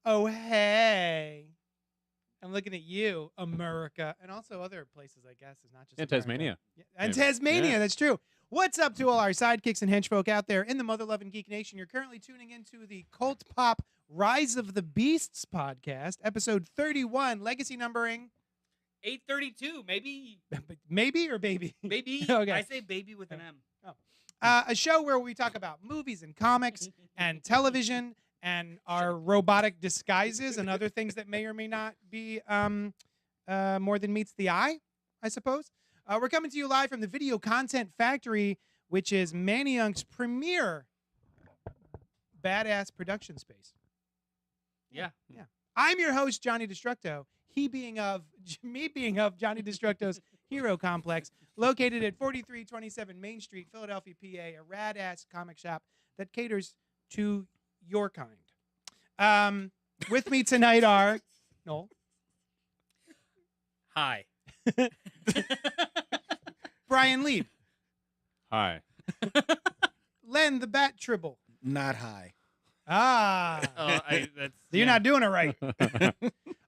Oh, hey. I'm looking at you, America, and also other places, I guess. It's not just And America. Tasmania. Yeah, and Maybe. Tasmania, Yeah. that's true. What's up to all our sidekicks and henchfolk out there in the mother-loving Geek Nation? You're currently tuning into the Cult Pop Rise of the Beasts podcast, episode 31, legacy numbering. 832, maybe. Maybe or baby? Baby. Okay. I say baby with an M. A show where we talk about movies and comics and television and our robotic disguises and other things that may or may not be more than meets the eye, I suppose. We're coming to you live from the Video Content Factory, which is Manionk's premier badass production space. Yeah. I'm your host, Johnny Destructo. Me being of Johnny Destructo's Hero Complex, located at 4327 Main Street, Philadelphia, PA, a rad-ass comic shop that caters to your kind. With me tonight are Noel, Hi. Brian Lieb, Hi. Len the Bat Tribble. Not high. You're not doing it right.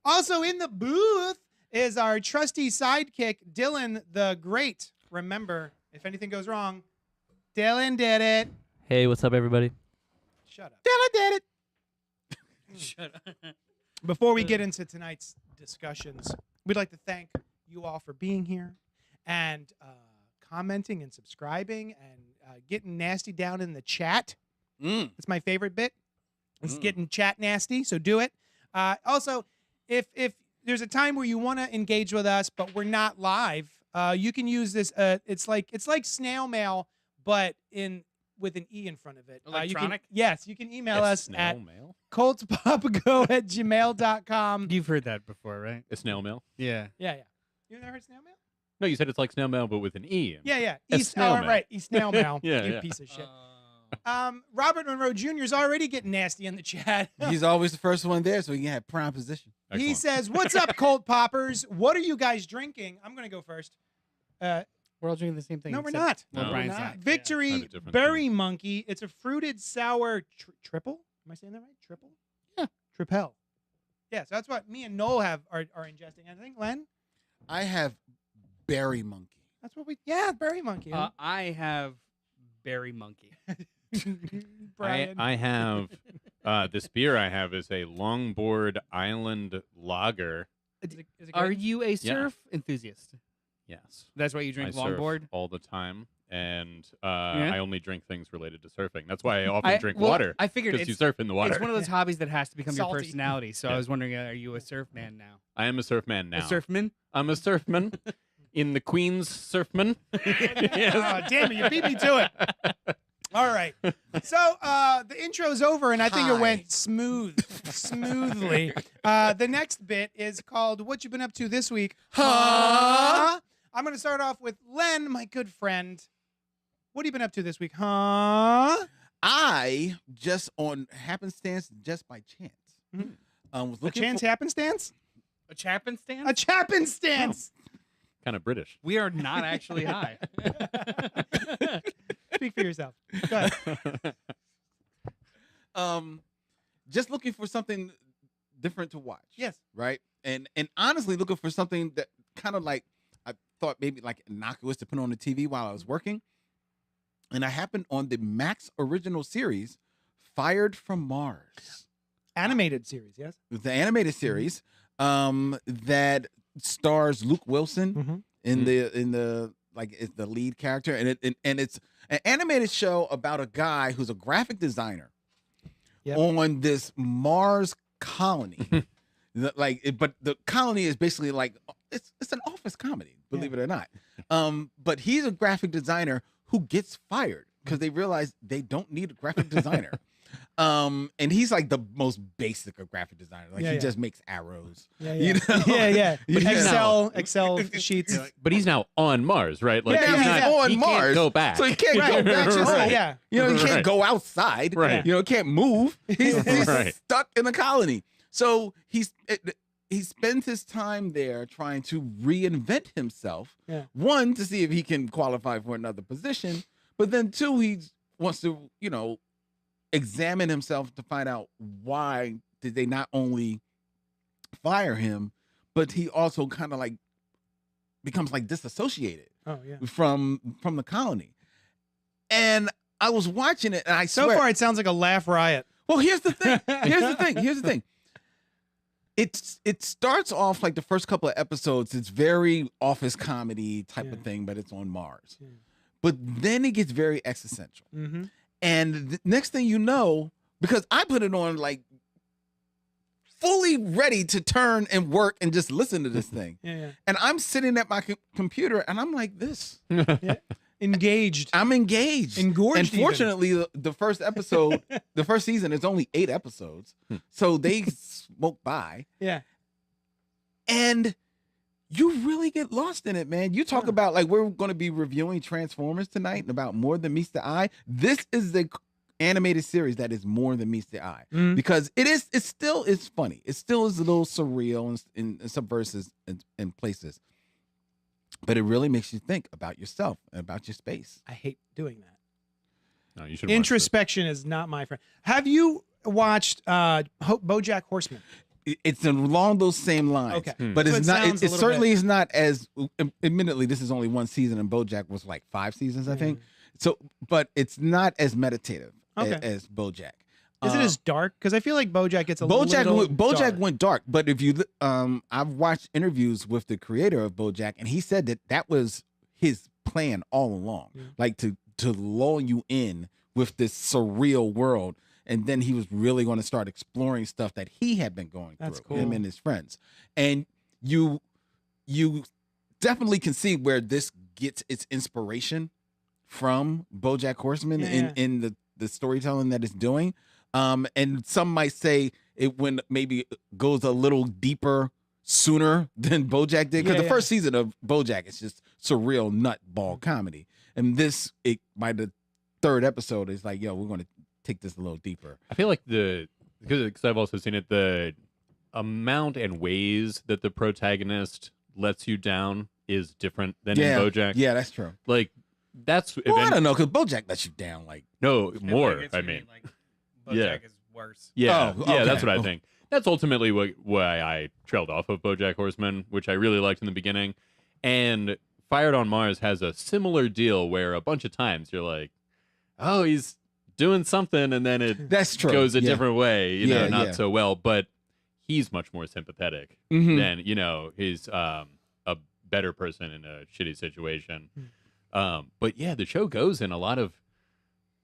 Also in the booth is our trusty sidekick, Dylan the Great. Remember, if anything goes wrong, Dylan did it. Hey, what's up, everybody? Shut up. Dylan did it. Shut up. Before we get into tonight's discussions, we'd like to thank you all for being here and commenting and subscribing and getting nasty down in the chat. It's my favorite bit. It's getting chat nasty, so do it. Also, if there's a time where you want to engage with us, but we're not live, you can use this. It's like snail mail, but with an E in front of it. Electronic? You can email us snail at mail? cultpopgo@gmail.com. You've heard that before, right? A snail mail? Yeah. Yeah. You never heard snail mail? No, you said it's like snail mail, but with an E. Yeah. A snail mail. Right. Snail mail. Yeah, You yeah. piece of shit. Robert Monroe Jr. is already getting nasty in the chat. He's always the first one there, so he can have prime position. He Excellent. says, "What's up, Colt Poppers? What are you guys drinking?" I'm going to go first. We're all drinking the same thing. No, we're not. No, We're Brian's not. not. Victory I have a different Berry thing. Monkey. It's a fruited sour triple. Am I saying that right? Triple? Yeah. Tripel. Yeah, so that's what me and Noel are ingesting. I think, Len? I have Berry Monkey. That's what Berry Monkey. I have Berry Monkey. Brian. I have this beer I have is a Longboard Island Lager. Is it Are good? you a surf enthusiast? Yes. That's why you drink I surf longboard? all the time, and Yeah? I only drink things related to surfing. That's why I often drink water. I figured Because you it's surf in the water. one of those hobbies that has to become your Salty. personality. So Yeah. I was wondering, are you a surf man now? I am a surfman now. A surfman? I'm a surfman in the Queen's Surfman. Oh, damn it, you beat me to it. All right. So the intro's over, and I think it Hi. went smoothly. The next bit is called What You Been Up To This Week. Huh? I'm going to start off with Len, my good friend. What have you been up to this week? Huh? I just on happenstance, just by chance, Mhm. was A looking chance for, happenstance? A Chapin stand? A chappenstance. Kind of British. We are not actually high. Speak for yourself. Go ahead. just looking for something different to watch. Yes. Right. And honestly, looking for something that kind of like I thought maybe like innocuous to put on the TV while I was working. And I happened on the Max original series, Fired from Mars. Animated series, yes? The animated series that stars Luke Wilson Mhm. in the like is the lead character, and it's an animated show about a guy who's a graphic designer Yep. on this Mars colony. But the colony is basically like it's an office comedy, believe it or not. But he's a graphic designer who gets fired because they realize they don't need a graphic designer. And he's like the most basic of graphic designers. Like he just makes arrows. Yeah. You know? Yeah. But Excel sheets. But he's now on Mars, right? Like Yeah, he's yeah, not, yeah. On he Mars. can't go back. So he can't Right. go back That's just, home. yeah. You know, he can't Right. go outside. Right. You know, can't move. He's Right. stuck in the colony. So he spends his time there trying to reinvent himself. Yeah. One, to see if he can qualify for another position, but then two, he wants to, examine himself to find out why did they not only fire him, but he also kind of like becomes like disassociated Oh yeah. from the colony. And I was watching it, and I So swear, far, it sounds like a laugh riot. well, here's the thing. Here's the thing. It starts off like the first couple of episodes. It's very office comedy type of thing, but it's on Mars. Yeah. But then it gets very existential. Mm-hmm. And the next thing you know, because I put it on like fully ready to turn and work and just listen to this thing. Yeah. And I'm sitting at my computer and I'm like this. Engaged. I'm engaged. Engorged And even. fortunately, the first episode, the first season, it's only 8 episodes. So they smoke by. Yeah. And you really get lost in it, man. You talk about, like, we're going to be reviewing Transformers tonight and about More Than Meets the Eye. This is the animated series that is more than meets the eye, because it still is funny. It still is a little surreal in some verses and places, but it really makes you think about yourself and about your space. I hate doing that. No, you should. Introspection is not my friend. Have you watched BoJack Horseman? It's along those same lines, Okay. but So it's it not. sounds a It little certainly is not as. Admittedly, this is only one season, and BoJack was like 5 seasons, I think. So, but it's not as meditative as BoJack. Is it as dark? Because I feel like BoJack gets a little BoJack dark. went dark, but if you I've watched interviews with the creator of BoJack, and he said that was his plan all along, like to lull you in with this surreal world, and then he was really going to start exploring stuff that he had been going That's through, him cool. and his friends. And you definitely can see where this gets its inspiration from BoJack Horseman in the storytelling that it's doing. And some might say it maybe goes a little deeper sooner than BoJack did, because the first season of BoJack is just surreal nutball comedy, and by the 3rd episode is like, yo, we're going to take this a little deeper. I feel like because I've also seen it, the amount and ways that the protagonist lets you down is different than in BoJack. Yeah, that's true. Like that's Well, I don't know, because BoJack lets you down like more. It's I gonna be mean, like, BoJack is worse. yeah, Oh, okay. that's what I think. That's ultimately why I trailed off of BoJack Horseman, which I really liked in the beginning. And Fired on Mars has a similar deal where a bunch of times you're like, oh, he's doing something, and then it that's true. goes a different way, not Yeah. so well. But he's much more sympathetic Mhm. than, he's a better person in a shitty situation. But yeah, the show goes in a lot of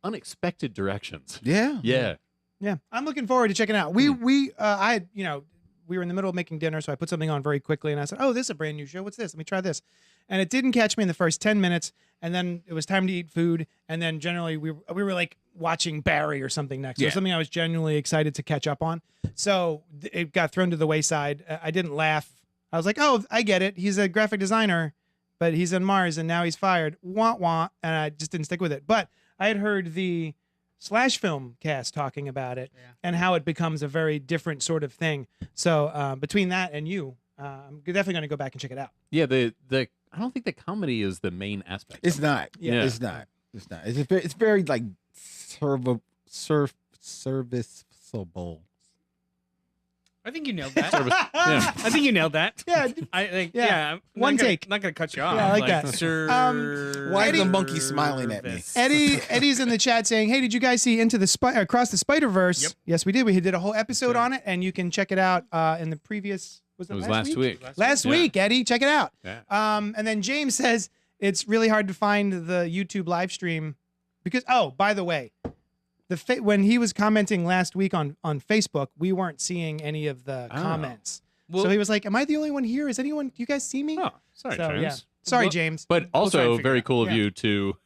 unexpected directions. Yeah. Yeah, I'm looking forward to checking it out. We were in the middle of making dinner, so I put something on very quickly, and I said, "Oh, this is a brand new show. What's this? Let me try this." And it didn't catch me in the first 10 minutes, and then it was time to eat food, and then generally we were like watching Barry or something next, or something I was genuinely excited to catch up on. So it got thrown to the wayside. I didn't laugh. I was like, "Oh, I get it. He's a graphic designer, but he's on Mars, and now he's fired." Wah wah, and I just didn't stick with it. But I had heard the Slash Film cast talking about it and how it becomes a very different sort of thing. So between that and you, I'm definitely going to go back and check it out. Yeah, I don't think the comedy is the main aspect. It's not. Yeah. It's not. It's very like serviceable. I think you nailed that. Yeah. I think you nailed that. Yeah. I think. Yeah. Yeah. I'm One take. Not gonna cut you off. Yeah, I like that. Why is the monkey smiling at me? Eddie's in the chat saying, "Hey, did you guys see Across the Spider-Verse?" Yep. Yes, we did. We did a whole episode on it, and you can check it out in the previous. Was it It was last week? Last Yeah. week, Eddie, check it out. Yeah. And then James says it's really hard to find the YouTube live stream because, by the way, when he was commenting last week on Facebook, we weren't seeing any of the comments. Well- So he was like, "Am I the only one here? Is anyone? Do you guys see me?" Oh, sorry, So, James. yeah. Sorry, Well, James. But We'll try also and figure very it out. cool of Yeah. you to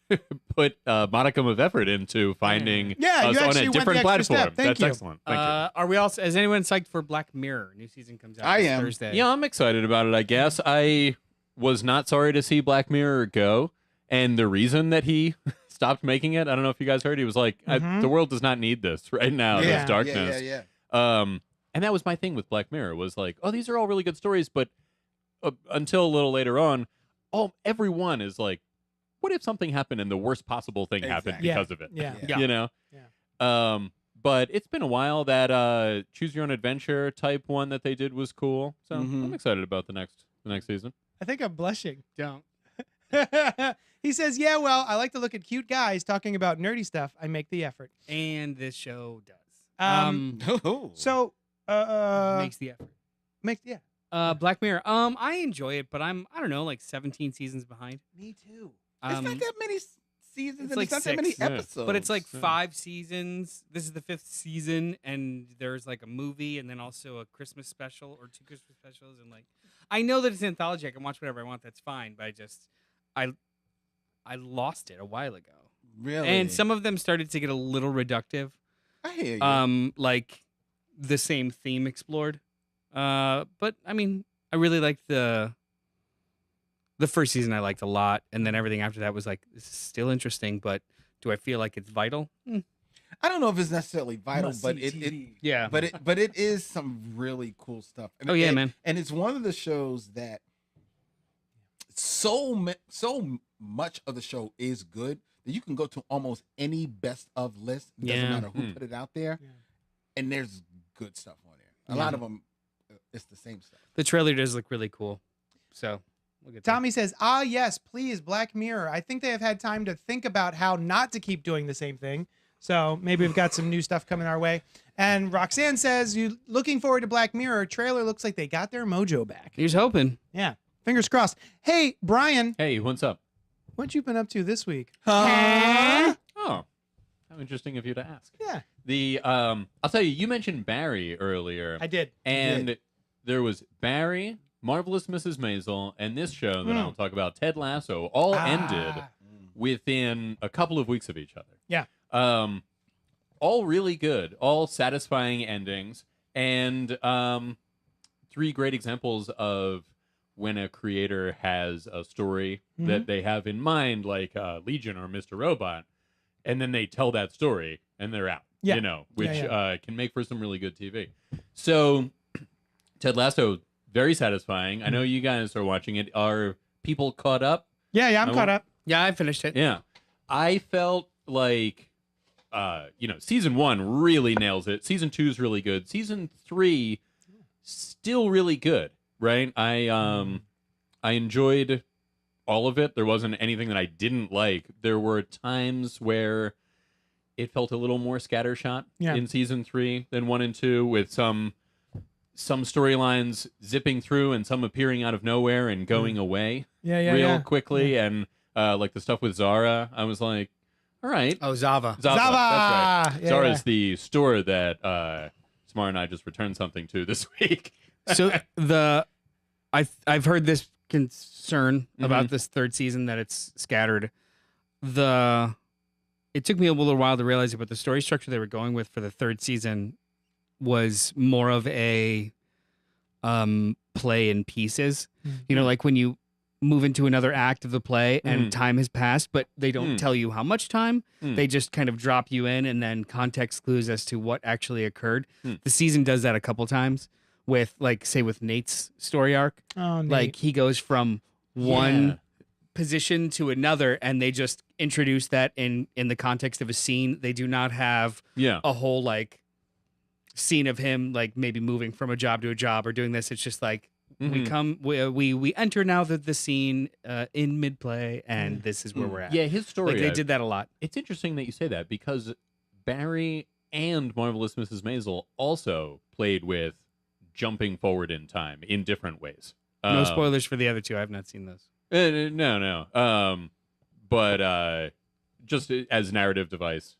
put a modicum of effort into finding Yeah, you us on actually a went the different extra step. platform. Thank That's you. excellent. Thank you. Are we also? Is anyone psyched for Black Mirror? New season comes out. I this am. Thursday. Yeah, I'm excited about it, I guess. I was not sorry to see Black Mirror go. And the reason that he stopped making it, I don't know if you guys heard, he was like, the world does not need this right now, Yeah. this darkness. Yeah. And that was my thing with Black Mirror, was like, oh, these are all really good stories, but until a little later on, everyone is like, what if something happened and the worst possible thing happened Exactly. because of it? Yeah. Yeah. You know? Yeah. but it's been a while. That choose your own adventure type one that they did was cool. So I'm excited about the next season. I think I'm blushing. Don't. He says, "Yeah, well, I like to look at cute guys talking about nerdy stuff. I make the effort." And this show does. So, Makes the effort. yeah. Black Mirror. I enjoy it, but I don't know, like 17 seasons behind. Me too. It's not that many seasons. it's And like it's not that many 6. Yeah. episodes. But it's like Yeah. 5 seasons. This is the 5th season, and there's like a movie, and then also a Christmas special or 2 Christmas specials, and like I know that it's an anthology. I can watch whatever I want. That's fine. But I lost it a while ago, really. and some of them started to get a little reductive. I hear you. Like the same theme explored. But I mean, I really liked the first season. I liked a lot, and then everything after that was like, this is still interesting. But do I feel like it's vital? I don't know if it's necessarily vital, but Yeah. but it is some really cool stuff. And, Oh, yeah, and- man. And it's one of the shows that so much of the show is good that you can go to almost any best of list. It doesn't Yeah. matter who put it out there, Yeah. and there's good stuff on there. A Yeah. lot of them, it's the same stuff. The trailer does look really cool. So we'll get there. Tommy says, yes, please, Black Mirror. I think they have had time to think about how not to keep doing the same thing. So maybe we've got some new stuff coming our way. And Roxanne says, you looking forward to Black Mirror. Trailer looks like they got their mojo back. Here's hoping. Yeah. Fingers crossed. Hey, Brian, Hey, what's up? what you been up to this week? Oh, how interesting of you to ask. Yeah, I'll tell you. You mentioned Barry earlier, I did. and there was Barry, Marvelous Mrs. Maisel, and this show that I'll talk about, Ted Lasso, all ended within a couple of weeks of each other. Yeah. All really good, all satisfying endings, and 3 great examples of when a creator has a story that they have in mind, like Legion or Mr. Robot, and then they tell that story and they're out. Yeah. You know, which Yeah, can make for some really good TV. So, Ted Lasso, very satisfying. I know you guys are watching it. Are people caught up? Yeah, I'm caught up. Yeah, I finished it. Yeah. I felt like, season 1 really nails it. Season 2 is really good. Season 3, still really good, right? I enjoyed all of it. There wasn't anything that I didn't like. There were times where it felt a little more scattershot in season 3 than 1 and 2, with some storylines zipping through and some appearing out of nowhere and going away real quickly. And like the stuff with Zara, I was like, all right. Oh, Zava. Zava. That's right. Yeah, Zara's the store that Samara and I just returned something to this week. So I've heard this concern about this 3rd season that it's scattered. It took me a little while to realize it, but the story structure they were going with for the 3rd season was more of a play in pieces. You know, like when you move into another act of the play and time has passed, but they don't tell you how much time. They just kind of drop you in and then context clues as to what actually occurred. The season does that a couple times with, like, say with Nate's story arc. Oh, Nate. Like he goes from one position to another and they just introduce that in the context of a scene. They do not have a whole like scene of him like maybe moving from a job to a job or doing this. It's just like we enter now the scene in mid play and this is where we're at. Yeah, his story. Like they did that a lot. It's interesting that you say that because Barry and Marvelous Mrs. Maisel also played with jumping forward in time in different ways. No spoilers for the other 2. I have not seen those. No. But just as narrative device.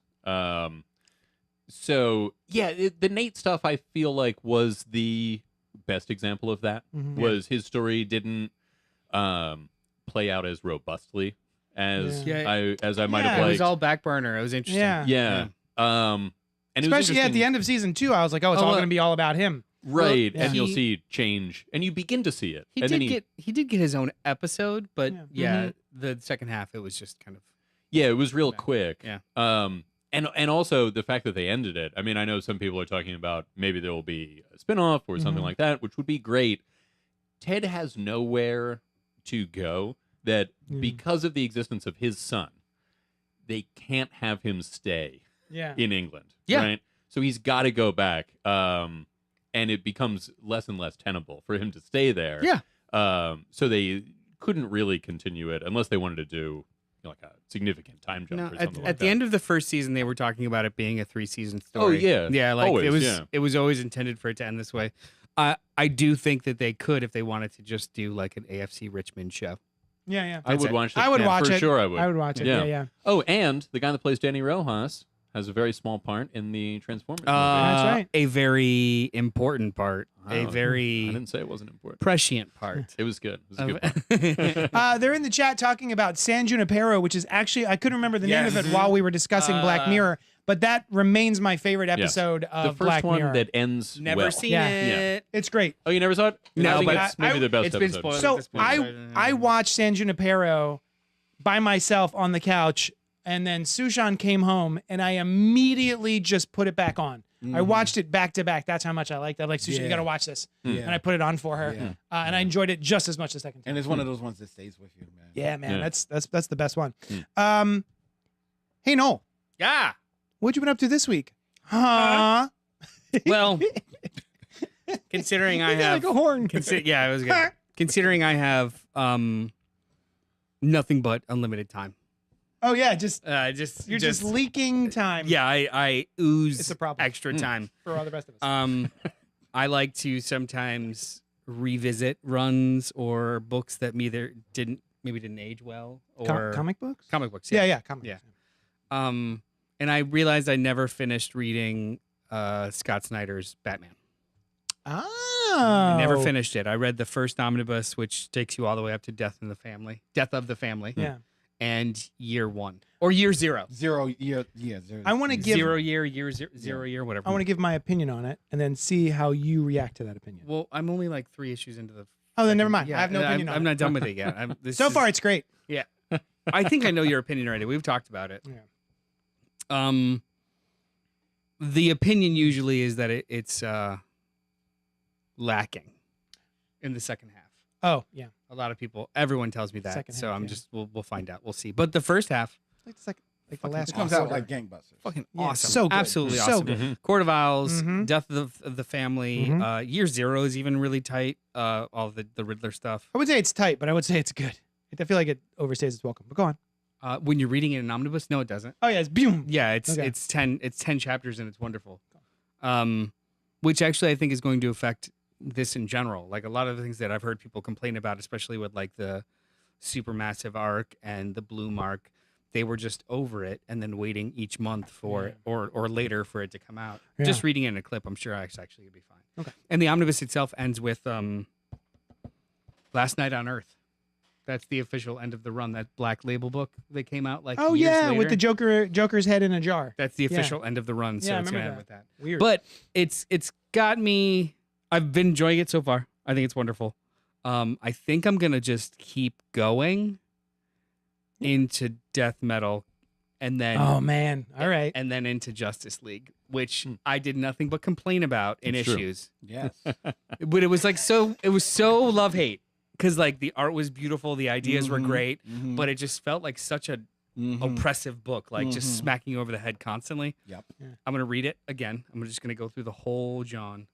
So yeah, the Nate stuff I feel like was the best example of that. Was his story didn't play out as robustly as I might have It liked. was all back burner. It was interesting. Yeah. And it was Especially at the end of season 2, I was like, it's all going to be all about him. Right, Well, and you'll he- see change, and you begin to see it. He and did then get his own episode, but Yeah. the second half it was just kind of it was real quick. Yeah. And also the fact that they ended it. I mean, I know some people are talking about maybe there will be a spinoff or something like that, which would be great. Ted has nowhere to go. That because of the existence of his son, they can't have him stay Yeah. in England. Yeah. Right. So he's got to go back. And it becomes less and less tenable for him to stay there. Yeah. So they couldn't really continue it unless they wanted to do like a significant time jump No, or something like at that. the end of the first season, they were talking about it being a 3-season story. yeah. Yeah, like Always, it was. yeah. It was always intended for it to end this way. I do think that they could, if they wanted to, just do like an AFC Richmond show. Yeah. I would watch that. I would watch for it. sure I would. I would watch it. Yeah. Yeah. Oh, and the guy that plays Danny Rojas has a very small part in the Transformers movie. That's right. A very important part. A I very didn't say it wasn't important. prescient part. It was good. It was a good part. They're in the chat talking about San Junipero, which is actually, I couldn't remember the name of it while we were discussing Black Mirror, but that remains my favorite episode The of first Black one Mirror. that ends Never well. seen Yeah. it. It's great. Oh, you never saw it? No, I think but it's maybe the best it's been episode. spoiled. So at this point. I watched San Junipero by myself on the couch, and then Sushan came home, and I immediately just put it back on. I watched it back to back. That's how much I liked it. I'm like, Sushan, you got to watch this. Yeah. And I put it on for her. Yeah. And I enjoyed it just as much the second time. And it's one of those ones that stays with you, man. Yeah, man. Yeah. That's the best one. Hey, Noel, Yeah. what you been up to this week? Huh? Well, considering I You got have like a horn. yeah, it was good. Considering I have nothing but unlimited time. Oh yeah, just You're just leaking time. Yeah, I ooze It's a problem. extra time. For all the rest of us. I like to sometimes revisit runs or books that maybe didn't age well, or Comic books? comic books. Yeah, comic Yeah. books. And I realized I never finished reading Scott Snyder's Batman. Oh. I never finished it. I read the first omnibus, which takes you all the way up to Death of the Family, Yeah. and year 1 or year 0. 0 year, zero. I want to give Zero year, whatever. I want to give my opinion on it and then see how you react to that opinion. Well, I'm only like 3 issues into the. Oh, then never second- mind. Yeah, I have no opinion on I'm it. not done with it yet. So far, it's great. yeah. I think I know your opinion already. We've talked about it. Yeah. The opinion usually is that it's lacking in the second half. Oh, yeah. A lot of people, everyone tells me that. Second So half, I'm yeah. just we'll find out. We'll see. But the first half, Like the second, like the Fucking last It comes one. out like gangbusters. fucking Yeah, awesome. so good. Absolutely So awesome. good. Mhm. Court of Owls, Mhm. Death of the Family, Mhm. year 0 is even really tight. All the Riddler stuff. I would say it's tight, but I would say it's good. I feel like it overstays its welcome. But go on. When you're reading it in omnibus, no, it doesn't. Oh yeah, it's boom. Yeah, it's Okay. it's 10 chapters and it's wonderful. Which actually I think is going to affect this in general. Like a lot of the things that I've heard people complain about, especially with like the supermassive arc and the Bloom arc, they were just over it and then waiting each month for or later for it to come out. Yeah. Just reading it in a clip, I'm sure it's actually gonna be fine. Okay. And the omnibus itself ends with Last Night on Earth. That's the official end of the run. That Black Label book that came out like Oh years yeah, later. with the Joker's head in a jar. That's the Yeah. official end of the run. So Yeah, I it's gonna remember end with that. Weird. But it's got me. I've been enjoying it so far. I think it's wonderful. I think I'm gonna just keep going into death metal, and then oh man, all right. and then into Justice League, which I did nothing but complain about in It's true. issues. Yes. But it was like it was so love hate because like the art was beautiful, the ideas were Mhm. great, Mhm. but it just felt like such a Mhm. oppressive book, like just Mhm. smacking you over the head constantly. Yep. Yeah. I'm gonna read it again. I'm just gonna go through the whole John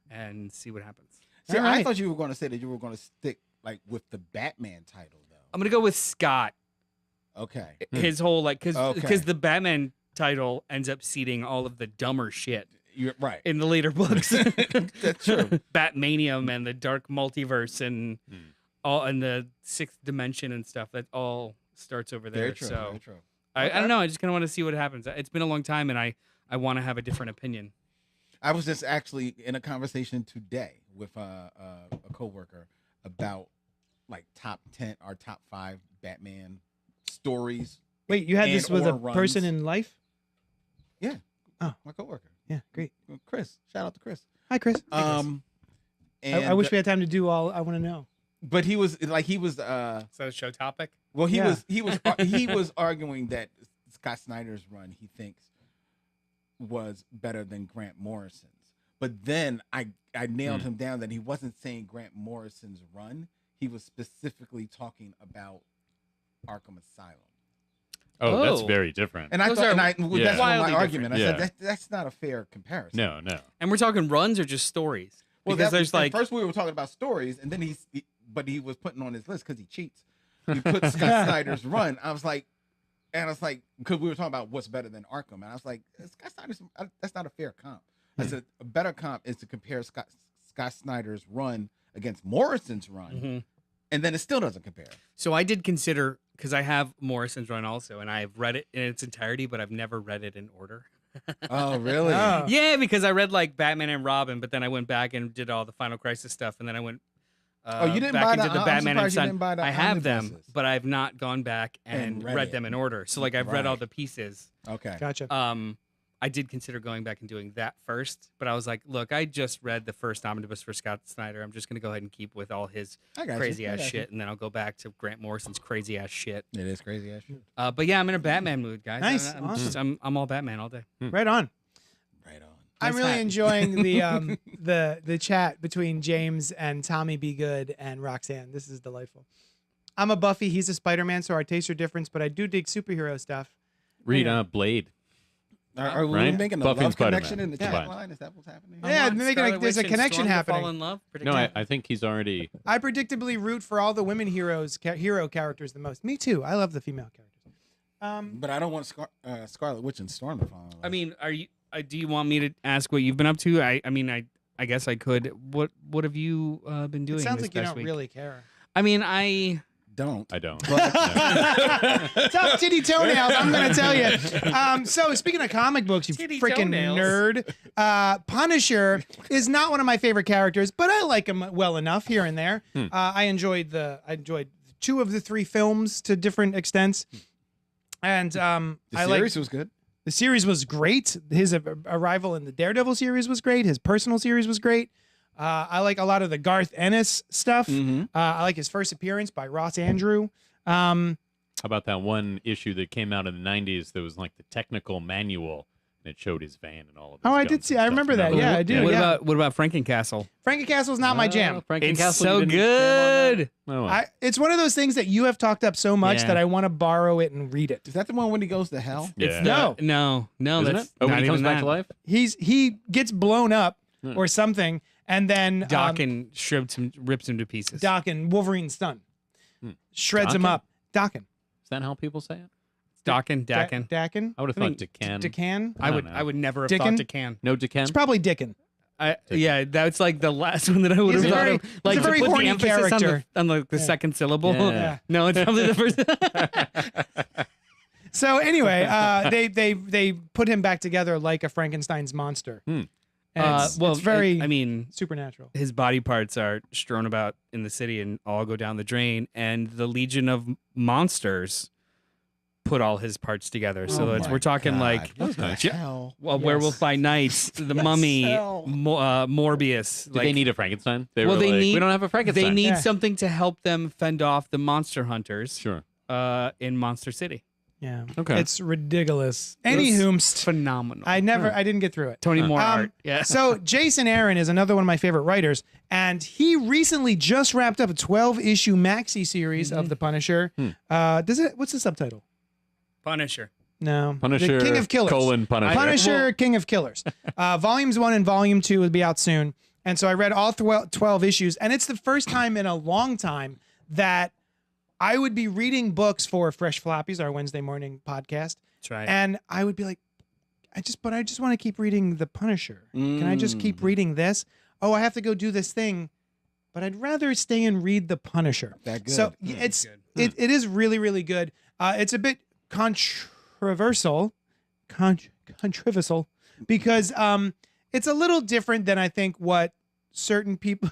and see what happens. See, All I right. thought you were going to say that you were going to stick like with the Batman title though. I'm gonna go with Scott. Okay. His whole like because Okay. the Batman title ends up seeding all of the dumber shit You're right. in the later books. That's true. Batmanium and the dark multiverse and Hmm. all and the sixth dimension and stuff. That all starts over there. Very true. So Very true. I Okay. don't know. I just kind of want to see what happens. It's been a long time, and I want to have a different opinion. I was just actually in a conversation today with a coworker about like top 10 or top 5 Batman stories. Wait, you had this and with a or person runs. in life? My coworker, Yeah, great. Chris. Shout out to Chris. Hi, Chris. And I wish we had time to do all I want to know. but he was like Is that a show topic? well he Yeah. he was arguing that Scott Snyder's run he thinks was better than Grant Morrison's. But then I nailed him down that he wasn't saying Grant Morrison's run. He was specifically talking about Arkham Asylum. Oh, that's Oh. very different. And I Those thought, are and I, Yeah. that's my wildly argument. I different. said that's not a fair comparison. No. And we're talking runs or just stories? Well, Because there's at like first we were talking about stories, and then but he was putting on his list because he cheats. He put Scott Snyder's run. I was like, because we were talking about what's better than Arkham, and I was like, Scott Snyder's that's not a fair comp. I said a better comp is to compare Scott Snyder's run against Morrison's run, Mhm. and then it still doesn't compare. So I did consider, because I have Morrison's run also, and I've read it in its entirety, but I've never read it in order. Oh, really? Oh. Yeah, because I read like Batman and Robin, but then I went back and did all the Final Crisis stuff, and then I went Oh, you didn't back buy and the- did the I'm Batman and surprised you Son. didn't buy the I have them, omnibuses. but I've not gone back and And read read it. them in order. So like I've read all Right. the pieces. Okay. Gotcha. I did consider going back and doing that first, but I was like, look, I just read the first omnibus for Scott Snyder. I'm just gonna go ahead and keep with all his I got you. crazy I ass got you. shit, and then I'll go back to Grant Morrison's crazy ass shit. It is crazy as shit. But yeah, I'm in a Batman mood, guys. Nice. I'm, Awesome. just, I'm all Batman all day. Right on. Right on. I'm Nice really hat. enjoying the chat between James and Tommy Be Good and Roxanne. This is delightful. I'm a Buffy. He's a Spider-Man, so our tastes are different, but I do dig superhero stuff. Read Yeah. Blade. Are we Right? making a Buffy and love Spider-Man. connection in the Yeah. chat line? Is that what's happening? Yeah, want making Scarlet there's a Witch and connection Storm to happening. Fall in love. No, I think he's already. I predictably root for all the women hero characters the most. Me too. I love the female characters. But I don't want Scarlet Witch and Storm to fall in love. I mean, are you? Do you want me to ask what you've been up to? I mean, I guess I could. What have you been doing? It sounds this like you past don't week? really care. I mean, I don't. I don't. Tough titty toenails, I'm going to tell you. So speaking of comic books, you Titty freaking toenails. nerd, Punisher is not one of my favorite characters, but I like him well enough here and there. I enjoyed 2 of the 3 films to different extents. And The I series like was good. the series was great. His arrival in the Daredevil series was great. His personal series was great. I like a lot of the Garth Ennis stuff. I like his first appearance by Ross Andrew. How about that one issue that came out in the 90s that was like the technical manual and it showed his van and all of his Oh, I guns did see. and I stuff. remember that. Remember Yeah, I do. what yeah. about Frankencastle? Frankencastle's not my jam. It's Frankencastle, so you didn't jam on good. that? Oh, well. It's one of those things that you have talked up so much Yeah. that I want to borrow it and read it. Is that the one when he goes to hell? Yeah. No. no. Isn't That's it? Oh, when not he comes even back that. to life? He gets blown up or something, and then Doc and rips him to pieces. Doc and Wolverine's son shreds him Dokken? up. Dokken. Is that how people say it? Dakin. Dakken. I would have thought Decan. Decan. I don't know. I would never have Dickin? thought Decan. No It's Decan? probably Dickon. Yeah, that's like the last one that I would He's have a thought very- of. he's Like a very to put horny the emphasis character. on the Yeah. second syllable. Yeah. No, it's probably the first. So anyway, they put him back together like a Frankenstein's monster. And it's very I mean, supernatural. his body parts are strewn about in the city and all go down the drain, and the Legion of Monsters put all his parts together. So Oh it's, my we're talking God. like What the Ju- hell? well, Werewolf by Night, the Mummy, hell. Morbius. Did they need a Frankenstein? They Well, were they like, need- we don't have a Frankenstein. They need Yeah. something to help them fend off the monster hunters Sure. in Monster City. Yeah. Okay. It's ridiculous. Anywhomst. Phenomenal. I didn't get through it. Tony Moore Um, art. Yeah. So Jason Aaron is another one of my favorite writers, and he recently just wrapped up a 12-issue maxi series of The Punisher. What's the subtitle? Punisher. No. Punisher, The King of Killers. Punisher. Punisher, King of Killers. Volumes 1 and Volume 2 will be out soon. And so I read all 12 issues, and it's the first time in a long time that I would be reading books for Fresh Floppies, our Wednesday morning podcast, That's right. and I would be like, I just want to keep reading The Punisher. Can I just keep reading this? Oh, I have to go do this thing, but I'd rather stay and read The Punisher. That good. So Hmm. it's Good. it is really, really good. It's a bit controversial, because it's a little different than I think what certain people.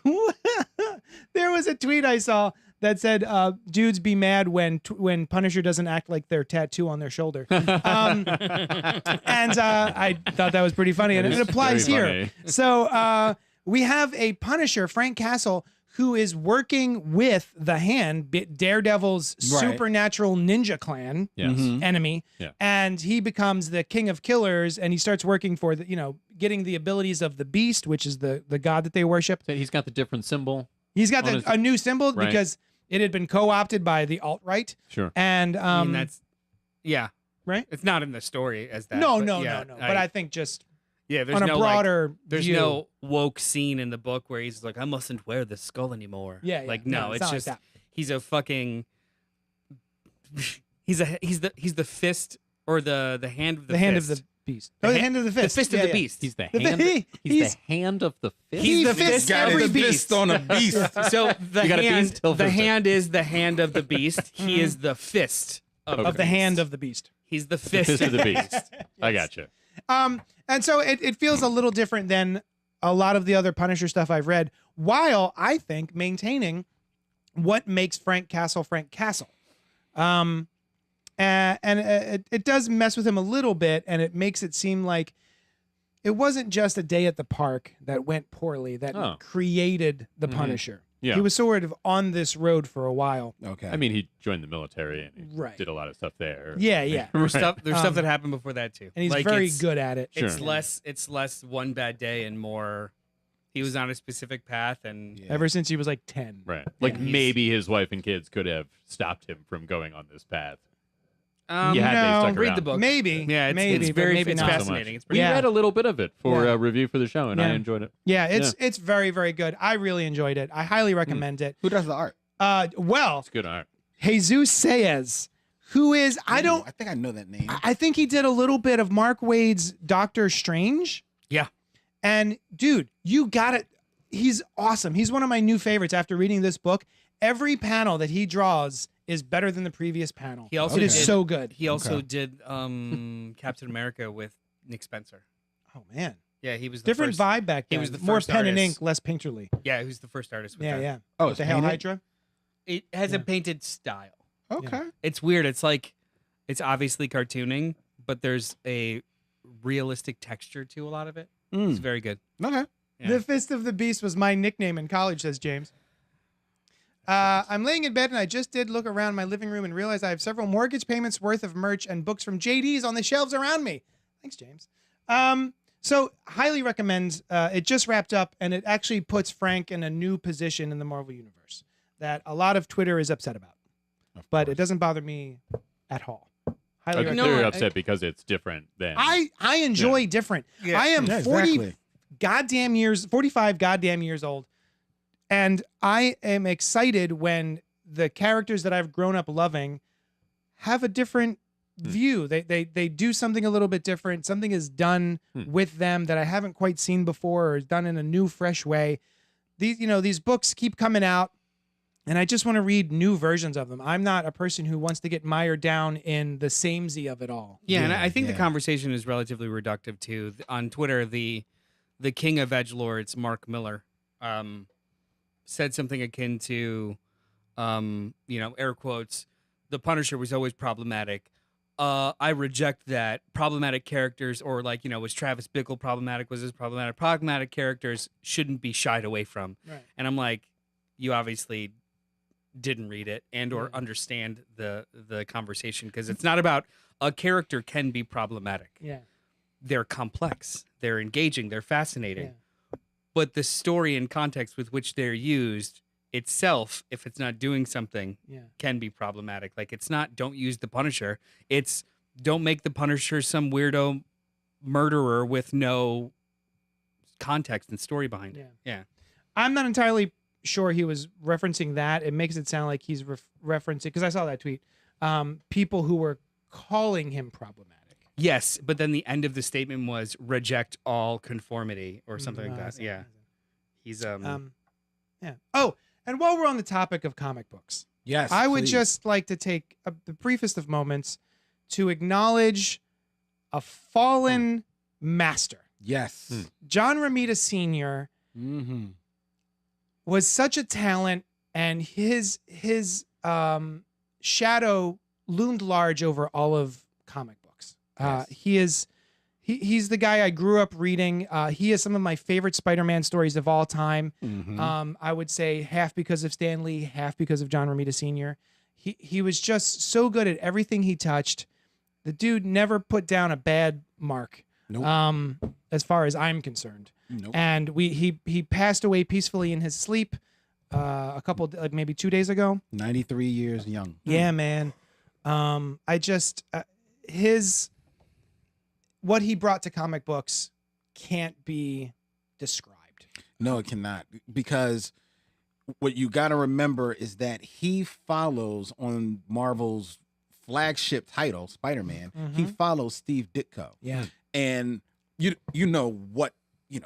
There was a tweet I saw that said, "Dudes be mad when Punisher doesn't act like their tattoo on their shoulder," and I thought that was pretty funny, and That it is applies very here. funny. So we have a Punisher, Frank Castle, who is working with the Hand, Daredevil's Right. supernatural ninja clan Yes. enemy, Yeah. and he becomes the king of killers, and he starts working for getting the abilities of the Beast, which is the god that they worship. So he's got the different symbol. He's got On his- a new symbol Right. because it had been co-opted by the alt-right, Sure. and I mean, that's Yeah. Right? It's not in the story as that. No, but no, yeah, no. But I think just yeah, there's on a no broader there's view. no woke scene in the book where he's like, I mustn't wear this skull anymore. Yeah, like no, no, it's it's not like just that. he's a fucking he's the fist or the hand of the hand fist. of the beast. The Oh, the ha- hand of the the fist. fist Yeah, of the yeah. beast. He's the The- hand. he- He's the hand of the fist. He's the fist fist Got of his the fist beast. on a beast. So the You got a hand, beast, he'll the fist it. hand is the hand of the beast. He is the fist of Okay. the Of the beast. hand of the beast. He's the The fist, fist of the beast. Yes. I gotcha. And so it feels a little different than a lot of the other Punisher stuff I've read, while I think maintaining what makes Frank Castle Frank Castle. It does mess with him a little bit, and it makes it seem like it wasn't just a day at the park that went poorly that Oh. created the Punisher. Yeah. He was sort of on this road for a while. Okay. I mean, he joined the military and he Right. did a lot of stuff there. Yeah, yeah. There's Right. stuff that happened before that too. And he's Like, very it's- good at it. Sure. It's less one bad day and more. He was on a specific path, and Yeah. Ever since he was like 10. Right. Like he's- maybe his wife and kids could have stopped him from going on this path. um, Yeah, they stuck read around. the book. Maybe. Yeah, it's, maybe, it's but very maybe it's not. fascinating. It's We pretty Yeah. read a little bit of it for Yeah. a review for the show, and I Yeah. enjoyed it. Yeah, it's very, very good. I really enjoyed it. I highly recommend it. Who does the art? Well, It's good art. Jesus Saez, who is I think I know that name. I think he did a little bit of Mark Waid's Doctor Strange. Yeah. And dude, you got it. He's awesome. He's one of my new favorites after reading this book. Every panel that he draws is better than the previous panel. He also it is did- so good. He also Okay. did Captain America with Nick Spencer. Oh man. Yeah, he was the Different first, vibe back he then. was the More first pen and artist. ink, less painterly. Yeah, he was the first artist. With Yeah, that. yeah. Oh, With it's the Hail painted? Hydra. It has Yeah. a painted style. Okay. It's weird. It's like it's obviously cartooning, but there's a realistic texture to a lot of it. It's very good. Okay. Yeah. The Fist of the Beast was my nickname in college, says James. I'm laying in bed and I just did look around my living room and realized I have several mortgage payments worth of merch and books from JD's on the shelves around me. Thanks, James. So highly recommend. It just wrapped up and it actually puts Frank in a new position in the Marvel Universe that a lot of Twitter is upset about. But it doesn't bother me at all. Highly Okay, recommend. they're I- upset because it's different than. I enjoy different. Yeah. I am Yeah, 40 exactly. goddamn years, 45 goddamn years old. And I am excited when the characters that I've grown up loving have a different view. They do something a little bit different. Something is done with them that I haven't quite seen before or is done in a new, fresh way. These books keep coming out and I just want to read new versions of them. I'm not a person who wants to get mired down in the samey of it all. Yeah, and Yeah, I think the yeah. conversation is relatively reductive too. On Twitter, the king of edgelords, Mark Miller, said something akin to, air quotes, the Punisher was always problematic. I reject that. Problematic characters, or was Travis Bickle problematic? Was this problematic? Problematic characters shouldn't be shied away from. Right. And I'm like, you obviously didn't read it and or understand the conversation, because it's not about a character can be problematic. Yeah. They're complex, they're engaging, they're fascinating. Yeah. But the story and context with which they're used itself, if it's not doing something, Yeah. can be problematic. Like, it's not don't use the Punisher, it's don't make the Punisher some weirdo murderer with no context and story behind it. Yeah. I'm not entirely sure he was referencing that. It makes it sound like he's referencing, because I saw that tweet, people who were calling him problematic. Yes, but then the end of the statement was reject all conformity or something like I that. see. Yeah. He's Yeah. Oh, and while we're on the topic of comic books, Yes. I would please. just like to take the briefest of moments to acknowledge a fallen master. Yes. John Romita Sr. Mm-hmm. was such a talent, and his shadow loomed large over all of comic books. Yes. He's the guy I grew up reading. He has some of my favorite Spider-Man stories of all time. Mm-hmm. I would say half because of Stan Lee, half because of John Romita Sr. He was just so good at everything he touched. The dude never put down a bad mark. Nope. As far as I'm concerned. Nope. And he passed away peacefully in his sleep a couple, like maybe 2 days ago. 93 years young. Yeah, man. I just what he brought to comic books can't be described. No, it cannot, because what you got to remember is that he follows on Marvel's flagship title, Spider-Man. He follows Steve Ditko. Yeah. And you know what, you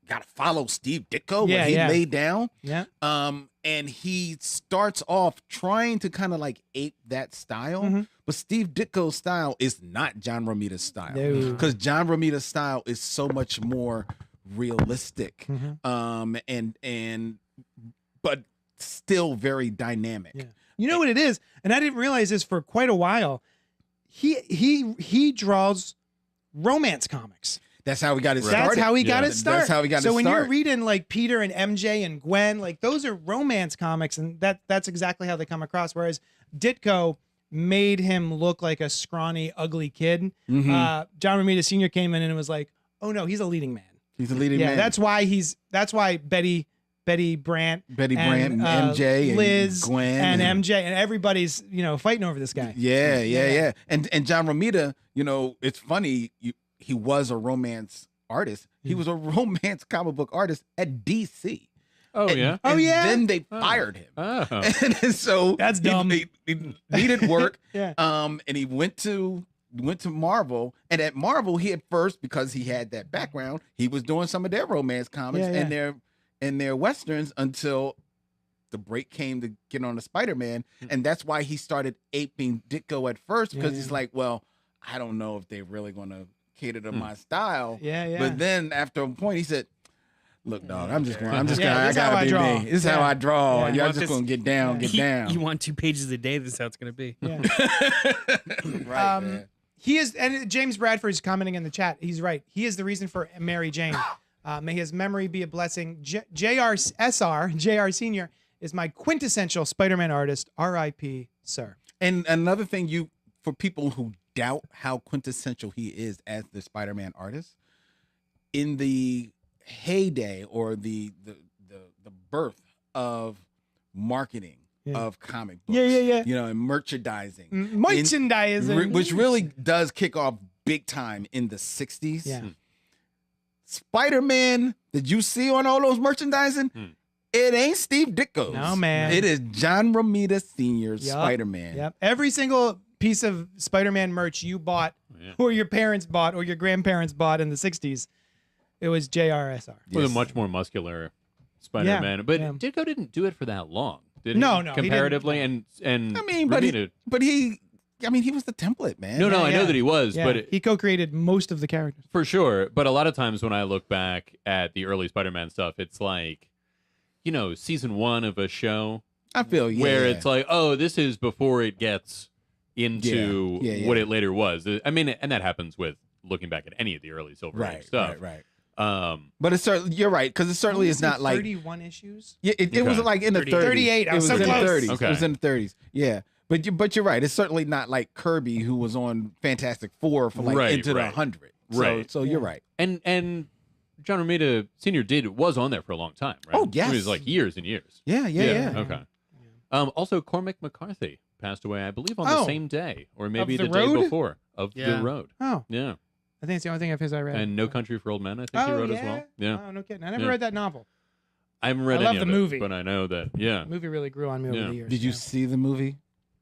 got to follow Steve Ditko, Yeah, what he yeah. laid down. Yeah. And he starts off trying to kind of like ape that style, but Steve Ditko's style is not John Romita's style, No. because John Romita's style is so much more realistic, but still very dynamic. Yeah. You know what it is, and I didn't realize this for quite a while. He draws romance comics. That's how we got it started. That's how he got Yeah. his start. That's how he got so his when start. you're reading like Peter and MJ and Gwen, like those are romance comics, and that's exactly how they come across. Whereas Ditko made him look like a scrawny, ugly kid. John Romita Sr. came in and was like, "Oh no, he's a leading man." He's a leading Yeah, man. that's why Betty Brandt, and MJ, Liz, and Gwen, and MJ, and everybody's fighting over this guy. Yeah. And John Romita, it's funny. He was a romance artist. He was a romance comic book artist at DC. Oh, yeah? Oh, And yeah? Then they fired him. Oh. And so That's dumb. He needed work. Yeah. And he went to Marvel, and at Marvel he at first, because he had that background, he was doing some of their romance comics and their westerns until the break came to get on the Spider-Man, and that's why he started aping Ditko at first, because he's like, well, I don't know if they're really going to cater to my style. Yeah. But then after a point he said, look, dog, I this gotta is be how I draw. me. This is how I draw. Yeah. Y'all Want just this- gonna get down. You want 2 pages a day? This is how it's gonna be. Yeah. Right, man. He is, and James Bradford is commenting in the chat. He's right. He is the reason for Mary Jane. May his memory be a blessing. JR Senior is my quintessential Spider-Man artist. R.I.P. Sir. And another thing, for people who doubt how quintessential he is as the Spider-Man artist, in the heyday or the birth of marketing of comic books, Yeah. and merchandising, Merchandising. which really does kick off big time in the 60s. Yeah. Spider-Man that you see on all those merchandising, it ain't Steve Ditko's. No, man. It is John Romita Sr.'s Yup. Spider-Man. Yep. Every single piece of Spider-Man merch you bought, or your parents bought, or your grandparents bought in the 60s, it was JRSR. With a much more muscular Spider-Man. But yeah. Ditko didn't do it for that long, did he? No, he didn't. Comparatively, and I mean, Romita, he was the template, man. No, I Yeah. know that he was, Yeah. but he co-created most of the characters. for sure. But a lot of times when I look back at the early Spider-Man stuff, it's like, season 1 of a show I feel where it's like, oh, this is before it gets into Yeah. what it later was. I mean, and that happens with looking back at any of the early Silver Age stuff. Right. Um, But it's certainly, you're right, because it certainly is not like 31 issues. it was Okay. like in the 30s. 38, I was It so in the close. 30s. Okay. It was in the 30s. Yeah. But you're right. It's certainly not like Kirby, who was on Fantastic Four for Right, into the right. 100. Right. So you're right. and John Romita Sr. was on there for a long time, right? Oh, yes. It was like years and years. Yeah. Okay. Also, Cormac McCarthy passed away, I believe, on the Oh. same day, or maybe Of the the day Road? before of Yeah. The Road. Oh, Yeah. I think it's the only thing of his I read. And No Country for Old Men, I think he wrote as well. Yeah. Oh, no kidding. I never Yeah. read that novel. I haven't read I love any the of it, movie. but I know that, yeah. The movie really grew on me Yeah. over the years. Did you Yeah. see the movie?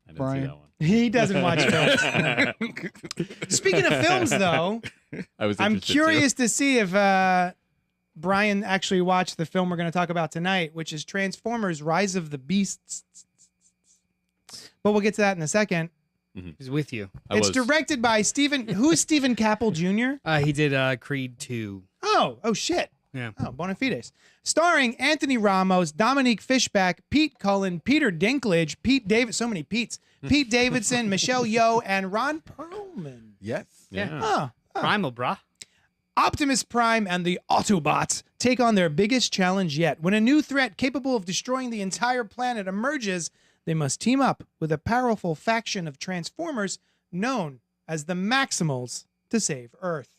I didn't Brian? see that one. He doesn't watch films. Speaking of films, though, I was I'm interested, too. curious to see if Brian actually watched the film we're going to talk about tonight, which is Transformers: Rise of the Beasts. But we'll get to that in a second. He's with you. It's directed by Stephen. Who's Stephen Caple Jr.? He did Creed 2. Oh shit. Yeah. Oh, bona fides. Starring Anthony Ramos, Dominique Fishback, Pete Cullen, Peter Dinklage, Pete David. So many Petes. Pete Davidson, Michelle Yeoh, and Ron Perlman. Yes. Yeah. Oh. Primal, brah. Optimus Prime and the Autobots take on their biggest challenge yet. When a new threat capable of destroying the entire planet emerges, they must team up with a powerful faction of Transformers known as the Maximals to save Earth.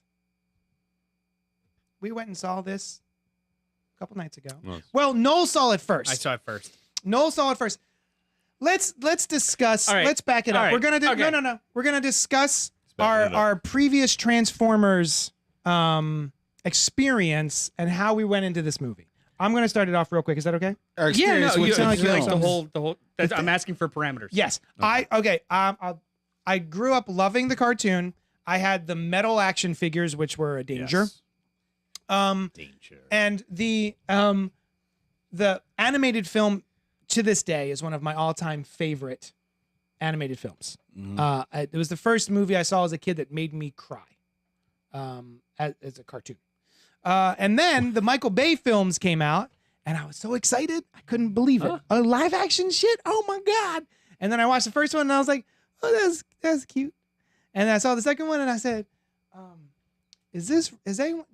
We went and saw this a couple nights ago. Nice. Well, Noel saw it first. I saw it first. Noel saw it first. Let's discuss. All right. Let's back it All up. right. We're gonna do Okay. no. We're gonna discuss our previous Transformers experience and how we went into this movie. I'm going to start it off real quick. Is that okay? Our Yeah, no, experience you, with sound like like you the know. whole. I'm asking for parameters. Yes. Okay. I grew up loving the cartoon. I had the metal action figures, which were a danger. Yes. Danger. And the animated film to this day is one of my all-time favorite animated films. It was the first movie I saw as a kid that made me cry as a cartoon. And then the Michael Bay films came out, and I was so excited. I couldn't believe it. A live action shit? Oh, my God. And then I watched the first one, and I was like, oh, that's cute. And then I saw the second one, and I said, is anyone...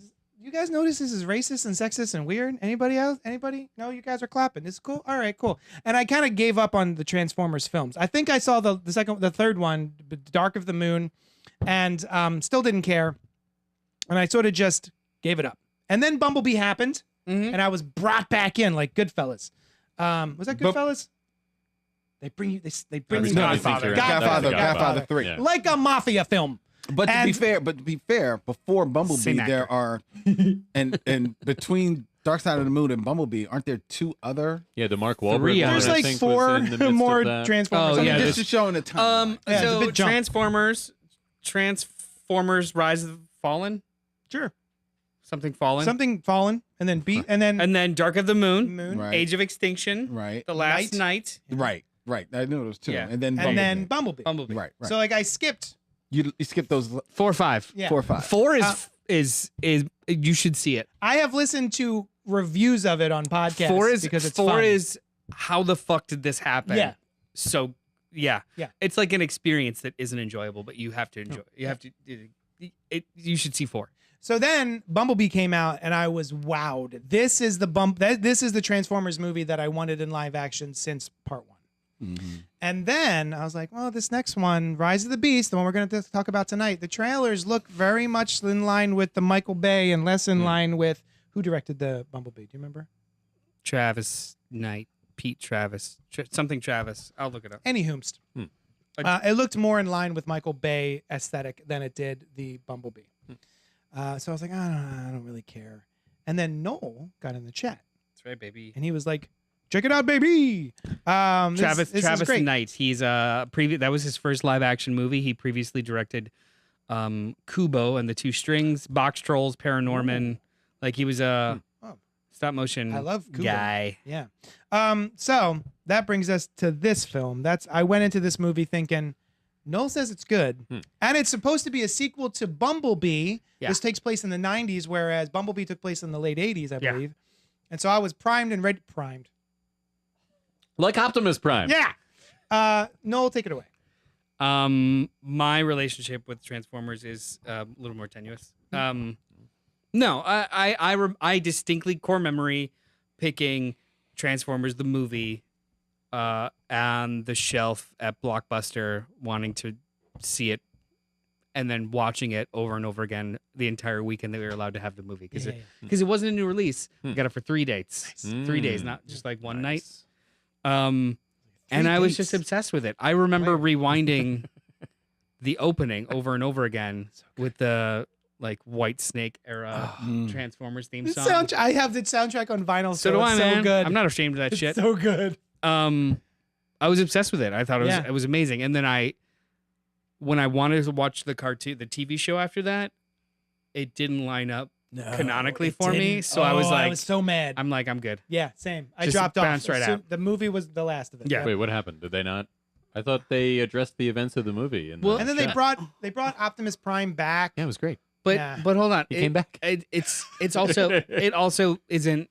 You guys notice this is racist and sexist and weird? Anybody else? Anybody? No, you guys are clapping. This is cool. All right, cool. And I kind of gave up on the Transformers films. I think I saw the third one, Dark of the Moon, and still didn't care. And I sort of just gave it up. And then Bumblebee happened, and I was brought back in like Goodfellas. Was that Goodfellas? They bring you. They bring you Godfather. Godfather 3. Yeah. like a mafia film. But to be fair, before Bumblebee, Same actor. there are and between Dark Side of the Moon and Bumblebee, aren't there two other? Yeah, the Mark Wahlberg Three one, There's I like think, four was in the midst more of that. Transformers. Oh, yeah, Just to show in the time. Yeah, it's a So big jump. Transformers Rise of the Fallen, Sure. something Fallen, Something fallen, and then beat, and then Dark of the Moon, Right. Age of Extinction, Right. The Last Night, Right. I knew it was two. Yeah. And then Bumblebee. Bumblebee. Right. So like I skipped. You skipped those 4 or 5. Yeah. 4 or 5. 4 is you should see it. I have listened to reviews of it on podcasts 4 is because it's 4 fun. is how the fuck did this happen? Yeah. So yeah, Yeah. it's like an experience that isn't enjoyable, but you have to enjoy. You have to. You should see 4. So then Bumblebee came out, and I was wowed. This is the Transformers movie that I wanted in live action since part 1. And then I was like, well, this next one, Rise of the Beast, the one we're going to talk about tonight, the trailers look very much in line with the Michael Bay and less in line with who directed the Bumblebee. Do you remember? Travis Knight, Pete Travis, something Travis. I'll look it up. Any whomst. It looked more in line with Michael Bay aesthetic than it did the Bumblebee. So I was like, I don't really care. And then Noel got in the chat, That's right, baby. and he was like, check it out, baby. Travis is great. Knight. He's that was his first live action movie. He previously directed Kubo and the Two Strings, Box Trolls, Paranorman. Like he was a stop motion I love Kubo. guy. Yeah. So that brings us to this film. I went into this movie thinking, Noel says it's good, and it's supposed to be a sequel to Bumblebee. Yeah. This takes place in the 90s, whereas Bumblebee took place in the late 80s, I Yeah. believe. And so I was primed and ready. Primed. Like Optimus Prime. Yeah. Noel, take it away. My relationship with Transformers is a little more tenuous. No, I distinctly core memory picking Transformers the movie on the shelf at Blockbuster, wanting to see it, and then watching it over and over again the entire weekend that we were allowed to have the movie because it wasn't a new release. We got it for 3 dates, 3 days, not just like one night. And I was just obsessed with it. I remember rewinding the opening over and over again with the like White Snake era Transformers theme song. I have the soundtrack on vinyl, So so do it's I, so man. good. I'm not ashamed of that It's shit. so good. I was obsessed with it. I thought Yeah. it was amazing. And then when I wanted to watch the TV show after that, it didn't line up canonically it for me. didn't. So I was like, I was so mad. I'm good. Yeah, same. I Just dropped off. bounced right out. The movie was the last of it. Yeah. Wait, what happened? Did they not? I thought they addressed the events of the movie. And Well, And then they brought Optimus Prime back. yeah, it was great. But Yeah. but hold on, He came back. It's also it also isn't.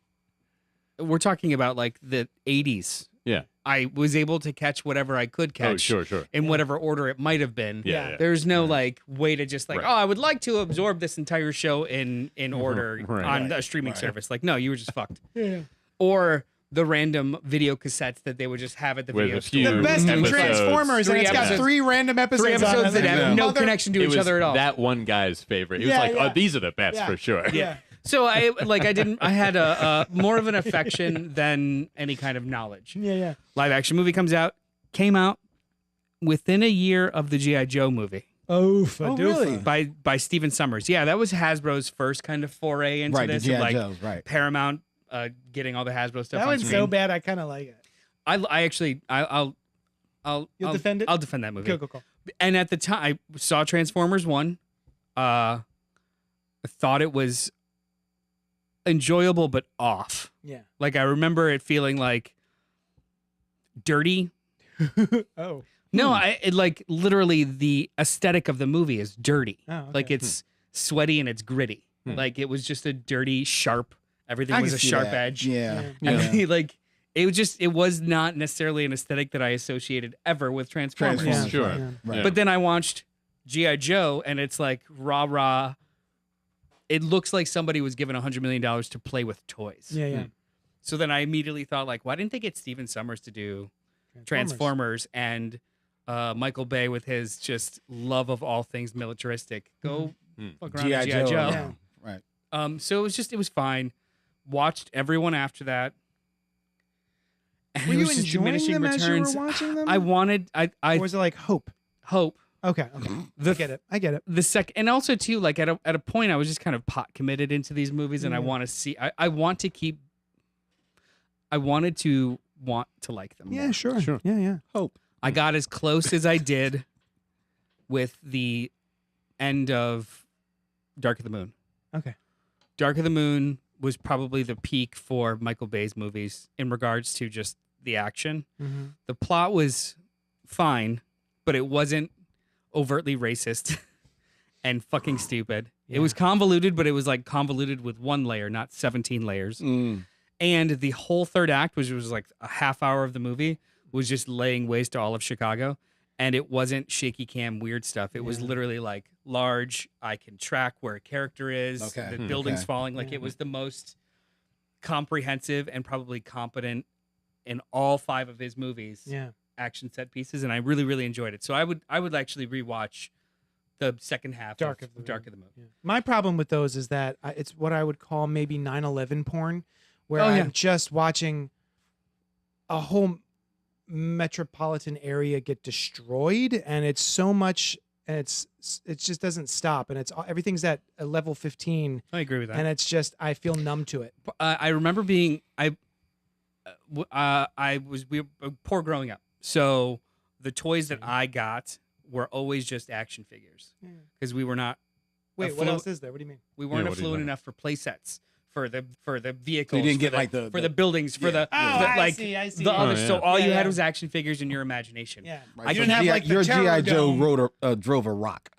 We're talking about like the 80s. Yeah. I was able to catch whatever I could catch. Oh, sure. In whatever order it might have been. Yeah. There's no like way to just like, Right. oh, I would like to absorb this entire show in order Right. on a streaming service. Like, no, you were just fucked. Yeah. Or the random video cassettes that they would just have at the With video a store. few The best episodes. Transformers, and 3 it's got episodes. 3 random episodes. 3 on episodes it. that have Yeah. no Mother- connection to It each was other at all. that one guy's favorite. He was Yeah, like, yeah. oh, these are the best Yeah. for sure. Yeah. So I had a more of an affection than any kind of knowledge. Yeah. Live action movie came out within a year of the G.I. Joe movie. Oh, really? by Stephen Sommers. Yeah, that was Hasbro's first kind of foray into Right, the this. G.I. Of like Joes, right. Paramount getting all the Hasbro stuff That on one's screen. so bad. I kind of like it. I actually I'll You'll defend it? I'll defend that movie. Cool. And at the time, I saw Transformers 1. I thought it was enjoyable but off. Yeah. Like I remember it feeling like dirty. Oh. No, like literally the aesthetic of the movie is dirty. Oh, okay. Like it's sweaty and it's gritty. Hmm. Like it was just a dirty, sharp. Everything I was can a see sharp that. edge. Yeah. Yeah. I mean, like it was not necessarily an aesthetic that I associated ever with Transformers. Yeah, Sure. yeah. Right. But then I watched G.I. Joe, and it's like rah. It looks like somebody was given $100 million to play with toys. Yeah. So then I immediately thought, like, why didn't they get Stephen Sommers to do Transformers and Michael Bay with his just love of all things militaristic? Go fuck around with G.I. Joe. Yeah. Right. So it was fine. Watched everyone after that. And Were it you was just enjoying diminishing them returns. as you were watching them? I wanted, Or I was it like hope? hope. Okay. I get it. The second, and also too, like at a point, I was just kind of pot committed into these movies, and I want to see. I wanted to want to like them. Yeah, more. sure. Yeah. Hope. I got as close as I did with the end of Dark of the Moon. Okay. Dark of the Moon was probably the peak for Michael Bay's movies in regards to just the action. Mm-hmm. The plot was fine, but it wasn't overtly racist and fucking stupid. Yeah. It was convoluted, but it was like convoluted with one layer, not 17 layers. Mm. And the whole third act, which was like a half hour of the movie, was just laying waste to all of Chicago. And it wasn't shaky cam weird stuff. It was literally like large. I can track where a character is. Okay. The building's Okay. falling. Like Yeah. it was the most comprehensive and probably competent in all 5 of his movies. Yeah. Action set pieces, and I really, really enjoyed it. So I would actually rewatch the second half Dark of of the Dark Moon. of the Moon. Yeah. My problem with those is that it's what I would call maybe 9/11 porn, where Oh, yeah. I'm just watching a whole metropolitan area get destroyed, and it's so much, and it just doesn't stop, and everything's at a level 15, I agree with that. and it's just I feel numb to it. I remember being we were poor growing up, so the toys that I got were always just action figures because we were not. Wait, what else is there? What do you mean? We weren't what do you affluent mean? enough for play sets for the vehicles. So you didn't for get the, like the for the buildings for the, Oh, the I like see. the Yeah. other. Oh, So yeah. all you Yeah, had yeah. was action figures in your imagination. Yeah. Right. You So didn't have like the your Terror G.I. Joe Dome. drove a rock.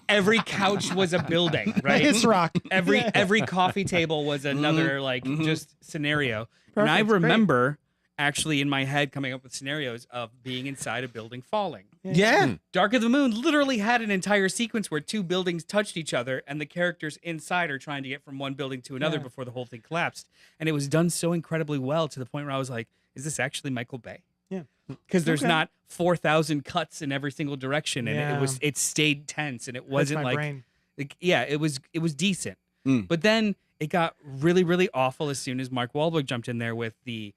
Every couch was a building, right? It's rock. Every coffee table was another just scenario. And I Perfect, great. remember actually in my head coming up with scenarios of being inside a building falling. Yeah. Dark of the Moon literally had an entire sequence where 2 buildings touched each other and the characters inside are trying to get from one building to another Yeah. before the whole thing collapsed. And it was done so incredibly well to the point where I was like, is this actually Michael Bay? Yeah. Because there's Okay. not 4,000 cuts in every single direction, and Yeah. it stayed tense, and it Hurts wasn't my like, brain. it was decent. Mm. But then it got really, really awful as soon as Mark Wahlberg jumped in there with the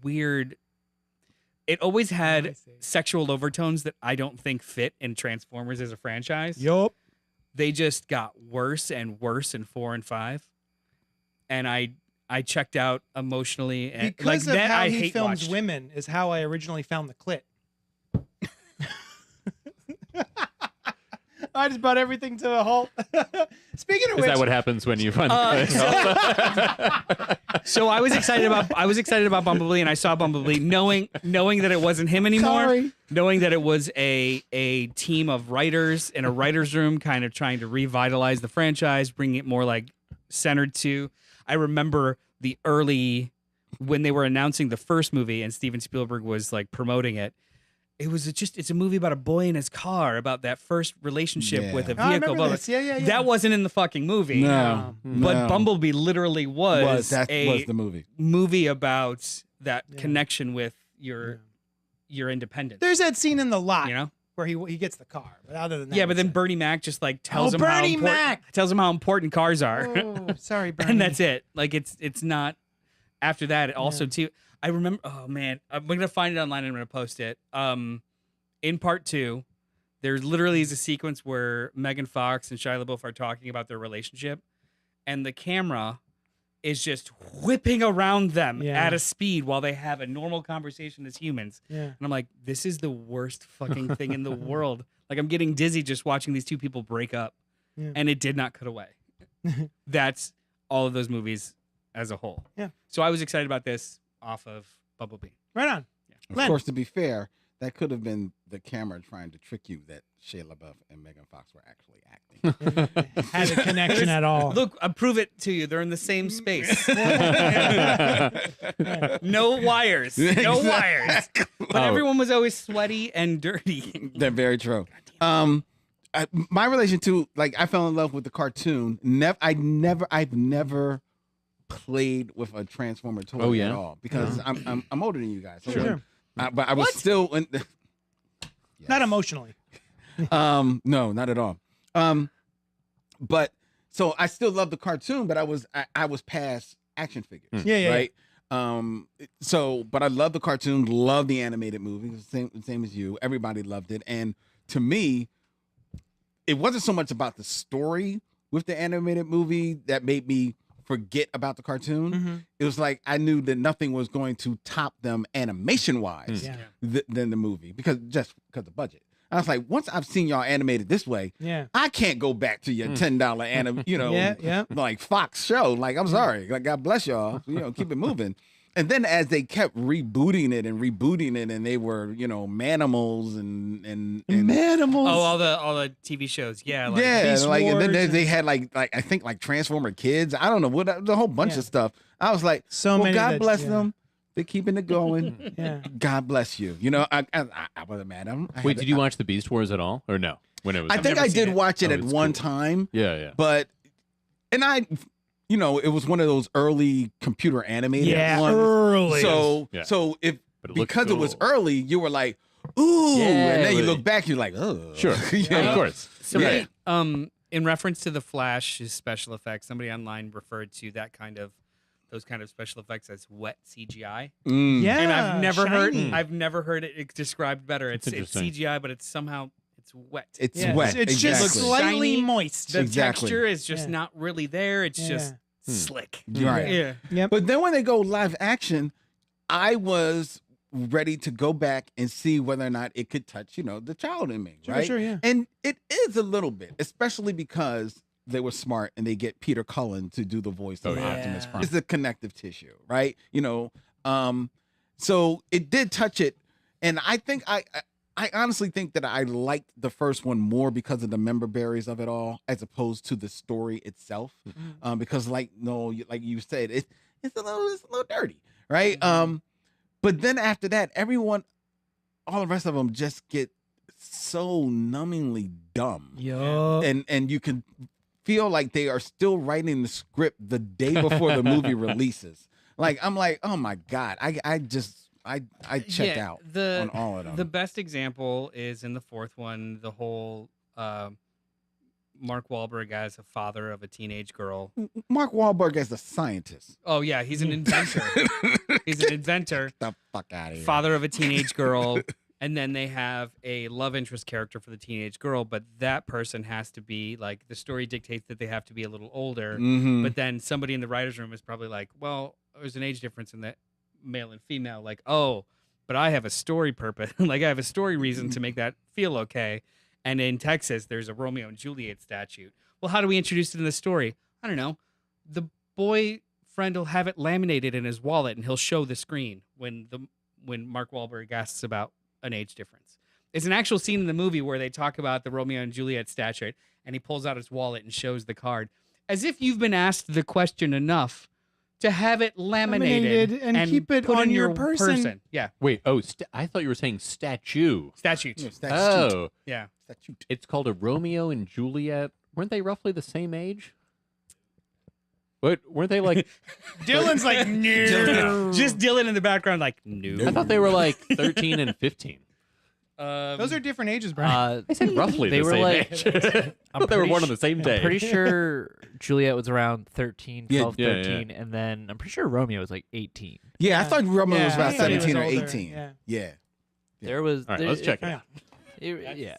weird. It always I had see. sexual overtones that I don't think fit in Transformers as a franchise. Yup. They just got worse and worse in 4 and 5, and I checked out emotionally. And Because like of that, how I he hate films watched. women is how I originally found the clit. I just brought everything to a halt. Speaking of Is which, that what happens when you find So I was excited about Bumblebee, and I saw Bumblebee, knowing that it wasn't him anymore, Sorry. knowing that it was a team of writers in a writers' room, kind of trying to revitalize the franchise, bring it more like centered to. I remember the early when they were announcing the first movie, and Steven Spielberg was like promoting it. It's a movie about a boy in his car, about that first relationship with a Oh, I vehicle. remember Blah, blah. this. Yeah. That wasn't in the fucking movie. No. But No. Bumblebee literally was that a was the movie. movie about that Yeah. connection with your independence. There's that scene in the lot you know? where he gets the car. But other than that, Yeah, but then it's Bernie Mac just like tells Oh, him Bernie how Mac! tells him how important cars are. Oh, sorry, Bernie. And that's it. Like it's not after that. It also Yeah. too I remember oh man, I'm gonna find it online and I'm gonna post it. In part 2, There literally is a sequence where Megan Fox and Shia LaBeouf are talking about their relationship, and the camera is just whipping around them at a speed while they have a normal conversation as humans. Yeah. And I'm like, this is the worst fucking thing in the world. Like, I'm getting dizzy just watching these two people break up. Yeah. And it did not cut away. That's all of those movies as a whole. Yeah. So I was excited about this off of Bumblebee. Right on. Of Len. course, to be fair, that could have been the camera trying to trick you that Shia LaBeouf and Megan Fox were actually acting. Had a connection at all. Look, I prove it to you. They're in the same space. No wires. No wires. But everyone was always sweaty and dirty. They're very true. My relation to, like, I fell in love with the cartoon. I've never played with a Transformer toy at all because I'm older than you guys. So Sure. but I was still in. Yes. Not emotionally. No, not at all. But so I still love the cartoon, but I was past action figures. Yeah, right. So, but I love the cartoon, love the animated movie. It was the same as you. Everybody loved it, and to me, it wasn't so much about the story with the animated movie that made me forget about the cartoon. Mm-hmm. It was like I knew that nothing was going to top them animation wise than the movie because of budget. I was like, once I've seen y'all animated this way, I can't go back to your $10 like Fox show. Like, I'm sorry, like, God bless y'all, keep it moving. And then as they kept rebooting it, and they were, Manimals and Manimals. Oh, all the TV shows, and Beast then Wars they had like I think like Transformer Kids. I don't know what the whole bunch of stuff. I was like, many God that- bless them. They're keeping it going. Yeah. God bless you. I wasn't mad at them. Wait, did you watch the Beast Wars at all, or no? When it was, I think I did watch it Oh, at it's one cool. time. Yeah. But it was one of those early computer animated ones. Early. So Yeah. so if But it looked because it was cool. early, you were like, ooh, Yeah, and then you but- look back, you're like, oh, Sure. Yeah. Of course. Somebody, in reference to the Flash's special effects, somebody online referred to those kind of special effects as wet CGI. Yeah. And I've shiny. never heard it described better. It's interesting. CGI, but it's wet. It's Yeah, wet. It's just exactly. slightly Shiny. moist. The Exactly. texture is just Yeah. not really there. It's just Hmm. slick. Right. Yeah. Yep. But then when they go live action, I was ready to go back and see whether or not it could touch, the child in me, right? Sure, yeah. And it is a little bit, especially because they were smart and they get Peter Cullen to do the voice of Oh, yeah. Optimus Prime. It's the connective tissue, right? So it did touch it, and I think I honestly think that I liked the first one more because of the member berries of it all, as opposed to the story itself. Because like you said, it's a little dirty, right? But then after that, all the rest of them just get so numbingly dumb. Yup. And you can feel like they are still writing the script the day before the movie releases. Like, I'm like, oh my God, I checked out on all of them. The best example is in the fourth one, the whole Mark Wahlberg as a father of a teenage girl. Mark Wahlberg as a scientist. Oh yeah, he's an inventor. He's an inventor. Get the fuck out of here. Father of a teenage girl. And then they have a love interest character for the teenage girl, but that person has to be like, the story dictates that they have to be a little older. Mhm. But then somebody in the writer's room is probably like, well, there's an age difference in that male and female. Like, oh, but I have a story purpose. Like, I have a story reason to make that feel okay. And in Texas, there's a Romeo and Juliet statute. Well, how do we introduce it in the story? I don't know. The boyfriend will have it laminated in his wallet, and he'll show the screen when Mark Wahlberg asks about an age difference. It's an actual scene in the movie where they talk about the Romeo and Juliet statute, and he pulls out his wallet and shows the card, as if you've been asked the question enough to have it laminated and keep it put on in your person. Yeah, Wait. Oh, I thought you were saying statue. statute. Yeah, statute. Oh, Yeah. Statute. it's called a Romeo and Juliet. Weren't they roughly the same age? What weren't they like? Dylan's like, no. Just Dylan in the background, like, no. I thought they were like 13 and 15. Those are different ages, Brian. I said roughly They the were same like- age. I thought they were born on the same day. I'm pretty sure Juliet was around 13, Yeah. 12, Yeah, 13, and then I'm pretty sure Romeo was like 18. Yeah, I thought Romeo was Yeah, about I thought he was 17 or older, 18. yeah. Yeah. There was. All right, there- let's check it Yeah. out. Yeah.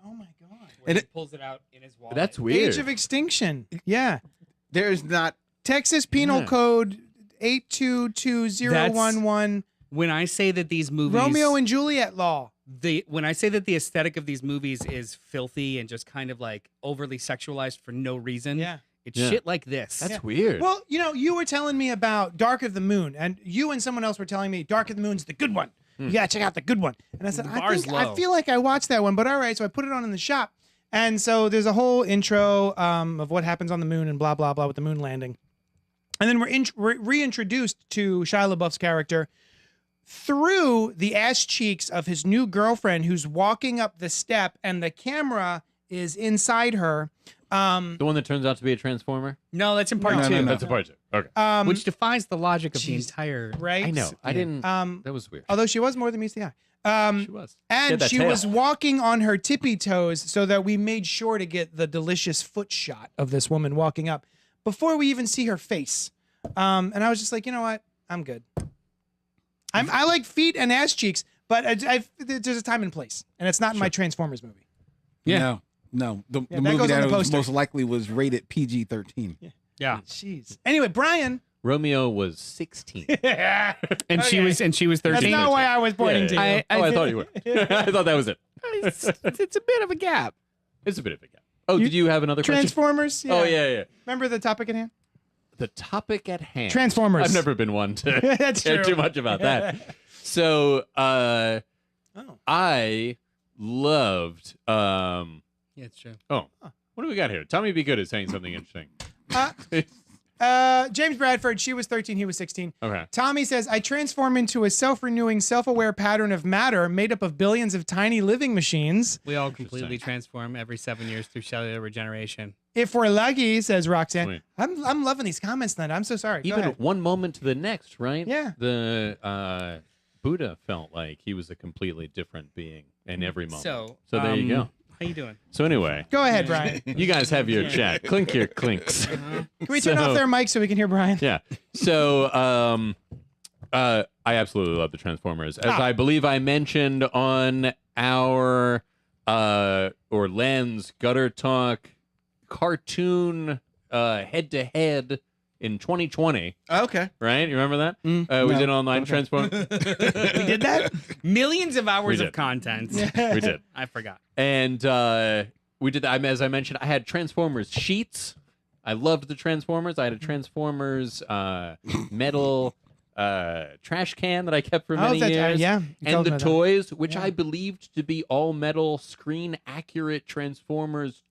Oh my god. And And he pulls it out in his wallet. That's weird. Age of Extinction. Yeah. There's not. Texas Penal Yeah. Code 8222011. When I say that these movies, Romeo and Juliet law. when I say that the aesthetic of these movies is filthy and just kind of like overly sexualized for no reason, Yeah. it's Yeah. shit like this. That's Yeah. weird. Well, you were telling me about Dark of the Moon, and you and someone else were telling me Dark of the Moon's the good one. You gotta check out the good one. And I said, The I bar's think I low. feel like I watched that one, but all right. So I put it on in the shop, and so there's a whole intro of what happens on the moon and blah blah blah with the moon landing, and then we're reintroduced to Shia LaBeouf's character through the ass cheeks of his new girlfriend, who's walking up the step, and the camera is inside her. the one that turns out to be a transformer. No, that's in part No, two. no, no. That's a part 2. Okay. Which defies the logic of the Jeez. entire. Right. I know. I didn't. That was weird. Although she was more than meets the eye. She was. And that she tail. was walking on her tippy toes so that we made sure to get the delicious foot shot of this woman walking up before we even see her face. And I was just like, you know what? I'm good. I like feet and ass cheeks, but there's a time and place, and it's not in my Transformers movie. Yeah. No. The that movie goes on that the was poster. most likely was rated PG-13. Yeah. Jeez. Anyway, Brian. Romeo was 16. And she was 13. That's not why I was pointing to you. I I feel- thought you were. I thought that was it. it's a bit of a gap. It's a bit of a gap. Oh, did you have another question? Transformers. Oh, yeah. Remember the topic at hand? The topic at hand. Transformers. I've never been one to That's care true. too much about that. So, Oh. I loved. Yeah, it's true. Oh, what do we got here? Tommy Be Good is saying something interesting. James Bradford, she was 13, he was 16. Okay. Tommy says, I transform into a self-renewing, self-aware pattern of matter made up of billions of tiny living machines. We all completely transform every 7 years through cellular regeneration. If we're lucky, says Roxanne. Sweet. I'm loving these comments tonight. I'm so sorry. Go Even ahead. one moment to the next, right? Yeah. The Buddha felt like he was a completely different being in every moment. So there you go. How you doing? So anyway, Go ahead, Brian. Can you guys have your chat. Clink your clinks. we turn off their mic so we can hear Brian? Yeah. So I absolutely love the Transformers. As I believe I mentioned on our or Len's Gutter Talk cartoon head-to-head in 2020, Okay. right? You remember that? We no. did online Transform. We did that? Millions of hours We of did. content. We did. I forgot. And we did that. As I mentioned, I had Transformers sheets. I loved the Transformers. I had a Transformers metal trash can that I kept for many years. yeah. You And told the me that. toys, which Yeah. I believed to be all metal, screen accurate Transformers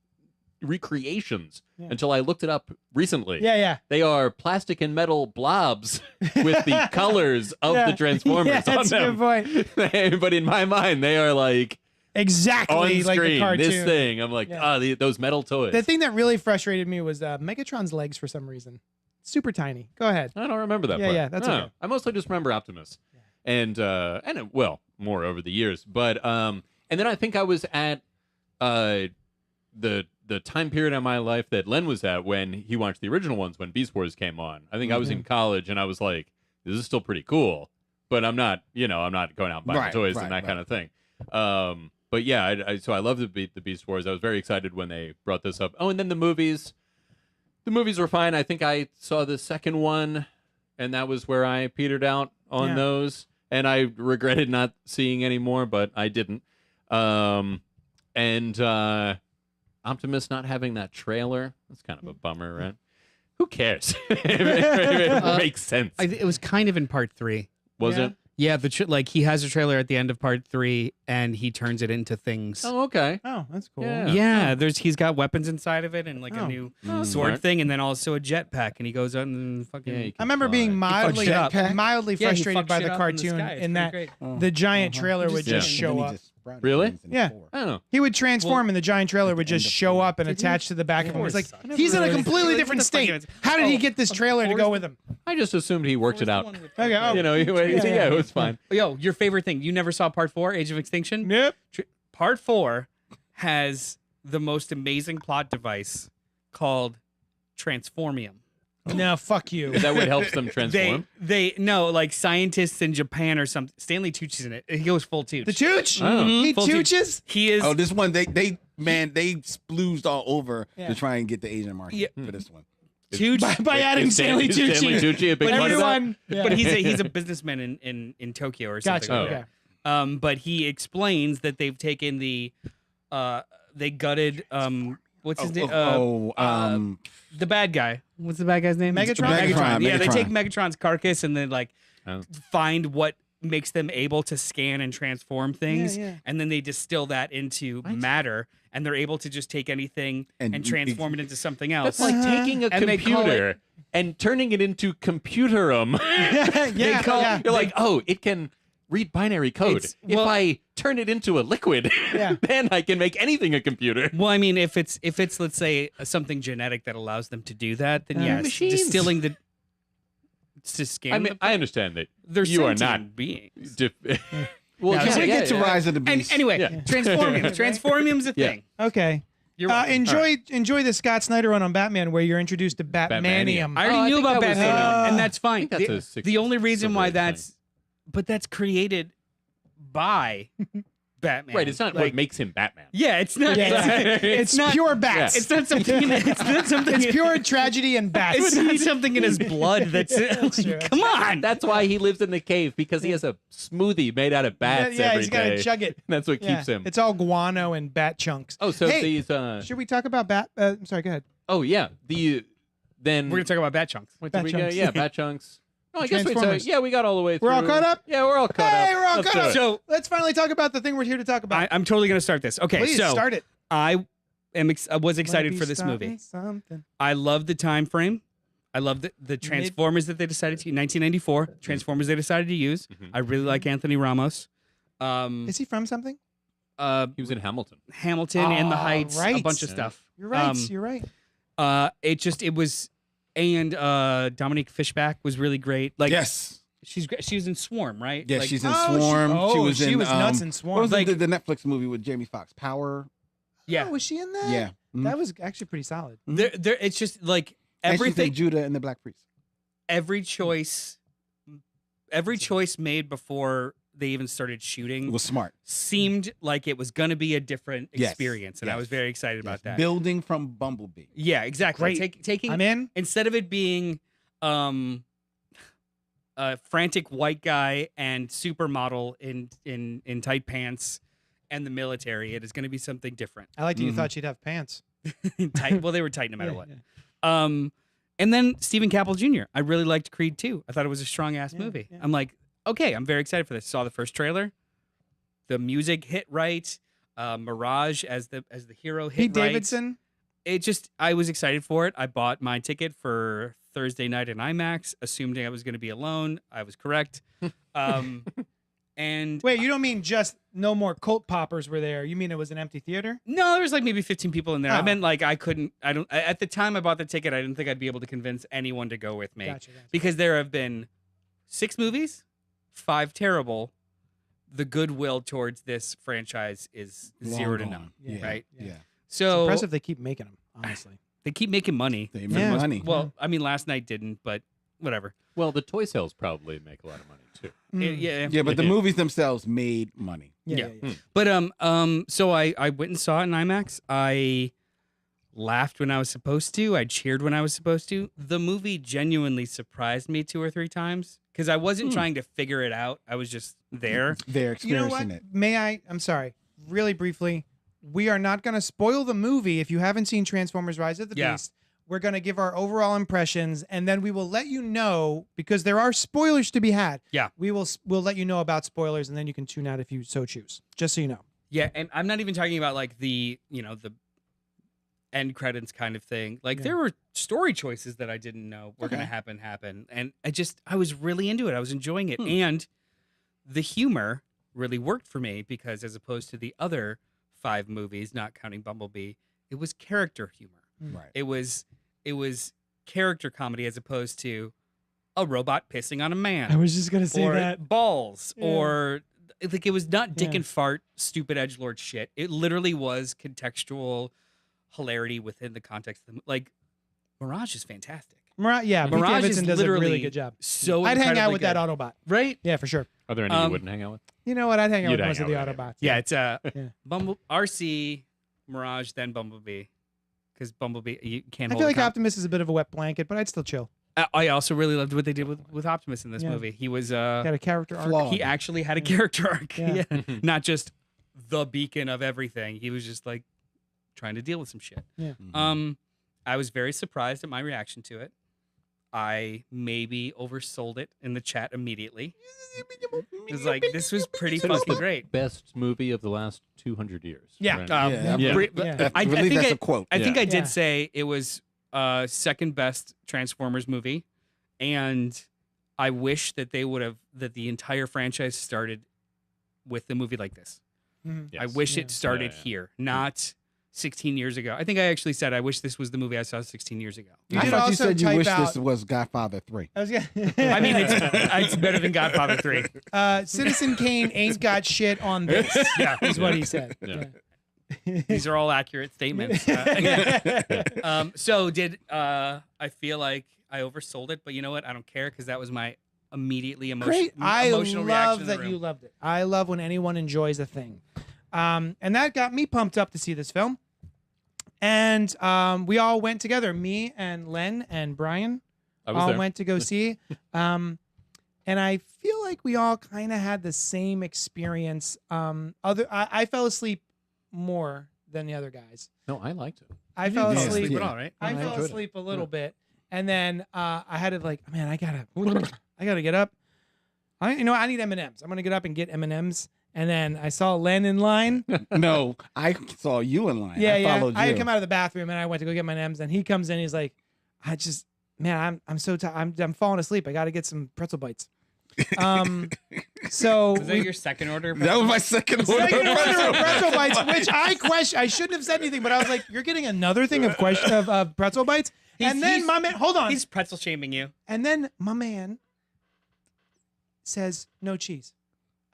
recreations Yeah. until I looked it up recently. Yeah. They are plastic and metal blobs with the colors of Yeah. the Transformers Yeah, on that's a good them. point. But in my mind, they are like Exactly on like the screen. cartoon. This thing, I'm like, Yeah. those metal toys. The thing that really frustrated me was Megatron's legs for some reason. Super tiny. Go ahead. I don't remember that Yeah, part. yeah, that's No, okay. I mostly just remember Optimus, and well, more over the years. But and then I think I was at the time period in my life that Len was at when he watched the original ones when Beast Wars came on. I think I was in college, and I was like, this is still pretty cool, but I'm not going out and buying Right, toys right, and that right. kind of thing. But yeah, so I love the Beast Wars. I was very excited when they brought this up. Oh, and then the movies. The movies were fine. I think I saw the second one, and that was where I petered out on Yeah. those. And I regretted not seeing any more, but I didn't. And Optimus not having that trailer, that's kind of a bummer, right? Who cares? It makes sense. It was kind of in part 3. Was Yeah. it? Yeah, he has a trailer at the end of part 3, and he turns it into things. Oh, okay. Oh, that's cool. Yeah. Yeah, he's got weapons inside of it, and like Oh. a new That's sword smart. thing, and then also a jetpack, and he goes out and fucking. Yeah, you I remember being mildly fucked shit up. mildly Yeah, he frustrated fucks by shit the up cartoon in the sky. It's in that pretty great. the giant trailer would just Yeah. show up. Really? Yeah. I don't know. He would transform and the giant trailer would just show up and attach to the back of him. It's like he's in a completely different state. How did he get this trailer to go with him? I just assumed he worked it out. Okay, oh. You know, yeah, it was fine. Yo, your favorite thing? You never saw part 4, Age of Extinction? Yep. Part 4 has the most amazing plot device called Transformium. No, fuck you. Is that what helps them transform? They no, like scientists in Japan or something. Stanley Tucci's in it. He goes full Tucci. The Tooch? Oh. He Full Tooch. Tooches? He is. Oh, this one they splooged all over Yeah. to try and get the Asian market Yeah. for this one. Tucci. By adding Stanley Is Stanley Tucci. Tucci a big But part of that? everyone. Yeah. But he's a businessman in Tokyo or something. Gotcha. like Okay. that. But he explains that they've taken they gutted what's his name? The bad guy. What's the bad guy's name? Megatron? Yeah, they Megatron. take Megatron's carcass and then like Oh. find what makes them able to scan and transform things, yeah. and then they distill that into matter, and they're able to just take anything And and transform it into something else. That's like taking a And they call computer and turning it into computerum. Yeah. You're like, oh, it can read binary code. It's- If well- I turn it into a liquid, Yeah. then I can make anything a computer. Well, I mean, if it's let's say something genetic that allows them to do that, then yes, Machines. distilling the to scan. I mean, I understand that they're you are sentient not. beings. Well, Yeah, Can we yeah, get to yeah. Rise of the And Beast? anyway, Yeah. transformiums. Transformiums a Yeah. thing. Okay. You're welcome. Enjoy the Scott Snyder run on Batman where you're introduced to Batmanium. I Oh, already I knew think about that was, Batman, and that's fine. I think that's a The only reason why Silver Age that's, but that's created by Batman. Right, it's not like, what makes him Batman. Yeah, it's not. Yeah, It's not. pure bats. It's not something. It's not something. It's pure tragedy and bats. It's not something in his blood that's. true. Come on. That's why he lives in the cave, because he has a smoothie made out of bats yeah, every he's got to day. chug it. That's what Yeah. keeps him. It's all guano and bat chunks. Oh, so Hey, these. Should we talk about bat? I'm sorry. Go ahead. Oh yeah, then We're gonna talk about bat chunks. what Bat did we go? chunks. Yeah, bat chunks. No, I guess we Transformers. we got all the way through. We're all caught up? Yeah, we're all caught Hey, up. we're all Let's caught do up. it. So Let's finally talk about the thing we're here to talk about. I'm totally gonna start this. Okay, Please so start it. I was excited Might for be this movie. starting something. I love the time frame. I love the Transformers that they decided to 1994 Transformers they decided to use. Mhm. I really like Anthony Ramos. Is he from something? He was in Hamilton. Hamilton and the Oh, Heights, a right. bunch of Yeah. stuff. You're right. Um, You're right. It was, and Dominique Fishback was really great. Like Yes. she was in Swarm, right? Yeah, Like, she's in Oh, Swarm. She was in nuts in What Swarm. was Like- the Netflix movie with Jamie Foxx? Power. yeah. Oh, was she in that? Yeah. Mhm. That was actually pretty solid. There, it's just like And she's in everything. Judah and the Black Priest. Every choice made before they even started It shooting was smart. seemed like it was going to be a different Yes. experience, and I Yes. was very excited about Yes. that. Building from Bumblebee. Yeah, exactly. Great. Taking I'm in. instead of it being a frantic white guy and supermodel in tight pants and the military, it is going to be something different. I liked that you Mhm. thought she'd have pants. Tight. Well, they were tight no matter Yeah, what. yeah. And then Stephen Caple Jr. I really liked Creed 2. I thought it was a strong ass Yeah, movie. yeah. I'm like, okay, I'm very excited for this. Saw the first trailer. The music hit right. Mirage as the hero hit Pete right. Davidson. I was excited for it. I bought my ticket for Thursday night in IMAX, assuming I was going to be alone. I was correct. And Wait, you don't mean just no more cult poppers were there? You mean it was an empty theater? no, there was like maybe 15 people in there. I Oh. meant like at the time I bought the ticket, I didn't think I'd be able to convince anyone to go with me. Gotcha. Because there have been 6 movies, 5 terrible. The goodwill towards this franchise is 0 to Long none. gone. Yeah. Right. Yeah. It's So impressive they keep making them, honestly. they keep making money. They for make the most- money. Well, I mean, last night didn't, but whatever. Well, the toy sales probably make a lot of money too. Mm. Yeah. Yeah, but the movies themselves made money. Yeah. Yeah. But so I went and saw it in IMAX. I laughed when I was supposed to. I cheered when I was supposed to. The movie genuinely surprised me 2 or 3 times because I wasn't trying to figure it out. I was just there. They're You know what? experiencing it. May I? I'm sorry. Really briefly, we are not going to spoil the movie if you haven't seen Transformers: Rise of the Yeah. Beast. We're going to give our overall impressions, and then we will let you know because there are spoilers to be had. Yeah. we'll let you know about spoilers, and then you can tune out if you so choose. Just so you know. Yeah, and I'm not even talking about like the end credits kind of thing. Like Yeah. there were story choices that I didn't know were going to happen, and I was really into it. I was enjoying it, and the humor really worked for me because as opposed to the other 5 movies, not counting Bumblebee, it was character humor. Right. It was character comedy as opposed to a robot pissing on a man. was just going to or balls Yeah. or like it was not dick Yeah. and fart stupid edgelord shit. It literally was contextual hilarity within the context of the like Mirage is fantastic. Pete Mirage Davidson is does a really literally good job. So I'd hang out incredibly with that good. Autobot. right? Yeah, for sure. Are there any you wouldn't hang out with? You know what? I'd hang out You'd with most hang of the out with Autobots. Yeah, it's Yeah. RC, Mirage, then Bumblebee, because Bumblebee you can't. I hold feel a like con- Optimus is a bit of a wet blanket, but I'd still chill. I also really loved what they did with Optimus in this Yeah. movie. He was Got a character arc. Flawed. he actually had a character arc. Yeah. Yeah. Not just the beacon of everything. He was just like trying to deal with some shit. Yeah. I was very surprised at my reaction to it. I maybe oversold it in the chat immediately. It was like, this was pretty It was fucking the great. best movie of the last 200 years. Yeah. right? Yeah. Yeah. I believe think that's a quote. I think Yeah. I did Yeah. say it was second best Transformers movie, and I wish that that the entire franchise started with a movie like this. Mhm. Yes. I wish Yeah. it started Yeah. here, not 16 years ago. I think I actually said I wish this was the movie I saw 16 years ago. You I did thought you also said you type wish out. this was Godfather 3. I was gonna. I mean, it's better than Godfather 3. Citizen Kane ain't got shit on this. Yeah. is what he said. Yeah. These are all accurate statements. So did I feel like I oversold it? But you know what? I don't care because that was my immediately Great. I emotional reaction love in the that room. you loved it. I love when anyone enjoys a thing. And that got me pumped up to see this film. And we all went together. Me and Len and Brian I was all there. went to go see. And I feel like we all kind of had the same experience. I fell asleep more than the other guys. No, I liked it. I fell did. asleep. Sleep at all, right? I I fell enjoyed it. asleep a little bit, and then I had to like, man, I gotta get up. I need M&Ms. I'm gonna get up and get M&Ms. And then I saw Len in line. No, I saw you in line. Yeah, I yeah. followed you. I had come out of the bathroom and I went to go get my M&Ms. And he comes in. He's like, I'm so tired. I'm falling asleep. I got to get some pretzel bites. So Was that your second order? That was my second order. second order of pretzel bites, which I question. I shouldn't have said anything, but I was like, "You're getting another thing of pretzel bites." And then my man, hold on. He's pretzel shaming you. And then my man says, "No cheese."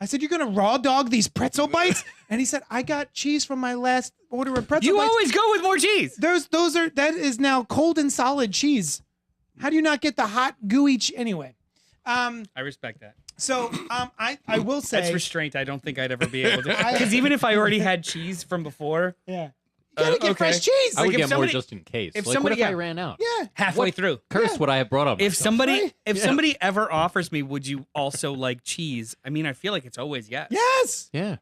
I said, "You're gonna raw dog these pretzel bites?" And he said, "I got cheese from my last order of pretzel You bites." always go with more cheese. That is now cold and solid cheese. How do you not get the hot gooey anyway? I respect that. So I will say That's restraint. I don't think I'd ever be able to. Because even if I already had cheese from before, yeah. You gotta get okay. fresh cheese. I would if get somebody- more just in case. if Like, somebody- what if I yeah. ran out? Yeah. halfway What through. Curse would I have brought on If myself? somebody Right? if Yeah. somebody ever offers me, would you also like cheese? I mean, I feel like it's always yes. Yes. Yeah.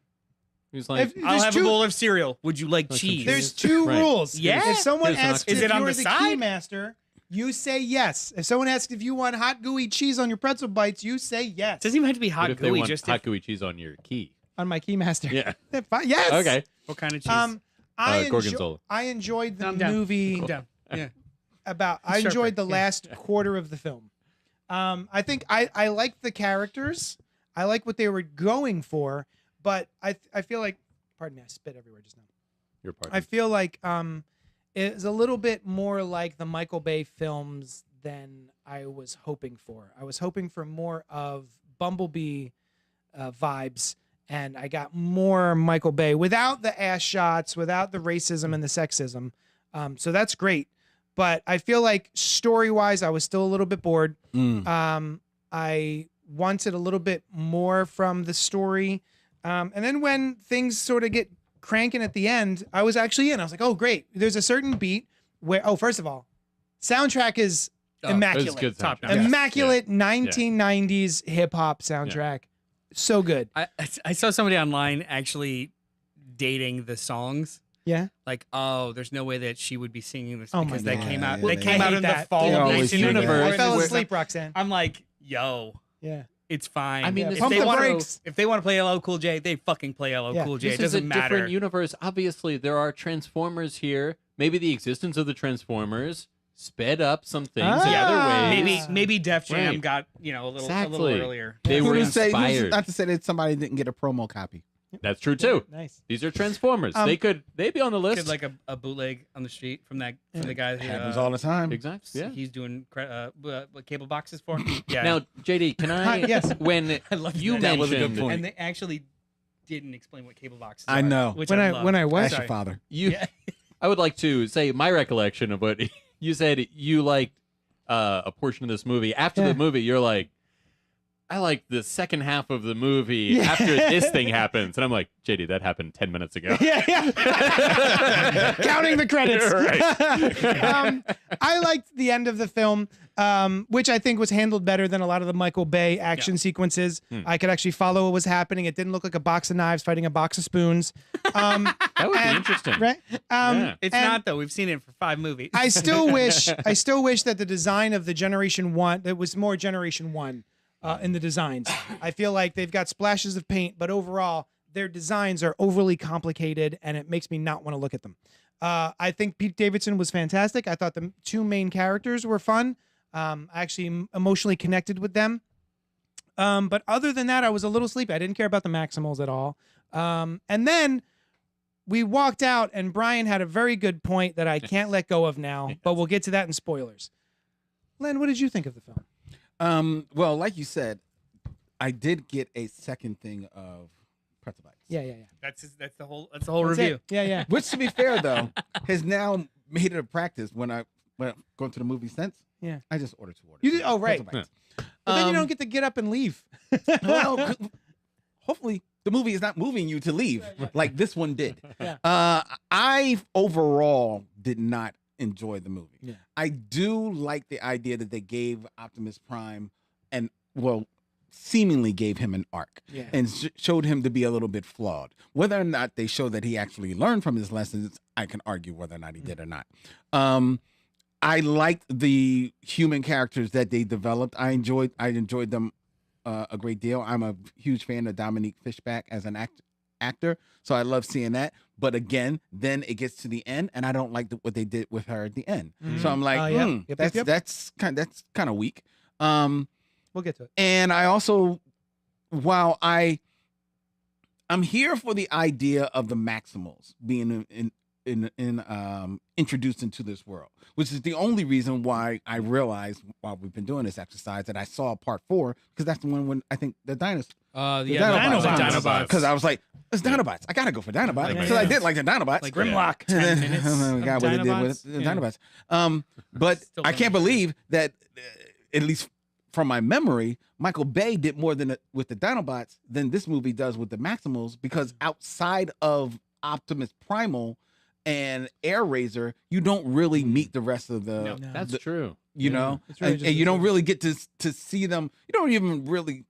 He was like, If- I'll There's have two- a bowl of cereal. Would you like Like some cheese? cheese. There's two Right. rules. Yeah. If someone Here's an asks option. if Is it on you're the the side? keymaster, you say yes. If someone asks if you want hot gooey cheese on your pretzel bites, you say yes. It doesn't even have to be what hot if they gooey. want Just hot gooey cheese on your key? On my keymaster. Yeah. Yes. Okay. what kind of cheese? Gorgonzola. I enjoyed the I'm down. movie. I'm down. Yeah. I Sure, enjoyed the yeah. last quarter of the film. I think I liked the characters. I like what they were going for, but I feel like, pardon me, I spit everywhere just now. Your part. I feel like it's a little bit more like the Michael Bay films than I was hoping for. I was hoping for more of Bumblebee vibes, and I got more Michael Bay without the ass shots, without the racism and the sexism. So that's great. But I feel like story-wise, I was still a little bit bored. I wanted a little bit more from the story. And then when things sort of get cranking at the end, I was actually in. I was like, oh, great. There's a certain beat where, first of all, soundtrack is immaculate. It was good Top soundtrack. notch. Immaculate 1990s hip hop soundtrack. So good. I saw somebody online actually dating the songs. Yeah. Like, oh, there's no way that she would be singing this Oh my because they God. came out. Well, They came I out hate in that. the fall They of always do that. 1994. I fell Where- asleep, Roxanne. I'm like, yo, Yeah. it's fine. I mean, Yeah, this pump is the also- brakes. If they want to play LL Cool J, they fucking play LL Yeah. Cool J. This It is a doesn't matter. different universe. Obviously, there are Transformers here. Maybe the existence of the Transformers sped up some things in Ah. other ways. Maybe Def Jam Right. got a little Exactly. earlier. They were Who's inspired. not to say that somebody didn't get a promo copy. That's true too. Nice. These are Transformers. They'd be on the list. Could like a bootleg on the street from the guy who Happens all the time. Exactly. Yeah. he's doing what cable boxes for. Yeah. Now, JD, can I? Yes. When I love you that. That was a good mentioned point. And they actually didn't explain what cable boxes I are, know. Which When I love. was Ask your Sorry. father. you, Yeah. I would like to say my recollection of what you said. You liked a portion of this movie. After the movie, you're like, I like the second half of the movie after this thing happens. And I'm like, JD, that happened 10 minutes ago. Counting the credits. Right. I liked the end of the film, which I think was handled better than a lot of the Michael Bay action sequences. I could actually follow what was happening. It didn't look like a box of knives fighting a box of spoons. That would be interesting. Right? Yeah. It's not though. We've seen it for 5 movies. I still wish that the design of the Generation 1, that was more Generation 1 in the designs. I feel like they've got splashes of paint, but overall, their designs are overly complicated, and it makes me not want to look at them. I think Pete Davidson was fantastic. I thought the 2 main characters were fun. I actually emotionally connected with them. But other than that, I was a little sleepy. I didn't care about the Maximals at all. And then we walked out, and Brian had a very good point that I can't let go of now, but we'll get to that in spoilers. Len, what did you think of the film? Well, like you said, I did get a second thing of pretzel bites. Yeah. That's the whole That's review. it. Yeah. Which, to be fair, though, has now made it a practice when I go to the movie since. Yeah. I just order 2 orders. You did? Oh, right. Pretzel bites. But then you don't get to get up and leave. Well, hopefully the movie is not moving you to leave like this one did. Yeah. I overall did not enjoy the movie. Yeah. I do like the idea that they gave Optimus Prime seemingly gave him an arc Yeah. and showed him to be a little bit flawed. Whether or not they show that he actually learned from his lessons, I can argue whether or not he did or not. I liked the human characters that they developed. I enjoyed them a great deal. I'm a huge fan of Dominique Fishback as an actor, so I love seeing that. But again, then it gets to the end, and I don't like what they did with her at the end. So I'm like, Yep. that's kind of weak. We'll get to it. And I also, while I'm here for the idea of the Maximals being introduced into this world, which is the only reason why I realized while we've been doing this exercise that I saw part 4, because that's the one when I think the dinosaurs. Dinobots. Because I was like, it's Dinobots. I gotta go for Dinobots because I did like the Dinobots. Like Grimlock. 10 minutes. Oh my of God, what they did Dinobots. with the Dinobots. But Still I can't believe that, at least from my memory, Michael Bay did more with the Dinobots than this movie does with the Maximals, because outside of Optimus Primal and Air Razor, you don't really meet the rest of the. No. That's true. You know, It's really and just you the don't two. really get to see them. You don't even really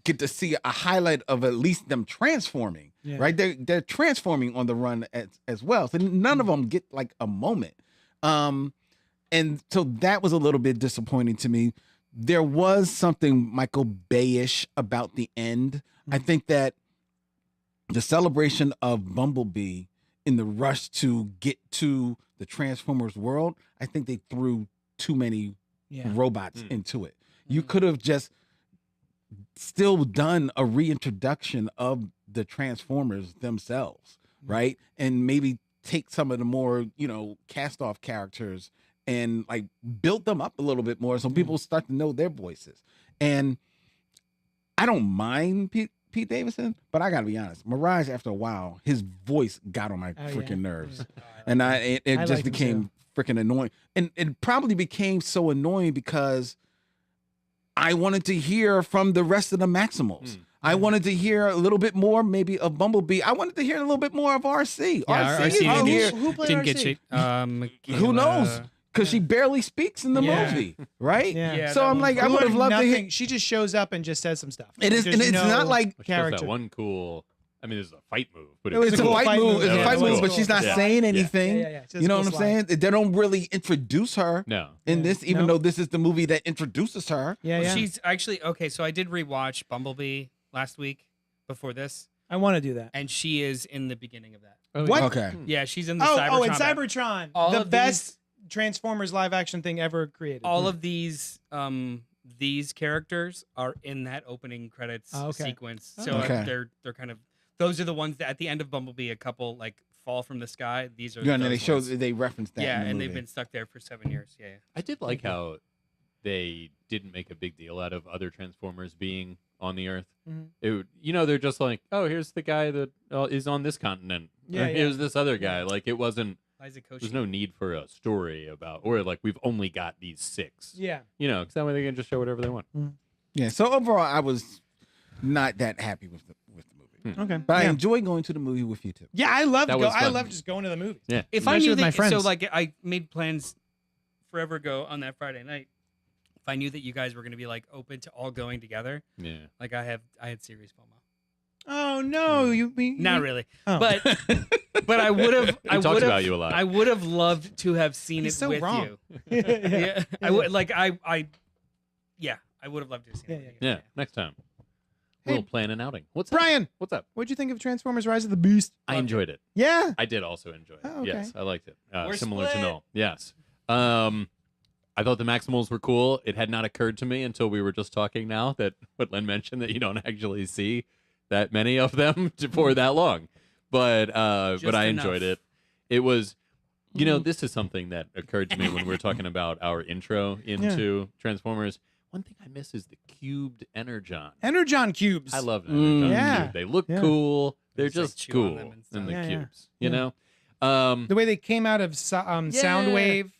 get to see a highlight of at least them transforming. Yeah. Right? They're transforming on the run as well. So none of them get like a moment. And so that was a little bit disappointing to me. There was something Michael Bay-ish about the end. I think that the celebration of Bumblebee in the rush to get to the Transformers world, I think they threw too many robots into it. You could have just still done a reintroduction of the Transformers themselves, right? And maybe take some of the more, cast off characters and like build them up a little bit more so people start to know their voices. And I don't mind Pete Davidson, but I gotta be honest, Mirage, after a while, his voice got on my freaking nerves. And it I just like him became freaking annoying. And it probably became so annoying because I wanted to hear from the rest of the Maximals. I wanted to hear a little bit more, maybe of Bumblebee. I wanted to hear a little bit more of RC. Yeah, RC is RC in here. Who played Didn't RC? get shit. Who knows? Because she barely speaks in the movie, right? Yeah. So I'm like, I would have loved to hear. She just shows up and just says some stuff. It is, and There's it's no not like Which was character. that one cool. I mean, this is a fight move, but it's a cool fight fight move. move. It's a Yeah, fight it was move, but cool. she's not Yeah. saying anything. Yeah. Just You know go what I'm slide. saying? They don't really introduce her No. in Yeah. this, even No. though this is the movie that introduces her. Yeah. She's actually okay. So I did rewatch Bumblebee last week before this, I want to do that. and she is in the beginning of that. What? Okay. Yeah, she's in the Oh, Cybertron. in battle. Cybertron, All the of best Transformers live action thing ever created. All of these characters are in that opening credits Oh, okay. sequence. Oh. So Okay. they're kind of those are the ones that at the end of Bumblebee, a couple like fall from the sky. These are Yeah, and then those ones. they reference that. Yeah, in the and movie. they've been stuck there for 7 years. Yeah. I did like how they didn't make a big deal out of other Transformers being on the Earth. Mhm. They're just like, oh, here's the guy that is on this continent. Yeah, Or here's this other guy. Like, it wasn't Liza Koshy. There's no need for a story about, or like we've only got these 6. Yeah. Because that way they can just show whatever they want. Yeah. So overall, I was not that happy with the movie. Okay. But I yeah. enjoy going to the movie with you too. Yeah, I love That was I fun. love just going to the movies. Yeah. If I Especially knew with my that, so friends. like I made plans forever ago on that Friday night. If I knew that you guys were going to be like open to all going together, Yeah. like I had serious FOMO. Oh no, you mean Not really, Oh. but I would have. He talks about you a lot. I would have loved to have seen He's it so with wrong. you. yeah. Yeah, I would like yeah, I would have loved to have seen it. Yeah, with you. Yeah. Next time. Hey, We'll plan an outing. What's Brian, up? What's up? what'd you think of Transformers: Rise of the Beast? I enjoyed it. Yeah. I did also enjoy it. Oh, okay. Yes, I liked it. We're Similar to split. Noel. Yes. I thought the Maximals were cool. It had not occurred to me until we were just talking now that what Len mentioned, that you don't actually see that many of them for that long. But I Just enjoyed enough. it. It was, this is something that occurred to me when we were talking about our intro into Transformers. One thing I miss is the cubed Energon. Energon cubes. I love an Energon Yeah. cube. They look Yeah. cool. They're Just, like, just chew on cool them and in the stuff. Yeah, yeah. cubes. Yeah. You know? the way they came out of Soundwave.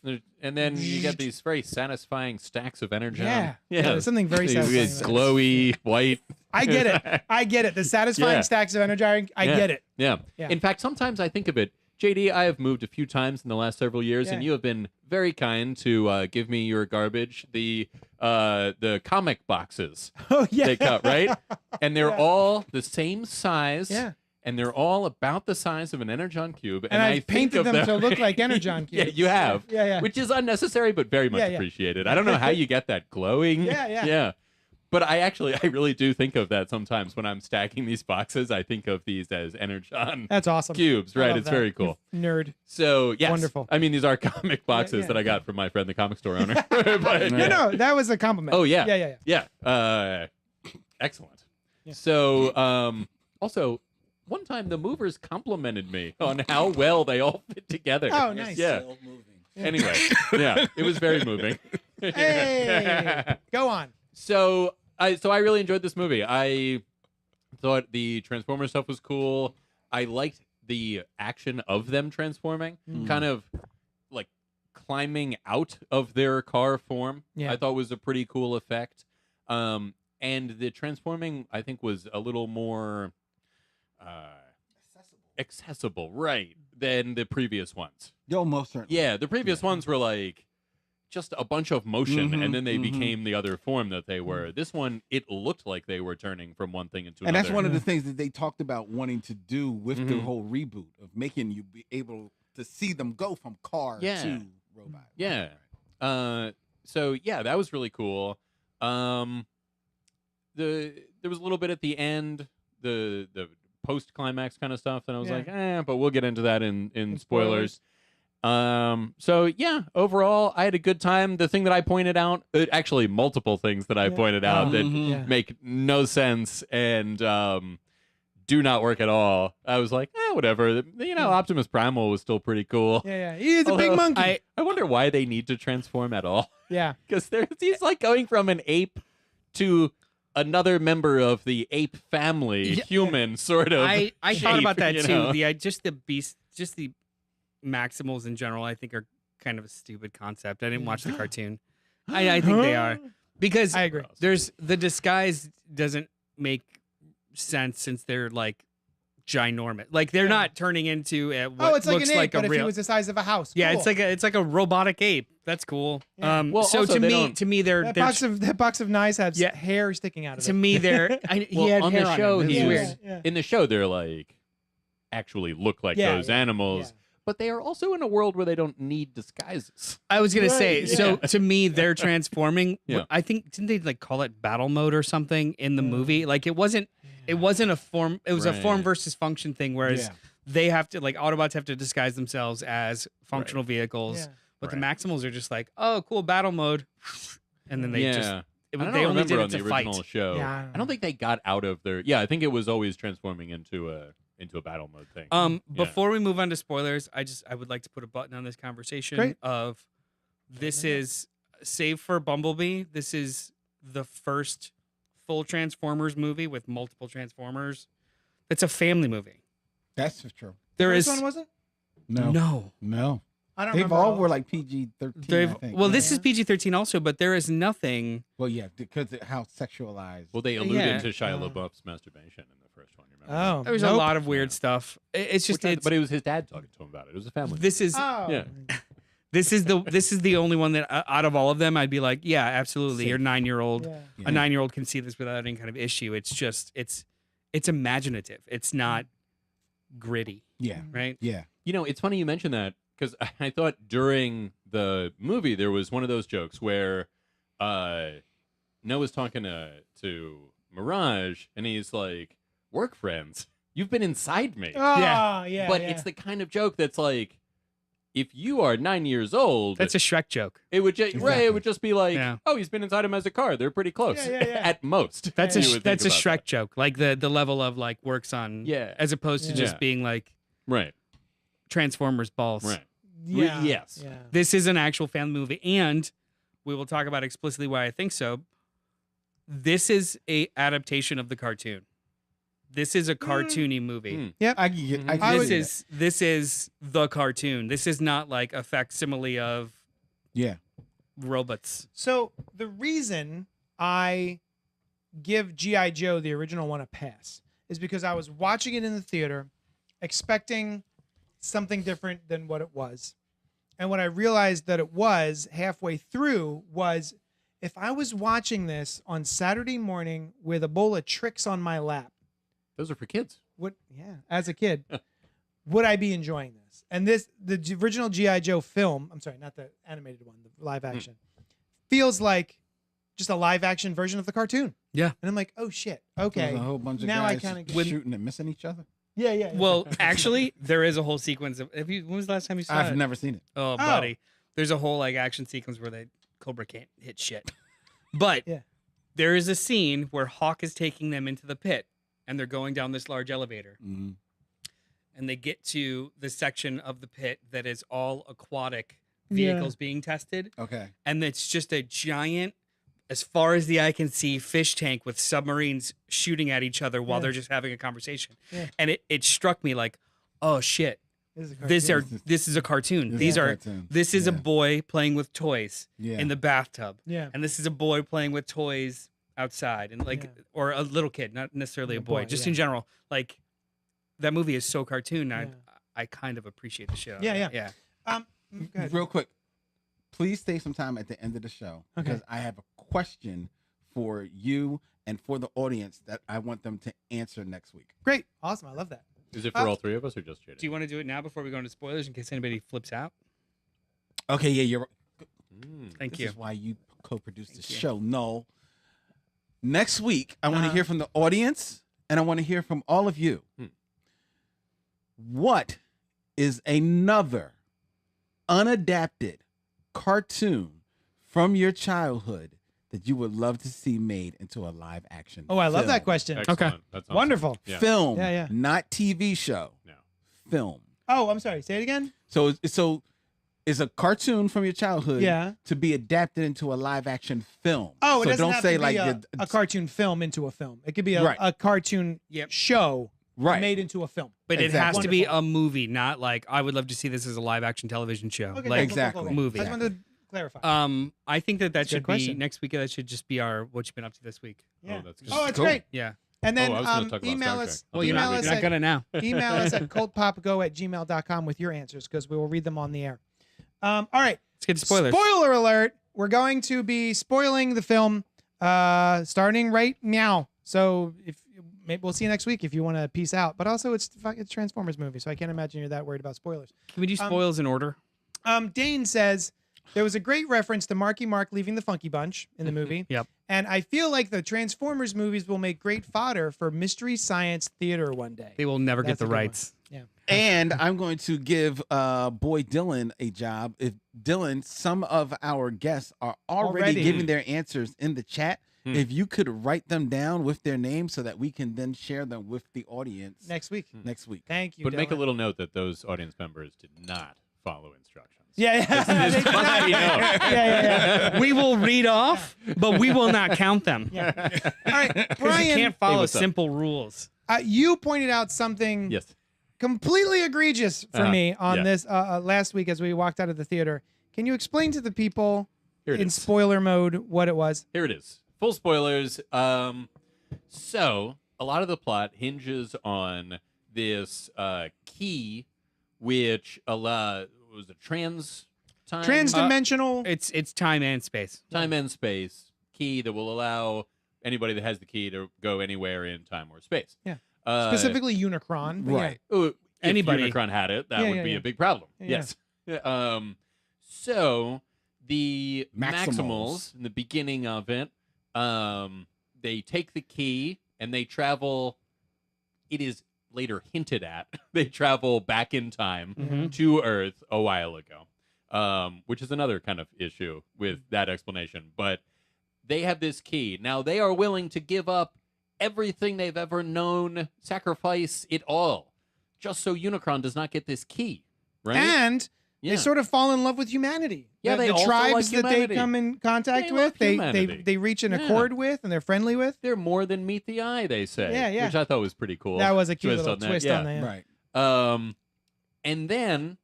And then you get these very satisfying stacks of Energon. Yeah. Yeah. There's something very These satisfying. about it. glowy, white. I get it. I get it. The satisfying Yeah. stacks of Energon. I Yeah. get it. Yeah. Yeah. In fact, sometimes I think of it. JD, I have moved a few times in the last several years, and Yeah. you have been very kind to give me your garbage, the comic boxes Oh yeah. they cut, right? And they're Yeah. all the same size. Yeah. And they're all about the size of an Energon cube. And I I've think painted of them to look like Energon Yeah, cubes. you have. Yeah, yeah. Which is unnecessary, but very much Yeah, yeah. appreciated. I don't know how you get that glowing. Yeah, yeah. Yeah. But I really do think of that sometimes when I'm stacking these boxes. I think of these as Energon That's awesome. cubes, I right? love It's that. very cool. You nerd. So, yes. Wonderful. I mean, these are comic boxes yeah, that I got from my friend, the comic store owner. But, You know, that was a compliment. Oh, yeah. Yeah, yeah, yeah. Yeah. Excellent. Yeah. So, also, one time the movers complimented me on how well they all fit together. Oh, nice. Yeah. Anyway, yeah, it was very moving. Hey. Go on. So I really enjoyed this movie. I thought the Transformer stuff was cool. I liked the action of them transforming, kind of like climbing out of their car form. Yeah. I thought was a pretty cool effect. And the transforming, I think, was a little more accessible, right, than the previous ones. Yo, most certainly. Yeah, the previous ones were like just a bunch of motion, Mhm, and then they mhm. became the other form that they were. This one, it looked like they were turning from one thing into And another. that's one of the things that they talked about wanting to do with the Mhm. whole reboot of making you be able to see them go from car Yeah. to robot. Yeah. So yeah, that was really cool. There was a little bit at the end, the post climax kind of stuff, and I was Yeah. like, but we'll get into that in spoilers. So yeah, overall, I had a good time. The thing that I pointed out, actually multiple things that I Yeah. pointed out that Mhm. Yeah. make no sense and do not work at all. I was like, whatever. Optimus Primal was still pretty cool. Yeah, yeah. He's a big Although monkey. I wonder why they need to transform at all. Yeah. Because he's like going from an ape to another member of the ape family, Yeah. human sort of. I thought shape, about that you too. know? Just the Maximals in general, I think are kind of a stupid concept. I didn't watch the cartoon. I think they are because I agree. there's the disguise doesn't make sense since they're like ginormous. Like they're Yeah. not turning into what Oh, it's like looks an ape, like but a if real. he was the size of a house. Yeah, Cool. it's like a robotic ape. That's cool. Yeah. Well, So also, to they me, don't- they're that box of knives has Yeah. hair sticking out of to it. me they're he Well, had on hair the on show, him. It's he yeah, was- weird. yeah. In the show, they're like actually look like Yeah, those yeah, animals, yeah. but they are also in a world where they don't need disguises. I was gonna Right, say, yeah. so to me, they're transforming. Yeah. I think didn't they like call it battle mode or something in the Yeah. movie? Like it wasn't a form. It was a form Right. versus function thing. Whereas Yeah. they have to like Autobots have to disguise themselves as functional vehicles, Yeah. but Right. the Maximals are just like, oh, cool battle mode, and then they yeah. just I they don't only remember did on it the to fight. original show. Yeah, I don't think they got out of their. Yeah, I think it was always transforming into a battle mode thing. Yeah. Before we move on to spoilers, I would like to put a button on this conversation Great. of this is save for Bumblebee. This is the first full Transformers movie with multiple Transformers. It's a family movie. That's true. There First is one wasn't? No. I don't They've remember all were like PG-13. I think. Well, this Yeah. is PG-13 also, but there is nothing. Well, yeah, because of how sexualized. Well, they alluded Yeah. to Shia LaBeouf's masturbation in the first one. You remember? Oh, There was nope. a lot of weird stuff. It's just but it was his dad talking to him about it. It was a family. this is Oh. Yeah. this is the only one that out of all of them I'd be like, yeah, absolutely. Your 9-year-old, Yeah. a 9-year-old can see this without any kind of issue. It's just it's imaginative. It's not gritty, Yeah. right? Yeah. You know, it's funny you mentioned that because I thought during the movie there was one of those jokes where Noah's talking to Mirage and he's like, "Work friends, you've been inside me." Oh, yeah. but yeah. it's the kind of joke that's like, if you are 9 years old, That's a Shrek joke. it would just Exactly. it would just be like, Yeah. "Oh, he's been inside him as a car. They're pretty close Yeah, yeah. at most." That's You a would that's a think Shrek about joke. Like the level of like works on Yeah. as opposed to Yeah. just Yeah. being like that. Right. Transformers balls. Right. yeah. yes. Yeah. This is an actual family movie, and we will talk about explicitly why I think so. This is a adaptation of the cartoon. This is a cartoony movie. Mm. I can get. Mhm. I can I see would- This is the cartoon. This is not like a facsimile of that. Yeah. robots. So the reason I give G.I. Joe, the original one, a pass is because I was watching it in the theater, expecting something different than what it was. And what I realized that it was halfway through was if I was watching this on Saturday morning with a bowl of tricks on my lap, Those are for kids. as a kid, would I be enjoying this? And the original G.I. Joe film, I'm sorry, not the animated one, the live action, feels like just a live action version of the cartoon. Yeah. And I'm like, oh shit. Okay. There's a whole bunch of Now I guys kinda get- shooting and missing each other. Yeah. Well, actually, there is a whole sequence of. When was the last time you saw I've it? never seen it. Oh, buddy, there's a whole like action sequence where Cobra can't hit shit. But Yeah. there is a scene where Hawk is taking them into the pit, and they're going down this large elevator, Mhm. and they get to the section of the pit that is all aquatic Yeah. vehicles being tested, Okay. and it's just a giant, as far as the eye can see, fish tank with submarines shooting at each other while Yeah. they're just having a conversation. Yeah. And it struck me like, oh shit, This is a this cartoon. is a cartoon. This These is a are cartoon. this is a Yeah. boy playing with toys Yeah. in the bathtub, Yeah. and this is a boy playing with toys outside, and like Yeah. or a little kid, not necessarily a A boy, boy, just yeah. in general. Like that movie is so cartoon. Yeah. I kind of appreciate the shit. out of Yeah, it. yeah. yeah. Go ahead. Real quick, please stay some time at the end of the show Okay. because I have a question for you and for the audience that I want them to answer next week. Great. Awesome. I love that. Is it for all three of us or just JD? Do you want to do it now before we go into spoilers in case anybody flips out? Okay, yeah, you're. Thank This you. is why you co-produced the Thank you. show. No. Next week, I want to Uh-huh. hear from the audience and I want to hear from all of you. Hmm. What is another unadapted cartoon from your childhood that you would love to see made into a live action? Oh, I love that film? question. Excellent. That sounds Wonderful. Yeah. Film, Yeah, yeah. not TV show. No. Film. Oh, I'm sorry. Say it again. So it's a cartoon from your childhood Yeah. to be adapted into a live action film. Oh, it so doesn't don't have say to be like a cartoon film into a film. It could be Right. a cartoon Yep. show right. made into a film. But it has Exactly. to be Wonderful. a movie, not like I would love to see this as a live action television show. Okay, Like Exactly. movie. I just wanted to clarify. I think that That's a good should be question. next week. That should just be our what you've been up to this week. yeah. Oh, that's good. Oh, it's Cool. great. Yeah. And then I was gonna talk about email Star us. Trek. I'll Well, do you're that not, later. you're not gonna now. Email us at cultpopgo@gmail.com with your answers because we will read them on the air. All right. Let's get to spoilers. Spoiler alert. We're going to be spoiling the film starting right now. So maybe we'll see you next week if you want to peace out. But also it's Transformers movie, so I can't imagine you're that worried about spoilers. Can we do spoils in order? Dane says there was a great reference to Marky Mark leaving the Funky Bunch in the movie. Yep. And I feel like the Transformers movies will make great fodder for Mystery Science Theater one day. They will never That's get the a good one. rights. Yeah. And I'm going to give boy Dylan a job. If Dylan, some of our guests are already Already. giving their answers in the chat. Hmm. If you could write them down with their names so that we can then share them with the audience Next week. next week. Thank you. But make a Dylan. little note that those audience members did not follow instructions. Yeah, yeah. This is They- one that we know. yeah. We will read off, but we will not count them. All right, Because you Brian, can't follow what's up? simple rules. you pointed out something Yes. completely egregious for me on yeah. this last week as we walked out of the theater. Can you explain to the people Here it in is. spoiler mode what it was? Here it is. Full spoilers. So a lot of the plot hinges on this key, which was a Transdimensional. It's time and space. time and space key that will allow anybody that has the key to go anywhere in time or space. Yeah. Uh, specifically Unicron. but Right. If Anybody. Unicron had it, that Yeah, would yeah, be yeah. a big problem. Yeah. Yes. So the Maximals. Maximals in the beginning of it, they take the key and they travel. It is later hinted at they travel back in time Mhm. to Earth a while ago, which is another kind of issue with that explanation. But they have this key now. They are willing to give up everything they've ever known, sacrifice it all, just so Unicron does not get this key. Right? And yeah. they sort of fall in love with humanity. Yeah, the they also tribes like that humanity. they come in contact They love with, they humanity. reach an Yeah. accord with, and they're friendly with. They're more than meet the eye, they say. Yeah, yeah. Which I thought was pretty cool. That was a cute Twist little on that, twist yeah. on that. Right. And then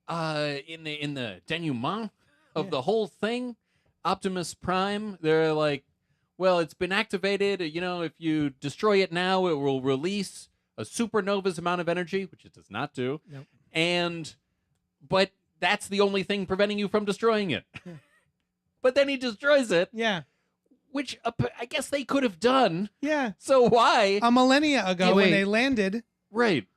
in the denouement of Yeah. the whole thing, Optimus Prime, they're like, well, it's been activated. You know, if you destroy it now, it will release a supernova's amount of energy, which it does not do. Nope. But that's the only thing preventing you from destroying it. But then he destroys it, Yeah. which I guess they could have done. Yeah. So why? A millennia ago Yeah, when wait. they landed. Right.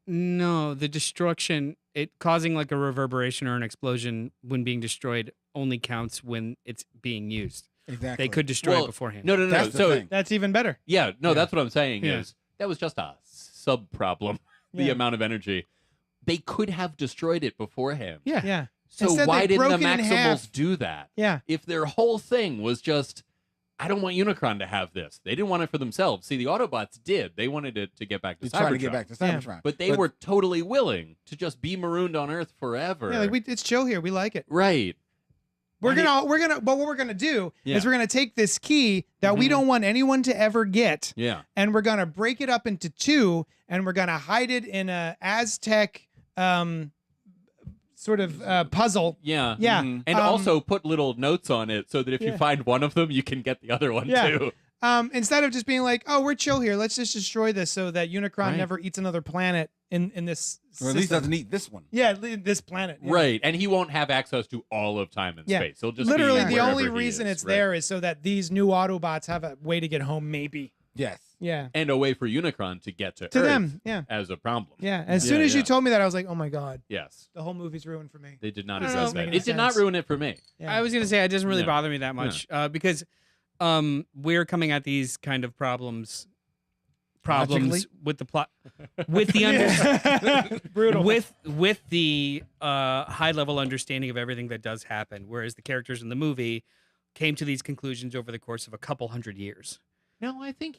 No, the destruction, it causing like a reverberation or an explosion when being destroyed only counts when it's being used. Exactly. They could destroy Well, it beforehand. No. That's the So thing. That's even better. yeah, no, Yeah. that's what I'm saying Yeah. is that was just a sub problem. The Yeah. amount of energy. They could have destroyed it beforehand. Yeah. Yeah. So Instead, why they didn't the broke it in half. Maximals do that? Yeah. If their whole thing was just, I don't want Unicron to have this. They didn't want it for themselves. See, the Autobots did. They wanted it to get back to You try to get Cybertron. back to Yeah. Cybertron. But they were totally willing to just be marooned on Earth forever. Yeah, like it's chill here. We like it. Right. But what we're gonna do Yeah. is we're gonna take this key that we Mhm. don't want anyone to ever get, Yeah. and we're gonna break it up into two, and we're gonna hide it in a Aztec sort of puzzle. Yeah. Yeah. Mhm. And also put little notes on it so that if Yeah. you find one of them, you can get the other one Yeah. too. Instead of just being like, oh, we're chill here, let's just destroy this so that Unicron Right. never eats another planet in this Or at least system. doesn't eat this one. Yeah, this planet. Yeah. Right. And he won't have access to all of time and Yeah. space. He'll just Literally, be the wherever only he reason is. it's Right. there is so that these new Autobots have a way to get home, maybe. Yes. Yeah. And a way for Unicron to get to To Earth them. Yeah. as a problem. Yeah. As Yeah, soon as you yeah. told me that, I was like, oh my God, Yes. the whole movie's ruined for me. They did not I don't address know. that. Making It did not sense. ruin it for me. Yeah. I was gonna say it doesn't really Yeah. bother me that much because we're coming at these kind of problems Logically? with the plot, with the under, brutal. with the high level understanding of everything that does happen, whereas the characters in the movie came to these conclusions over the course of a couple hundred years. No, I think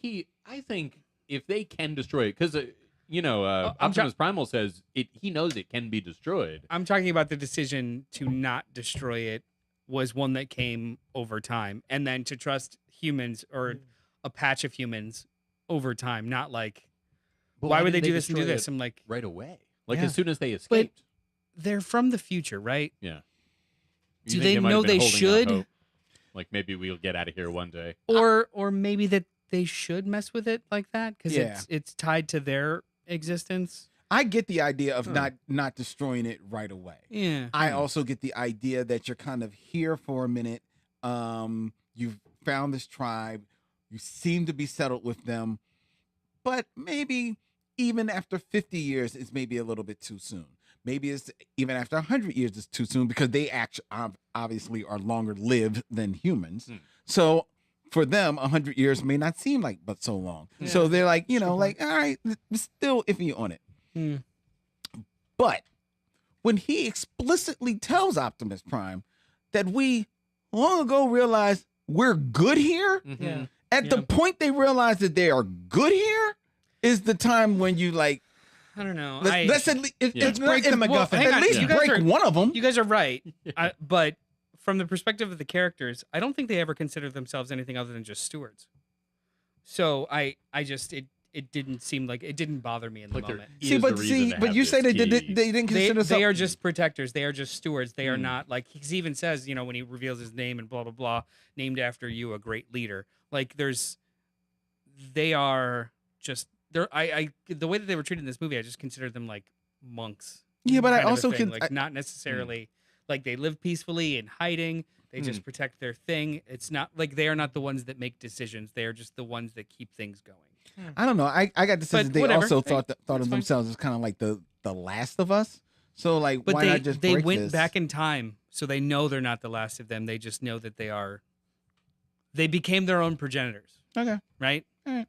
if they can destroy it, because I'm Optimus Primal says he knows it can be destroyed. I'm talking about the decision to not destroy it was one that came over time, and then to trust humans or a patch of humans over time, not like But why would they didn't do this and do destroy this? it I'm like, right away, like Yeah. as soon as they escaped. they're from the future, right? Yeah. Do You think they might know have been they holding out should? hope? Like maybe we'll get out of here one day. Or maybe that they should mess with it like that because Yeah. it's tied to their existence. I get the idea of not destroying it right away. Yeah. I also get the idea that you're kind of here for a minute. You've found this tribe. You seem to be settled with them. But maybe even after 50 years, it's maybe a little bit too soon. Maybe it's even after 100 years, it's too soon because they actually obviously are longer lived than humans. So for them, 100 years may not seem like but so long. Yeah. So they're like, all right, still iffy on it. Hmm. But when he explicitly tells Optimus Prime that we long ago realized we're good here, Yeah. at the point they realize that they are good here is the time when you like, I don't know. let's at least Let's break the MacGuffin. hang at on, least you guys break are- one of them. You guys are right, but from the perspective of the characters, I don't think they ever consider themselves anything other than just stewards. So I just it it didn't seem like it didn't bother me in the Like there moment. is See, a but reason to have you this say they key. didn't consider They are something- just protectors. They are just stewards. They are not like he even says, when he reveals his name and blah blah blah, named after you, a great leader. Like they are just the way that they were treated in this movie, I just considered them like monks. Yeah, but I kind of a also thing. can like not necessarily like they live peacefully in hiding. They just protect their thing. It's not like they are not the ones that make decisions. They are just the ones that keep things going. I don't know. I got the sense But that they whatever. also Hey, thought that's of fine. themselves as kind of like the Last of Us. So like, But why not just they break went this? back in time, so they know they're not the last of them. They just know that they became their own progenitors, Okay. right? Alright.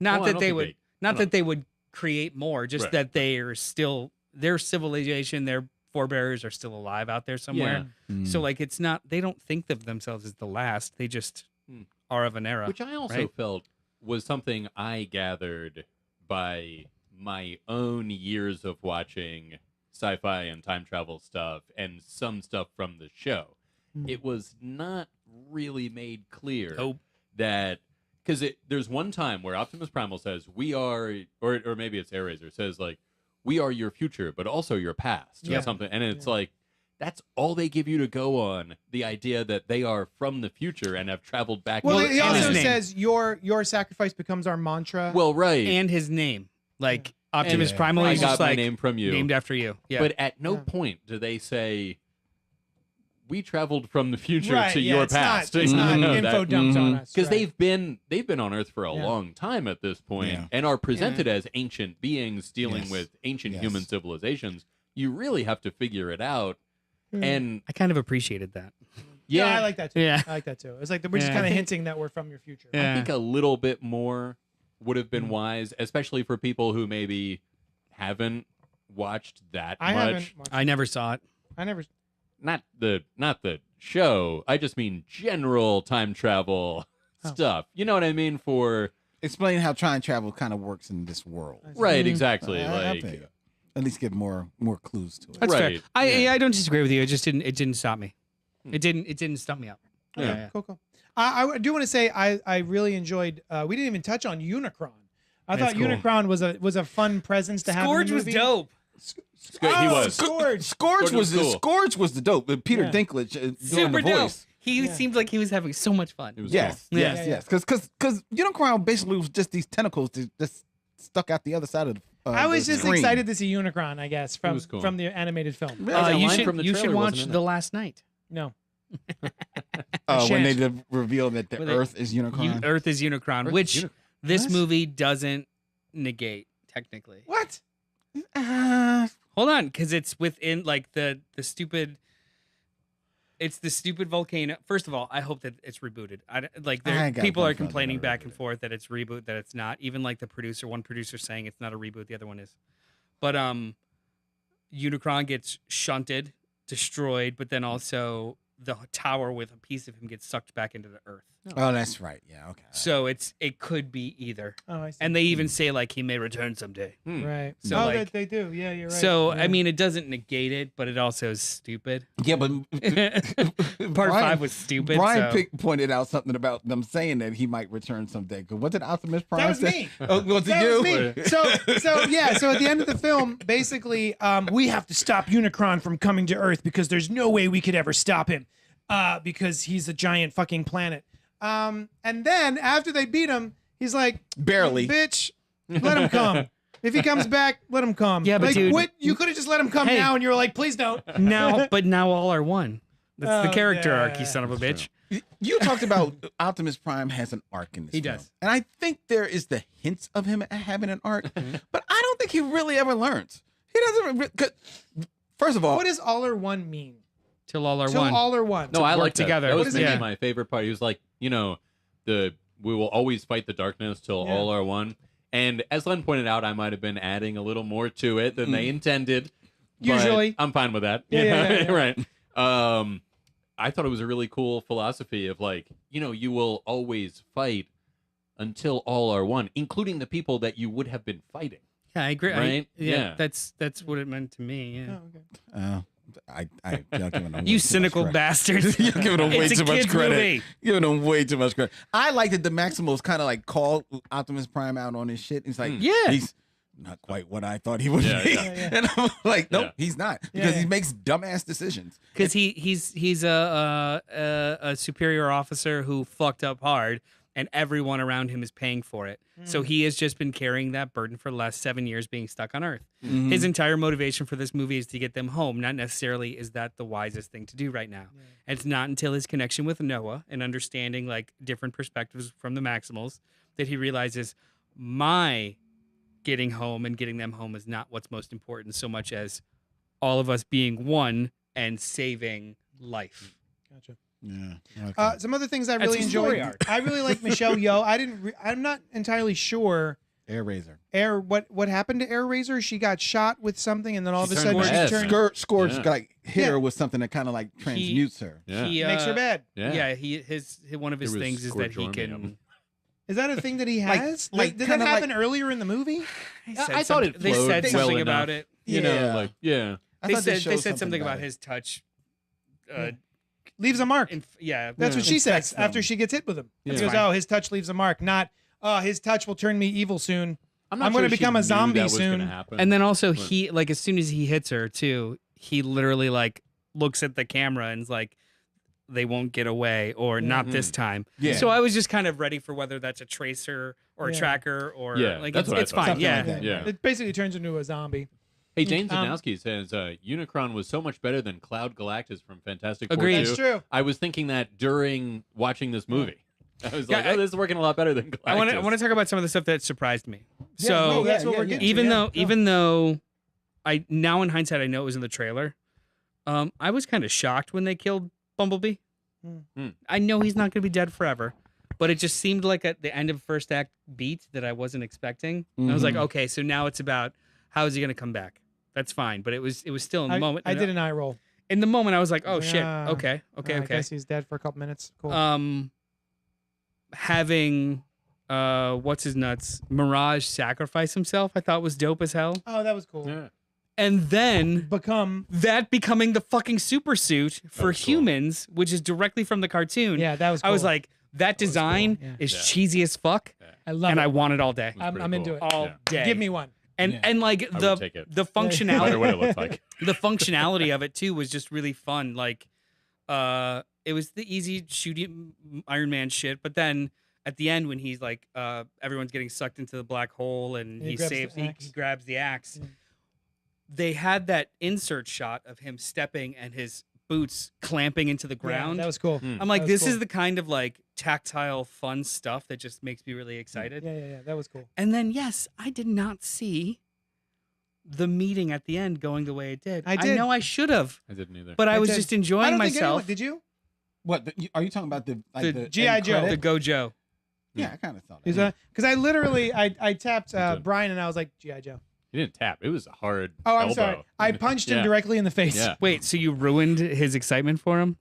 Not Well, I that don't they think would, they- not I that don't- they would create more, just Right. that they are still their civilization, their forebears are still alive out there somewhere. So like, it's not they don't think of themselves as the last. They just are of an era. Which I also right? felt was something I gathered by my own years of watching sci-fi and time travel stuff and some stuff from the show. It was not really made clear Nope. that because there's one time where Optimus Primal says we are, or maybe it's Airazor says like we are your future, but also your past, or Yeah. something, and it's like. That's all they give you to go on. The idea that they are from the future and have traveled back. Well, in he and his also name. says your sacrifice becomes our mantra. Well, right. And his name, like Optimus Yeah. Primal, I is got just my like name from you. named after you. Yeah. But at no Yeah. point do they say we traveled from the future right, to yeah, your it's past. Not, it's not info dumped on us. Because right. they've been on Earth for a Yeah. long time at this point, Yeah. and are presented as ancient beings dealing Yes. with ancient Yes. human civilizations. You really have to figure it out. And I kind of appreciated that. Yeah, yeah, I like that too. Yeah. I like that too. It's like we're just Yeah. kind I of think- hinting that we're from your future. Yeah. I think a little bit more would have been wise, especially for people who maybe haven't watched that I much. haven't. Watched I never saw it. I never. Not the show. I just mean general time travel Oh. stuff. You know what I mean? For Explain how time travel kind of works in this world. I see. right, exactly. I'll Like pay you. At least give more clues to it. That's Right, fair. yeah. I don't disagree with you. It just didn't stop me. It didn't stump me up. Okay, Yeah. cool. I do want to say I really enjoyed. We didn't even touch on Unicron. I That's thought cool. Unicron was a fun presence to have. in Scourge the was movie. dope. He was. Scourge. Scourge was cool. Scourge was the dope. Peter Yeah. Dinklage doing Super the dope. voice. He Yeah. seemed like he was having so much fun. It was Yes, cool. Yeah. yes, yes. Because Unicron basically was just these tentacles that just stuck out the other side of the. I was the just screen. excited to see Unicron. I guess was cool. from the animated film. That was a you line should from the you trailer, should wasn't watch it? The Last Night. No. When they shan't. did reveal that the When they- Earth is Unicron. Earth is Unicron, Earth which is Unicron. this What? movie doesn't negate technically. What? Hold on, because it's within like the stupid. It's the stupid volcano. First of all, I hope that it's rebooted. I got People are one for complaining that back and rebooted. forth that it's reboot, that it's not. Even like one producer saying it's not a reboot, the other one is. But Unicron gets shunted, destroyed, but then also the tower with a piece of him gets sucked back into the earth. Oh, that's right. Yeah. Okay. So it could be either. Oh, I see. And they even say like he may return someday. right. So, oh, like- they do. Yeah, you're right. So yeah. I mean, it doesn't negate it, but it also is stupid. Yeah, but Part 5 was stupid. Brian so. pointed out something about them saying that he might return someday. 'Cause what did Optimus Prime that was say? me. Oh, was it That you? was me. So at the end of the film, basically, we have to stop Unicron from coming to Earth because there's no way we could ever stop him, because he's a giant fucking planet. And then after they beat him, he's like, Barely. bitch, let him come. If he comes back, let him come. Yeah, but like, dude- what? You could have just let him come Hey. now, and you were like, please don't. But now all are one. That's the Oh, character yeah. arc, you son of a bitch. You talked about Optimus Prime has an arc in this He film. does. And I think there is the hints of him having an arc, but I don't think he really ever learns. He doesn't. 'Cause first of all, What does all or one mean? Till all are Till one. all or one. No, I work like that. together. That What was does it maybe mean? my favorite part. He was like, we will always fight the darkness till Yeah. all are one. And as Len pointed out, I might have been adding a little more to it than they intended. but Usually. I'm fine with that. Yeah. Right. I thought it was a really cool philosophy of like, you will always fight until all are one, including the people that you would have been fighting. Yeah, I agree. Right? Yeah, Yeah. that's what it meant to me. Yeah. Oh, okay. y'all giving him way You too cynical much credit. bastards. You're giving him way It's a too much kid's credit. movie. Giving him way too much credit. I like that the Maximals kind of like called Optimus Prime out on his shit. He's like, Yeah. he's not quite what I thought he would Yeah, be. yeah. And I'm like, nope, Yeah. he's not, because Yeah. he makes dumbass decisions. Because he's a superior officer who fucked up hard, and everyone around him is paying for it. So he has just been carrying that burden for the last 7 years being stuck on Earth. Mhm. His entire motivation for this movie is to get them home. Not necessarily is that the wisest thing to do right now. And it's not until his connection with Noah and understanding like different perspectives from the Maximals that he realizes my getting home and getting them home is not what's most important so much as all of us being one and saving life. Gotcha. Yeah. Okay. Some other things I That's really a story enjoyed. arc. I really like Michelle Yeoh. I'm not entirely sure. Air Razor. What happened to Air Razor? She got shot with something, and then all She of a turned sudden bad. she turned. Scourge Yeah. like hit Yeah. her with something that kind of like transmutes her. Yeah. He, Makes her bad. Yeah. his one of his There was things is that he Scourgeormium. can. Is that a thing that he Like- has? like Did that kinda happen earlier in the movie? I thought it they flowed said well something enough. about it. You Yeah. know, like, yeah. I They thought said showed something about it. his touch. Leaves a mark. Yeah, That's what she infects says them. after she gets hit with him. Yeah. She goes, Fine. "Oh, his touch leaves a mark." Not, "Oh, his touch will turn me evil soon." I'm I'm sure gonna she become a knew zombie that was soon. gonna happen. and then also But- he like as soon as he hits her too, he literally like looks at the camera and is like, "They won't get away," or "Not this time." Yeah. So I was just kind of ready for whether that's a tracer or a Yeah. tracker or Yeah, like that's it's, what I it's thought. fine. Something Yeah. like that. Yeah. It basically turns into a zombie. Hey, Jane Um, Zanowski says Unicron was so much better than Cloud Galactus from Fantastic Four Agreed. 2. That's true. I was thinking that during watching this movie. I was like, Yeah, oh, this is working a lot better than Galactus. I want to talk about some of the stuff that surprised me. So no, that's what we're getting to, even yeah. though Go. even though I now in hindsight I know it was in the trailer, I was kind of shocked when they killed Bumblebee. Hmm. I know he's not going to be dead forever, but it just seemed like at the end of first act beat that I wasn't expecting. I was like, Mhm. okay, so now it's about how is he going to come back? That's fine, but it was still in the moment. I did an eye roll. In the moment, I was like, oh shit, Yeah. okay. I Okay. guess he's dead for a couple minutes. Cool. Having what's his nuts Mirage sacrifice himself, I thought was dope as hell. Oh, that was cool. Yeah. And then Become. that becoming the fucking super suit for was cool. humans, which is directly from the cartoon. Yeah, that was. Cool. I was like, that was design cool. Yeah. is Yeah. cheesy as fuck, I love and it. I want it all day, It was I'm pretty into cool. it. all Yeah. day. Give me one. and Yeah. and like I the would take it. the No matter functionality, what it looks like. the functionality of it too was just really fun. Like, it was the easy shooting Iron Man shit, but then at the end when he's like, everyone's getting sucked into the black hole and He he grabs the saves, axe. he grabs the axe. Yeah. They had that insert shot of him stepping and his boots clamping into the ground. Yeah, that was cool. Hmm. I'm like, that was this is cool. the kind of like tactile, fun stuff that just makes me really excited. Yeah. That was cool. And then, yes, I did not see the meeting at the end going the way it did. I did. know I should have, I didn't either. but I I was did. just I enjoying don't think anyone myself. did you? What are you talking about? The G.I. end Joe, credit? the Gojo. Yeah, I kind of thought Is that. because I literally I tapped Me too. Brian and I was like GI Joe. You didn't tap. It was a hard Oh, I'm elbow. sorry. I punched him Yeah. directly in the face. Yeah. Wait, so you ruined his excitement for him?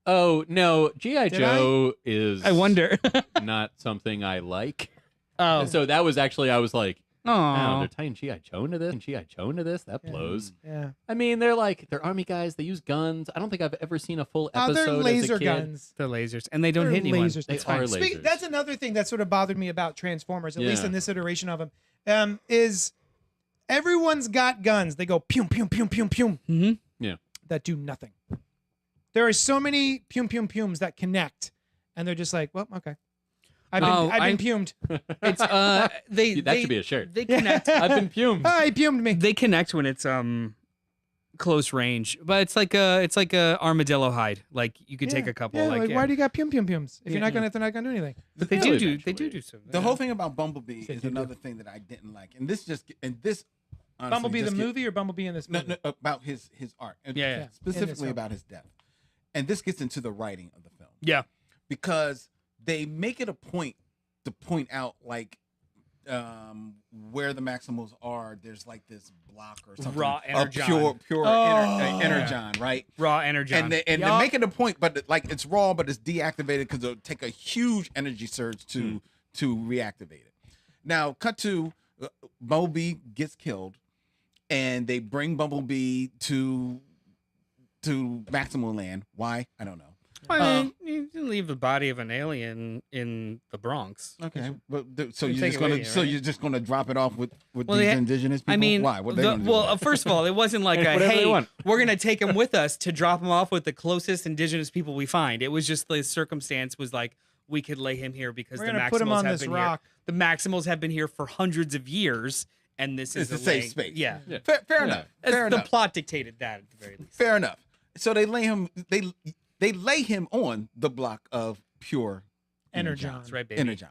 Oh, no. G.I. Did Joe is I wonder. not something I like. Oh, And so that was actually, I was like, oh, oh, they're tying G.I. Joe into this and G.I. Joe into this? That Yeah. blows. Yeah. I mean, they're army guys. They use guns. I don't think I've ever seen a full Oh, episode they're laser as a kid. guns. they're lasers, and they don't They're hit anyone. lasers. They It's fine. are lasers. That's another thing that sort of bothered me about Transformers, at least Yeah. in this iteration of them, is everyone's got guns. They go pium pium pium pium pium Mm-hmm. that do nothing. There are so many pium pium piums that connect, and they're just like, well, okay. I've been pumed. It's they That should be a shirt. They connect. I've been fumed. Ah, he pumed me. They connect when it's close range, but it's like a armadillo hide. Like you could take Yeah. a couple. Yeah, like, why do you got pium pium piums if Yeah. you're not gonna, if they're not gonna do anything? But they They'll do. They eventually. do something. The whole thing about Bumblebee Said is you do. another thing that I didn't like, and this honestly Bumblebee the just get- movie or Bumblebee in this No, movie? no, about his art, and Yeah, yeah. In this specifically film. about his death, and this gets into the writing of the film Yeah. because they make it a point to point out like where the Maximals are. There's like this block or something, Raw of energon. pure Oh. energon, right? Raw energy. And they're Yup. making a point, but like it's raw, but it's deactivated because it'll take a huge energy surge to reactivate it. Now, cut to Bumblebee gets killed, and they bring Bumblebee to to Maximal Land. Why? I don't know. I mean, you can leave the body of an alien in the Bronx. Okay, but so You you're take just it gonna with you, right? you're just gonna drop it off with Well, these they- indigenous people? I mean, why? What are they gonna do? well, first of all, it wasn't like a Whatever they hey, want. we're gonna take him with us to drop him off with the closest indigenous people we find. It was just the circumstance was like we could lay him here because We're the gonna Maximals put him on have this been rock. here. The Maximals have been here for hundreds of years, and this It's is a safe laying- space. Yeah, Yeah. Fair Yeah. enough. As Fair the enough. plot dictated that at the very least. Fair enough. So they lay him. They lay him on the block of pure Energon. That's right, baby. Energon,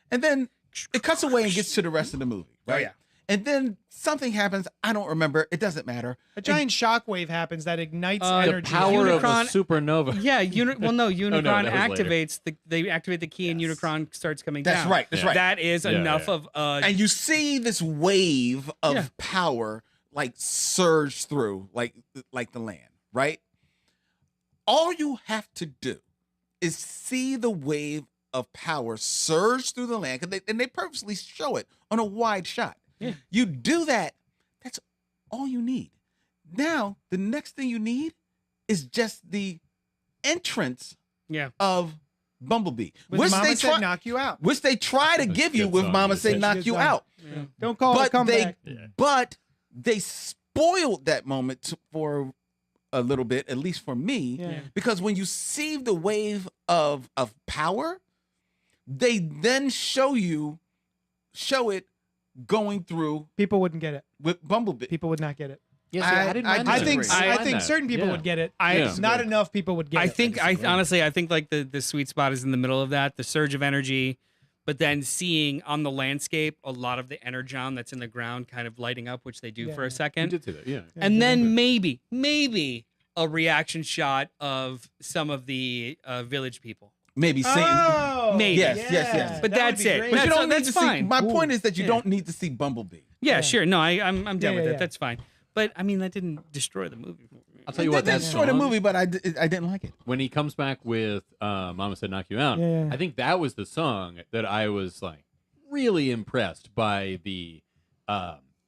and then it cuts away and gets to the rest of the movie. Right. Oh, yeah. And then something happens. I don't remember. It doesn't matter. A giant shockwave happens that ignites The The energy. power of a Unicron- supernova. Yeah, Unicron that was later. activates they activate the key and Yes. Unicron starts coming That's down. right. That's Yeah. right. That is Yeah, enough yeah. of And you see this wave of Yeah. power like surge through like the land, right? All you have to do is see the wave of power surge through the land, and they purposely show it on a wide shot. Yeah. You do that, that's all you need. Now, the next thing you need is just the entrance Yeah. of Bumblebee, With which Mama they said try, knock you out. which they try to That's a give you good with song, Mama you Say said. Knock Good You song. Out. Yeah. Don't call it But comeback. but they spoiled that moment for a little bit, at least for me, Yeah. because when you see the wave of power, they then show it going through People wouldn't get it. with Bumblebee. People would not get it. Yes, I- I didn't I mind I that. think disagree. I mind think that. certain people Yeah. would get it. Yeah. Not enough people would get I it. think I honestly I think like the sweet spot is in the middle of that, the surge of energy, but then seeing on the landscape a lot of the energon that's in the ground kind of lighting up, which they do for Yeah. a You second. did say that, yeah. And then maybe a reaction shot of some of the village people. Maybe Satan. Oh, Maybe. Yes. But That would that's be it. great. But you That's- don't need that's to see. fine. My point is that you Yeah. don't need to see Bumblebee. Yeah, Yeah. sure. No, I'm down Yeah, with yeah, it. yeah. That's fine. But I mean, that didn't destroy the movie. I'll tell you It what, didn't that destroy the song, movie, but I didn't like it. when he comes back with Mama Said Knock You Out, Yeah. I think that was the song that I was like really impressed by the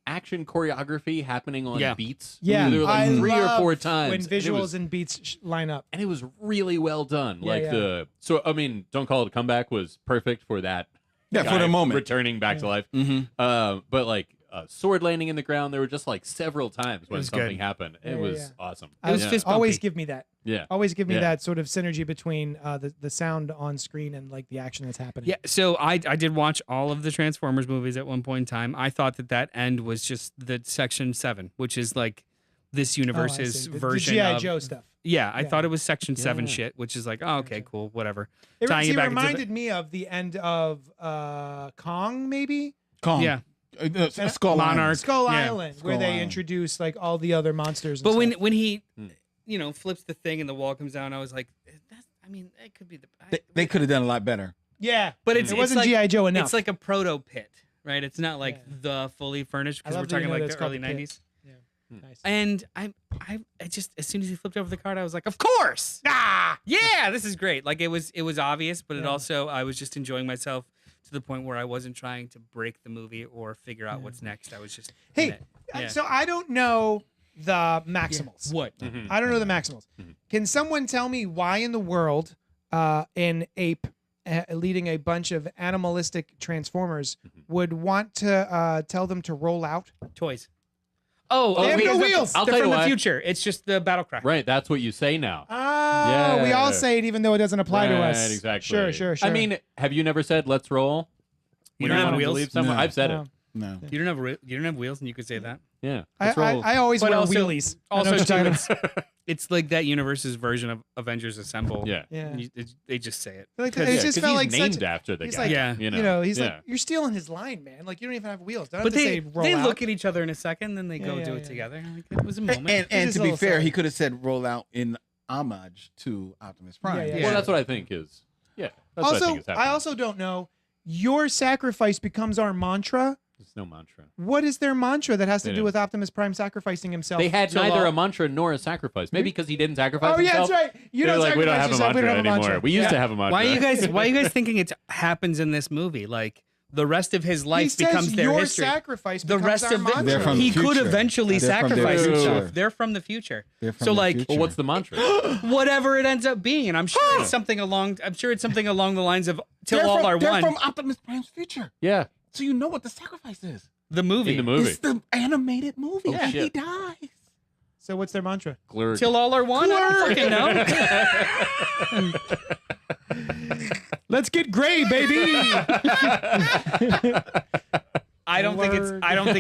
action choreography happening on Yeah. beats. Yeah, There were like I 3 or love 4 times. when and it visuals was- and beats line up. and it was really well done. Yeah, Like yeah. so I mean, Don't Call It a Comeback was perfect for that. Yeah, for guy the moment. returning back to life. Mm-hmm. But like sword landing in the ground, there were just like several times when was something good. happened. Yeah, It yeah, was yeah. awesome. It was yeah. fist Always bumpy. give me that. Yeah. Always give me Yeah. that sort of synergy between the sound on screen and like the action that's happening. Yeah, so I did watch all of the Transformers movies at one point in time. I thought that end was just the Section 7, which is like this Oh, I universe's see. The version G.I. of Joe stuff. Yeah, I Yeah. thought it was Section 7 Yeah. shit, which is like, oh, okay, cool, whatever. It, Tying it back into the- reminded me of the end of Kong, maybe Kong. Yeah. Skull Monarch. Island. Skull Yeah. Island, where Skull they Island. introduce like all the other monsters. And But stuff. when he, Hmm. flips the thing and the wall comes down, I was like, that could be the. They could have done a lot better. yeah, But it wasn't like, G.I. Joe enough. It's like a proto pit, right? It's not like Yeah. the fully furnished I because we're love that you talking know like that's the called early the pit. 90s. nice. And I just as soon as he flipped over the card, I was like, of course, yeah, this is great. Like it was obvious, but it Yeah. also I was just enjoying myself to the point where I wasn't trying to break the movie or figure out what's next. I was just in Hey, it. Yeah. so I don't know the Maximals. What? Mhm. I don't know the Maximals. Mhm. Can someone tell me why in the world an ape leading a bunch of animalistic transformers would want to tell them to roll out? Toys. Oh, They have wait, no they're- wheels. I'll They're tell you from the why. future. It's just the battle cry. Right, that's what you say now. Oh, we all Yeah. say it even though it doesn't apply to Right, us. Exactly. Sure. I mean, have you never said "Let's roll"? You When don't have wanted to wheels? leave somewhere? No. I've said No. it. No. You don't have wheels, and you could say that. Yeah. I, Let's roll. I always But wear also- wheelies. I know Also, what you're too, talking about. it's like that universe's version of Avengers Assemble. yeah. Yeah. They just say it. Like, Because it just felt like he's named such. after the he's guy. like- Yeah. You know. You know, he's yeah. like, you're stealing his line, man. Like, you don't even have wheels. Don't But have to they say roll they out. look at each other in a second, then they go Yeah, do yeah, it yeah. together. Like, it was a moment. And It's to a be little fair, silly. he could have said roll out in homage to Optimus Prime. Yeah, yeah, Well, yeah. that's what I think is. Yeah. That's what I Also, think is happening. I also don't know. Your sacrifice becomes our mantra. There's no mantra. What is their mantra that has to They do didn't. with Optimus Prime sacrificing himself? They had So, neither a mantra nor a sacrifice. Maybe because he didn't sacrifice Oh yeah, himself. that's right. You They're don't like, we don't sacrifice have a yourself, we mantra don't have a anymore. mantra. We used Yeah. to have a mantra. Why are you guys thinking it happens in this movie? Like the rest of his He life says becomes their your history. sacrifice The becomes rest our of the, mantra. They're from he the could future. eventually They're from the sacrifice future. himself. They're from the future. They're from So, the like, future. Well, what's the mantra? whatever it ends up being, and I'm sure it's something along the lines of "Till all are they're one." from Optimus Prime's future. Yeah, So you know what the sacrifice is. the movie. in the movie. It's the animated movie. Oh, He shit. dies. So what's their mantra? Glurg. Till all are one. I don't fucking know. Let's get gray, baby. I don't think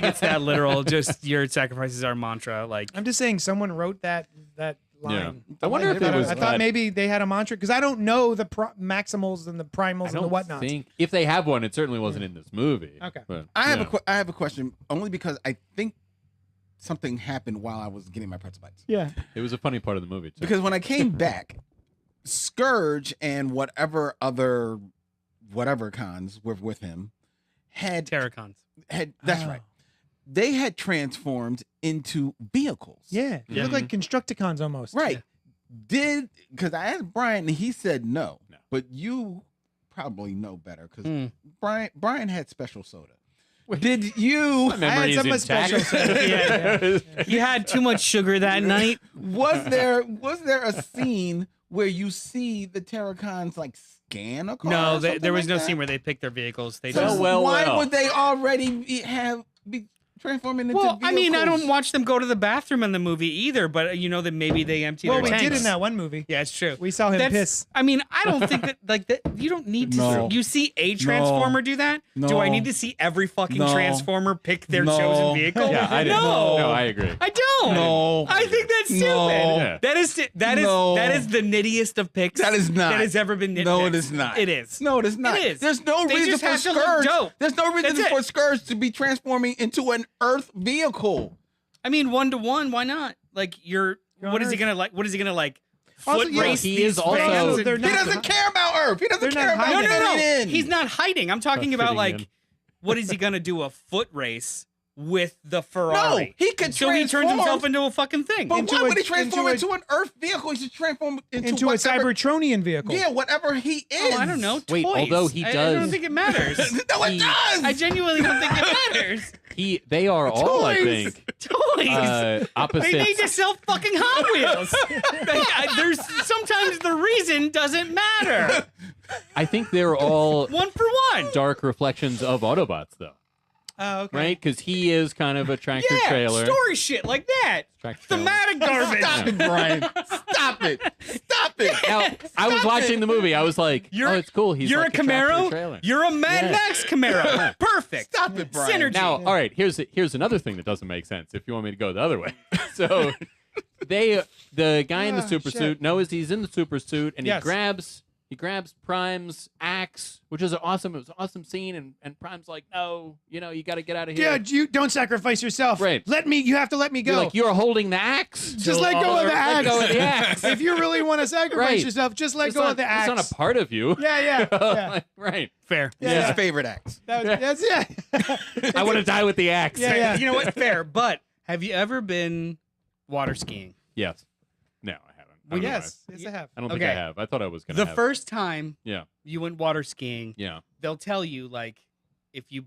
it's that literal. Just your sacrifice is our mantra. Like I'm just saying, someone wrote that line. I wonder if I it was. thought maybe they had a mantra because I don't know the maximals and the primals I and the don't whatnots. think if they have one, it certainly wasn't in this movie. Okay. But, I have yeah. I have a question only because I think something happened while I was getting my pretzel bites. Yeah. It was a funny part of the movie too. Because when I came back, Scourge and whatever cons were with him had Terracons. that's Oh. right. They had transformed into vehicles. Yeah. They look like Constructicons almost. Right. Because I asked Brian and he said no. No. But you probably know better because Hmm. Brian had special soda. Did you My memory some is intact. special soda. Yeah, You had too much sugar that night. was there a scene where you see the Terracons like scan a car? No, or something there was like no that? scene where they picked their vehicles. They So just. why would they already be transforming into Well, vehicles? I mean, I don't watch them go to the bathroom in the movie either, but you know that maybe they empty Well, their we tanks. did in that one movie. Yeah, it's true. We saw him piss. I mean, I don't think that like that. You don't need to. No. You see a transformer do that? Do No. I need to see every fucking No. transformer pick their No. chosen vehicle? Yeah, I didn't. No. No, I agree. I don't. No. I think that's stupid. No. Yeah. That is No. that is the nittiest of picks. That is not. that has ever been nitpicked. No, it is not. It is. No, it is not. It is. There's no They reason just for have to look Scourge. dope. There's no reason That's for it. Scourge to be transforming into an Earth vehicle. I mean, 1-to-1. Why not? Like You're what is on he Earth. gonna like? What is he gonna like? Also, Foot yeah, race he these is also- vans? They're He not- doesn't care about Earth. He doesn't They're care not about hiding. No. fitting in. He's not hiding. I'm talking Not about fitting like, in. what is he gonna do? A foot race with the No, Ferrari? he could So he turns transform. himself into a fucking thing. But into why a- would he transform into into an Earth vehicle? He should transform into a whatever, Cybertronian vehicle. Yeah, whatever he is. Oh, I don't know. Wait, toys. although he I does- don't think it matters. No, it does. I genuinely don't think it matters. They are all, I Toys. think, Toys. opposites. They just sell fucking Hot Wheels. There's sometimes the reason doesn't matter. I think they're all One for one. dark reflections of Autobots, though, Oh, okay. right? Because he is kind of a tractor Yeah, trailer. story shit like that. Tractor trailer. Thematic garbage. Stop it, Brian. Stop it. Stop it. Now, I was watching the movie. I was like, You're- "Oh, it's cool. He's You're like a tractor Camaro. trailer." You're a Mad Yeah. Max Camaro. Perfect. Stop it, Brian. Synergy. Now, all right. Here's another thing that doesn't make sense. If you want me to go the other way, so the guy in the super shit. suit knows he's in the super suit, and Yes. he grabs Prime's axe, which is it was an awesome scene, and Prime's like, "No, you got to get out of here." Yeah, you don't sacrifice yourself. Right. You have to let me go. You're like, you're holding the axe. Just let go of the Let go of axe. the axe. If you really want to sacrifice Right. yourself, just let It's go not- of the axe. It's not a part of you. Yeah. Right. Fair. Yeah. His favorite acts. That's yeah. I want to die with the axe. Yeah. You know what? Fair. But have you ever been water skiing? Yes. No, I haven't. I Well, don't know yes, I have. I don't think I Okay. have. I thought I was gonna. The have. first time Yeah. you went water skiing, Yeah. they'll tell you like if you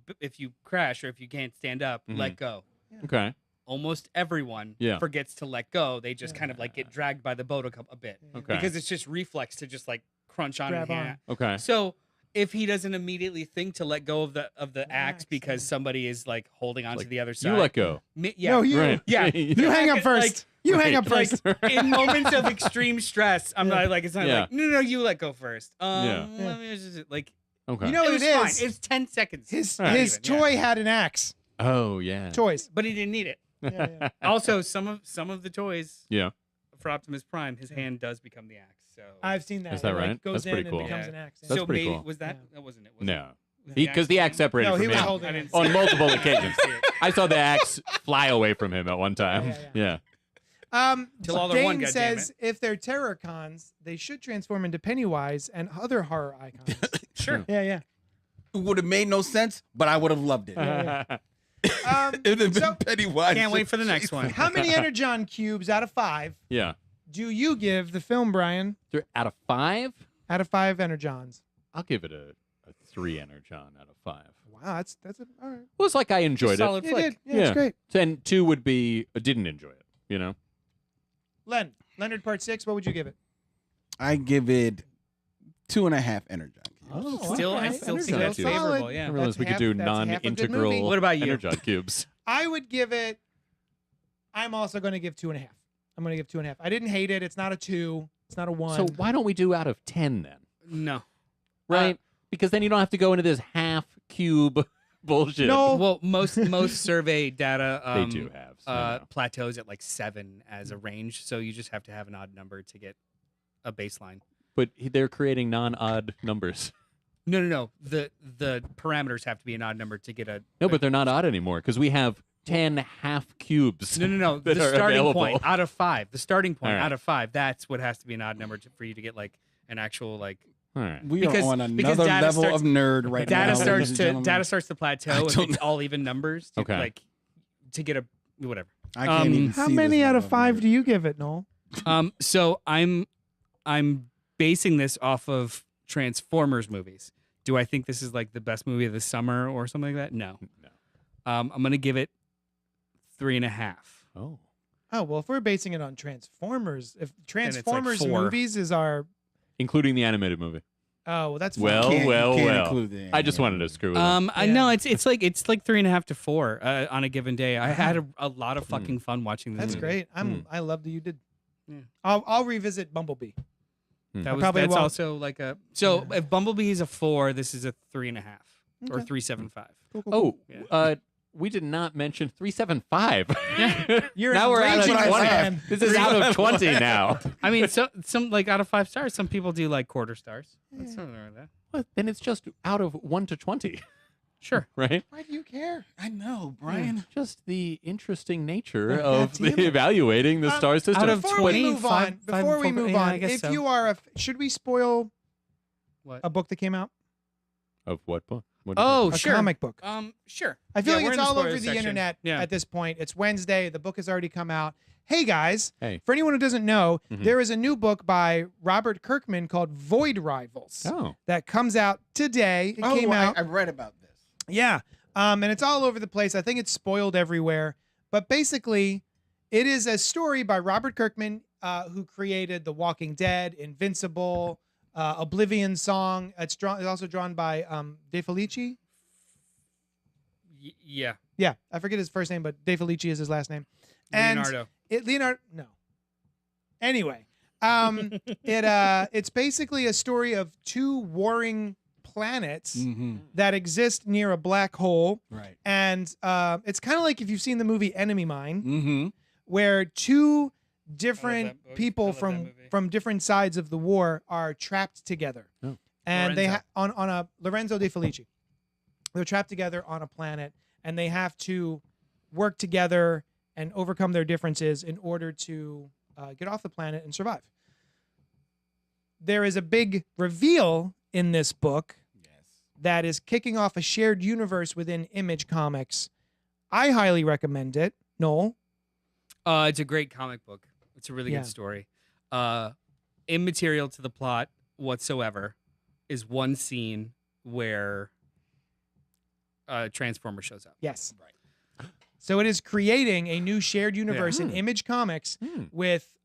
crash or if you can't stand up, Mhm. let go. Okay. Almost everyone Yeah. forgets to let go. They just kind of like get dragged by the boat a bit Okay. because it's just reflex to just like crunch on Grab and on. hand. Okay. So if he doesn't immediately think to let go of the axe axe, because yeah. somebody is like holding onto Like, the other side, You let go. Yeah, No, you. Right. yeah. You hang up Like- first. You hang up like first. in moments of extreme stress, I'm not like it's not Yeah. like no, you let go first. Yeah. Let me just, like Okay. You know it what was it fine. is? It's 10 seconds. His Not his even, yeah. toy had an axe. Oh yeah. Toys. But he didn't need it. Yeah. Also, some of the toys Yeah. for Optimus Prime, his hand does become the axe. So I've seen that. Is that It, like, right? goes That's in pretty and cool. becomes Yeah. an axe. That's so pretty maybe cool. was that Yeah. that wasn't it? Was No. it Because the axe separated No, he from was him holding I it. didn't see on it. multiple I occasions. didn't see it. I saw the axe fly away from him at one time. Yeah, Yeah. Till all are one, Dane goddammit. says if they're Terracons, they should transform into Pennywise and other horror icons. Sure. Yeah. It would have made no sense, but I would have loved it. It would have been So, Pennywise. Can't wait for the next one. how many Energon cubes out of 5 Yeah. do you give the film, Brian? Out of 5, Out of 5 Energons. I'll give it a 3 energon out of 5. Wow. Wow, that's all right. Well, it's like I enjoyed it. Solid You flick. did. Yeah, it's great. And 2 would be didn't enjoy it. You know. Leonard Part 6. What would you give it? I give it 2.5 Energon cubes. Oh, Still, okay. I still Energon think that's cubes. favorable. Solid. I Yeah. realized we could do that's half a good non-integral movie. What about you? Energon cubes. I would give it. I'm also going to give 2.5. I'm going to give 2.5. I didn't hate it. It's not a 2. It's not a 1. So why don't we do out of 10 then? No. Right? Because then you don't have to go into this half cube bullshit. No. Well, most survey data They do have. So I know. plateaus at like 7 as a range, so you just have to have an odd number to get a baseline. But they're creating non-odd numbers. No. The parameters have to be an odd number to get a. No, but they're not odd anymore because we have 10 half cubes. No. that The are starting available. point out of 5. The starting point All right. out of 5. That's what has to be an odd number for you to get like an actual like. All right. We Because- are on because another data level starts- of nerd right now. Data starts ladies and to gentlemen. plateau if don't it's all even numbers. To, Okay. Like to get a whatever. I can't Um, even How see many this out of level 5 nerd. do you give it, Noel? So I'm basing this off of Transformers movies. Do I think this is like the best movie of the summer or something like that? No. No. I'm gonna give it 3.5. Oh. Oh, well, if we're basing it on Transformers, if it's like Transformers 4. movies is our. Including the animated movie. Oh, well, that's fine. Well, Can't- well, can't well. include the I just wanted to screw with it. I Yeah. know it's like 3.5 to 4 on a given day. I had a lot of fucking fun watching this. That's movie. great. Hmm. I love that you did. Yeah. I'll revisit Bumblebee. That was probably that's won't. also like a so if Bumblebee is a 4, this is a 3.5 or Okay. 3.75. Cool, cool, cool. Oh, Yeah. we did not mention 375. You're now we're out of raging 20. fan. This is out of 20 now. I mean, so some like out of 5 stars, some people do like quarter stars. That's something like that. Well, then it's just out of 1 to 20, Sure. right? Why do you care? I know, Brian. Just the interesting nature God of damn it. evaluating the star system. out of Before 20, we move on, five- before we five- move yeah, I on, guess if so. you are should we spoil What? a book that came out? Of what book? What Oh, A sure. comic book. Sure. I feel Yeah, like we're it's in the all over spoilers the section. internet Yeah. at this point. It's Wednesday. The book has already come out. Hey guys, Hey. for anyone who doesn't know, Mhm. there is a new book by Robert Kirkman called Void Rivals Oh. that comes out today. It came out. I read about this. Yeah. And it's all over the place. I think it's spoiled everywhere. But basically, it is a story by Robert Kirkman, who created The Walking Dead, Invincible, Oblivion Song. It's also drawn by De Felici. Yeah. Yeah, I forget his first name, but De Felici is his last name. And Leonardo. No. Anyway, it's basically a story of 2 warring planets Mm-hmm. that exist near a black hole. Right. And it's kind of like if you've seen the movie Enemy Mine, Mm-hmm. where 2 that different book. I people love that from movie. different sides of the war are trapped together. Oh. And they Lorenzo. on a Lorenzo De Felici. They're trapped together on a planet, and they have to work together and overcome their differences in order to get off the planet and survive. There is a big reveal in this book Yes. that is kicking off a shared universe within Image Comics. I highly recommend it. Noel? It's a great comic book. It's a really Yeah. good story. Immaterial to the plot whatsoever is one scene where Transformer shows up. Yes. Right. So it is creating a new shared universe in Hmm. Image Comics Hmm. with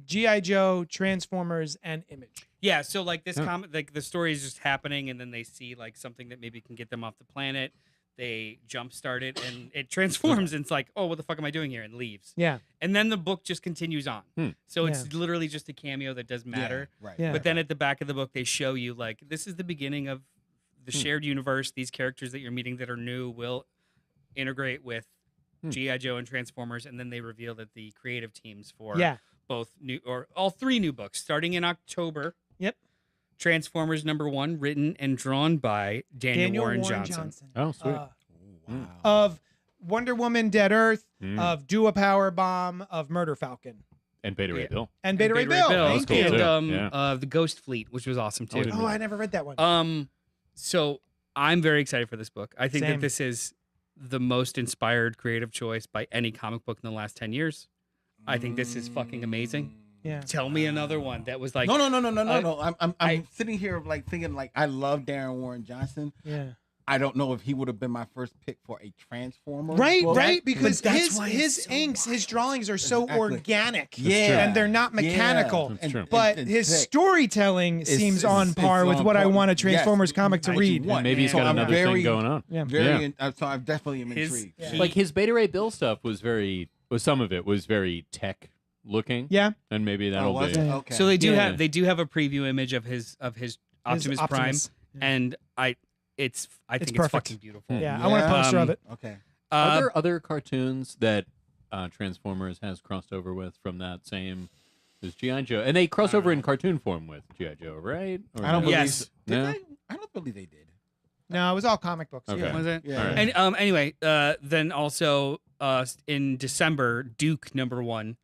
G.I. Joe, Transformers, and Image. Yeah, so like this Yeah. comic, like the story is just happening, and then they see like something that maybe can get them off the planet. They jumpstart it, and it transforms, and it's like, oh, what the fuck am I doing here? And leaves. Yeah. And then the book just continues on. So it's Yeah. literally just a cameo that does matter. Yeah, right. Yeah. But then at the back of the book, they show you like this is the beginning of the shared universe. These characters that you're meeting that are new will integrate with G.I. Joe and Transformers, and then they reveal that the creative teams for Yeah. both new or all 3 new books starting in October. Yep. Transformers #1, written and drawn by Daniel Warren Johnson. Oh, sweet. Wow. Of Wonder Woman, Dead Earth, Mm. of Do a Power Bomb, of Murder Falcon, And Beta Ray Yeah. Bill. and Beta Ray Bill. That was Thank cool, you. too. And Yeah. the Ghost Fleet, which was awesome Oh, too. didn't Oh, I never read that one. So I'm very excited for this book. I think Same. that this is the most inspired creative choice by any comic book in the last 10 years. I think this is fucking amazing. Yeah. Tell me another one that was like No. I- I'm sitting here like thinking like I love Darren Warren Johnson. Yeah. I don't know if he would have been my first pick for a Transformer. Right, book. right, because But that's his why it's his so inks, his wild. drawings are so Exactly. organic, Yeah. and they're not mechanical. That's true. But and his thick. storytelling seems It's- on it's par with on what I par. want a Yes, Transformers comic to I read. want, Maybe he's man. got So I'm another very, thing going on. Yeah. Very, so I definitely am His- intrigued. Yeah. Like his Beta Ray Bill stuff was some of it was very tech looking. Yeah, And maybe that'll was be. it? Yeah. Okay. So they do Yeah. have a preview image of his Optimus Prime, Optimus. Yeah. and I think it's perfect. fucking beautiful. Hmm. Yeah, I want a poster of it. Okay. Are there other cartoons that Transformers has crossed over with from that same as G.I. Joe? And they cross over in cartoon form with G.I. Joe, right? Or I don't no? believe. Yes. Did No? they? I don't believe they did. No, it was all comic books. Okay. Yeah. Was it? Yeah. All right. And anyway, then also in December, Duke #1,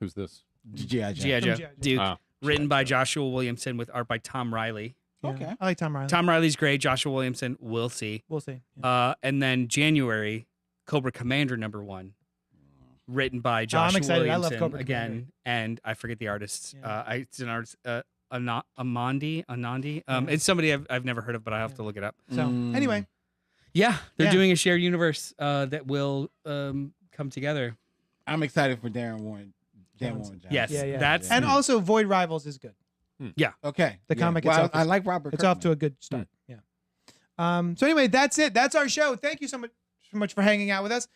Who's this? G.I. Joe. G.I. Joe, G.I. Joe. Duke, Ah, written G.I. by Joe. Joshua Williamson with art by Tom Riley. Yeah. Okay. I like Tom Riley. Tom Riley's great. Joshua Williamson, we'll see. We'll see. Yeah. And then January, Cobra Commander #1, written by I'm Joshua excited. I love Williamson Cobra again, Commander. and I forget the artist. Yeah. It's an artist, Anandi. It's somebody I've never heard of, but I have to look it up. So anyway, Yeah, they're Yeah. doing a shared universe that will come together. I'm excited for Darren Warren. Darren Warren Johnson. Yes, Yeah, yeah. that's and also Void Rivals is good. Okay. The comic Well, itself I is- like Robert. It's off to Kirkman. a good start. Yeah. So anyway, that's it. That's our show. Thank you so much for hanging out with us.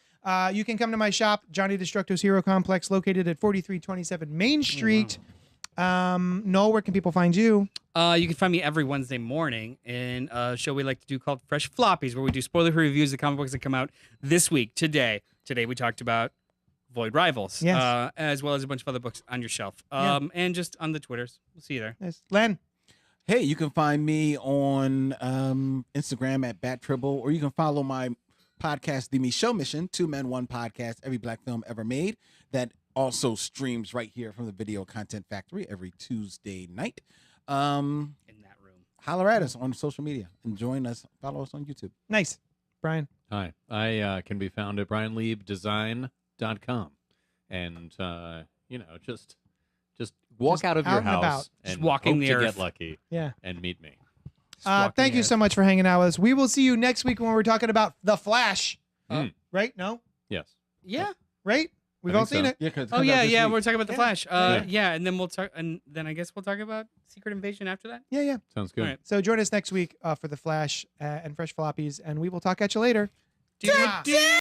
You can come to my shop, Johnny Destructo's Hero Complex, located at 4327 Main Street. Noel, where can people find you? You can find me every Wednesday morning in a show we like to do called Fresh Floppies, where we do spoiler-free reviews of comic books that come out this week. Today we talked about Void Rivals, Yes. as well as a bunch of other books on your shelf, Yeah. and just on the Twitters. We'll see you there. Yes. Len. Hey, you can find me on Instagram at BatTribble, or you can follow my podcast, The Me Show Mission, 2 Men, 1 Podcast, every black film ever made. That also streams right here from the Video Content Factory every Tuesday night. In that room. Holler at us on social media and join us. Follow us on YouTube. Nice. Brian. Hi. I can be found at brianliebdesign.com. And, just walk Just out of out your and house about. Just and walking hope the to earth. get lucky Yeah. and meet me. Thank you so much for hanging out with us. We will see you next week when we're talking about The Flash. Right? No? Yes. Yeah. Right? We've I all think seen so. it. Yeah, cause Oh yeah. We're talking about the Yeah. Flash. Yeah. Yeah, and then we'll talk, and then I guess we'll talk about Secret Invasion after that. Yeah, yeah. Sounds good. All right. So join us next week for The Flash and Fresh Floppies, and we will talk at you later. Do you- Ta-ta.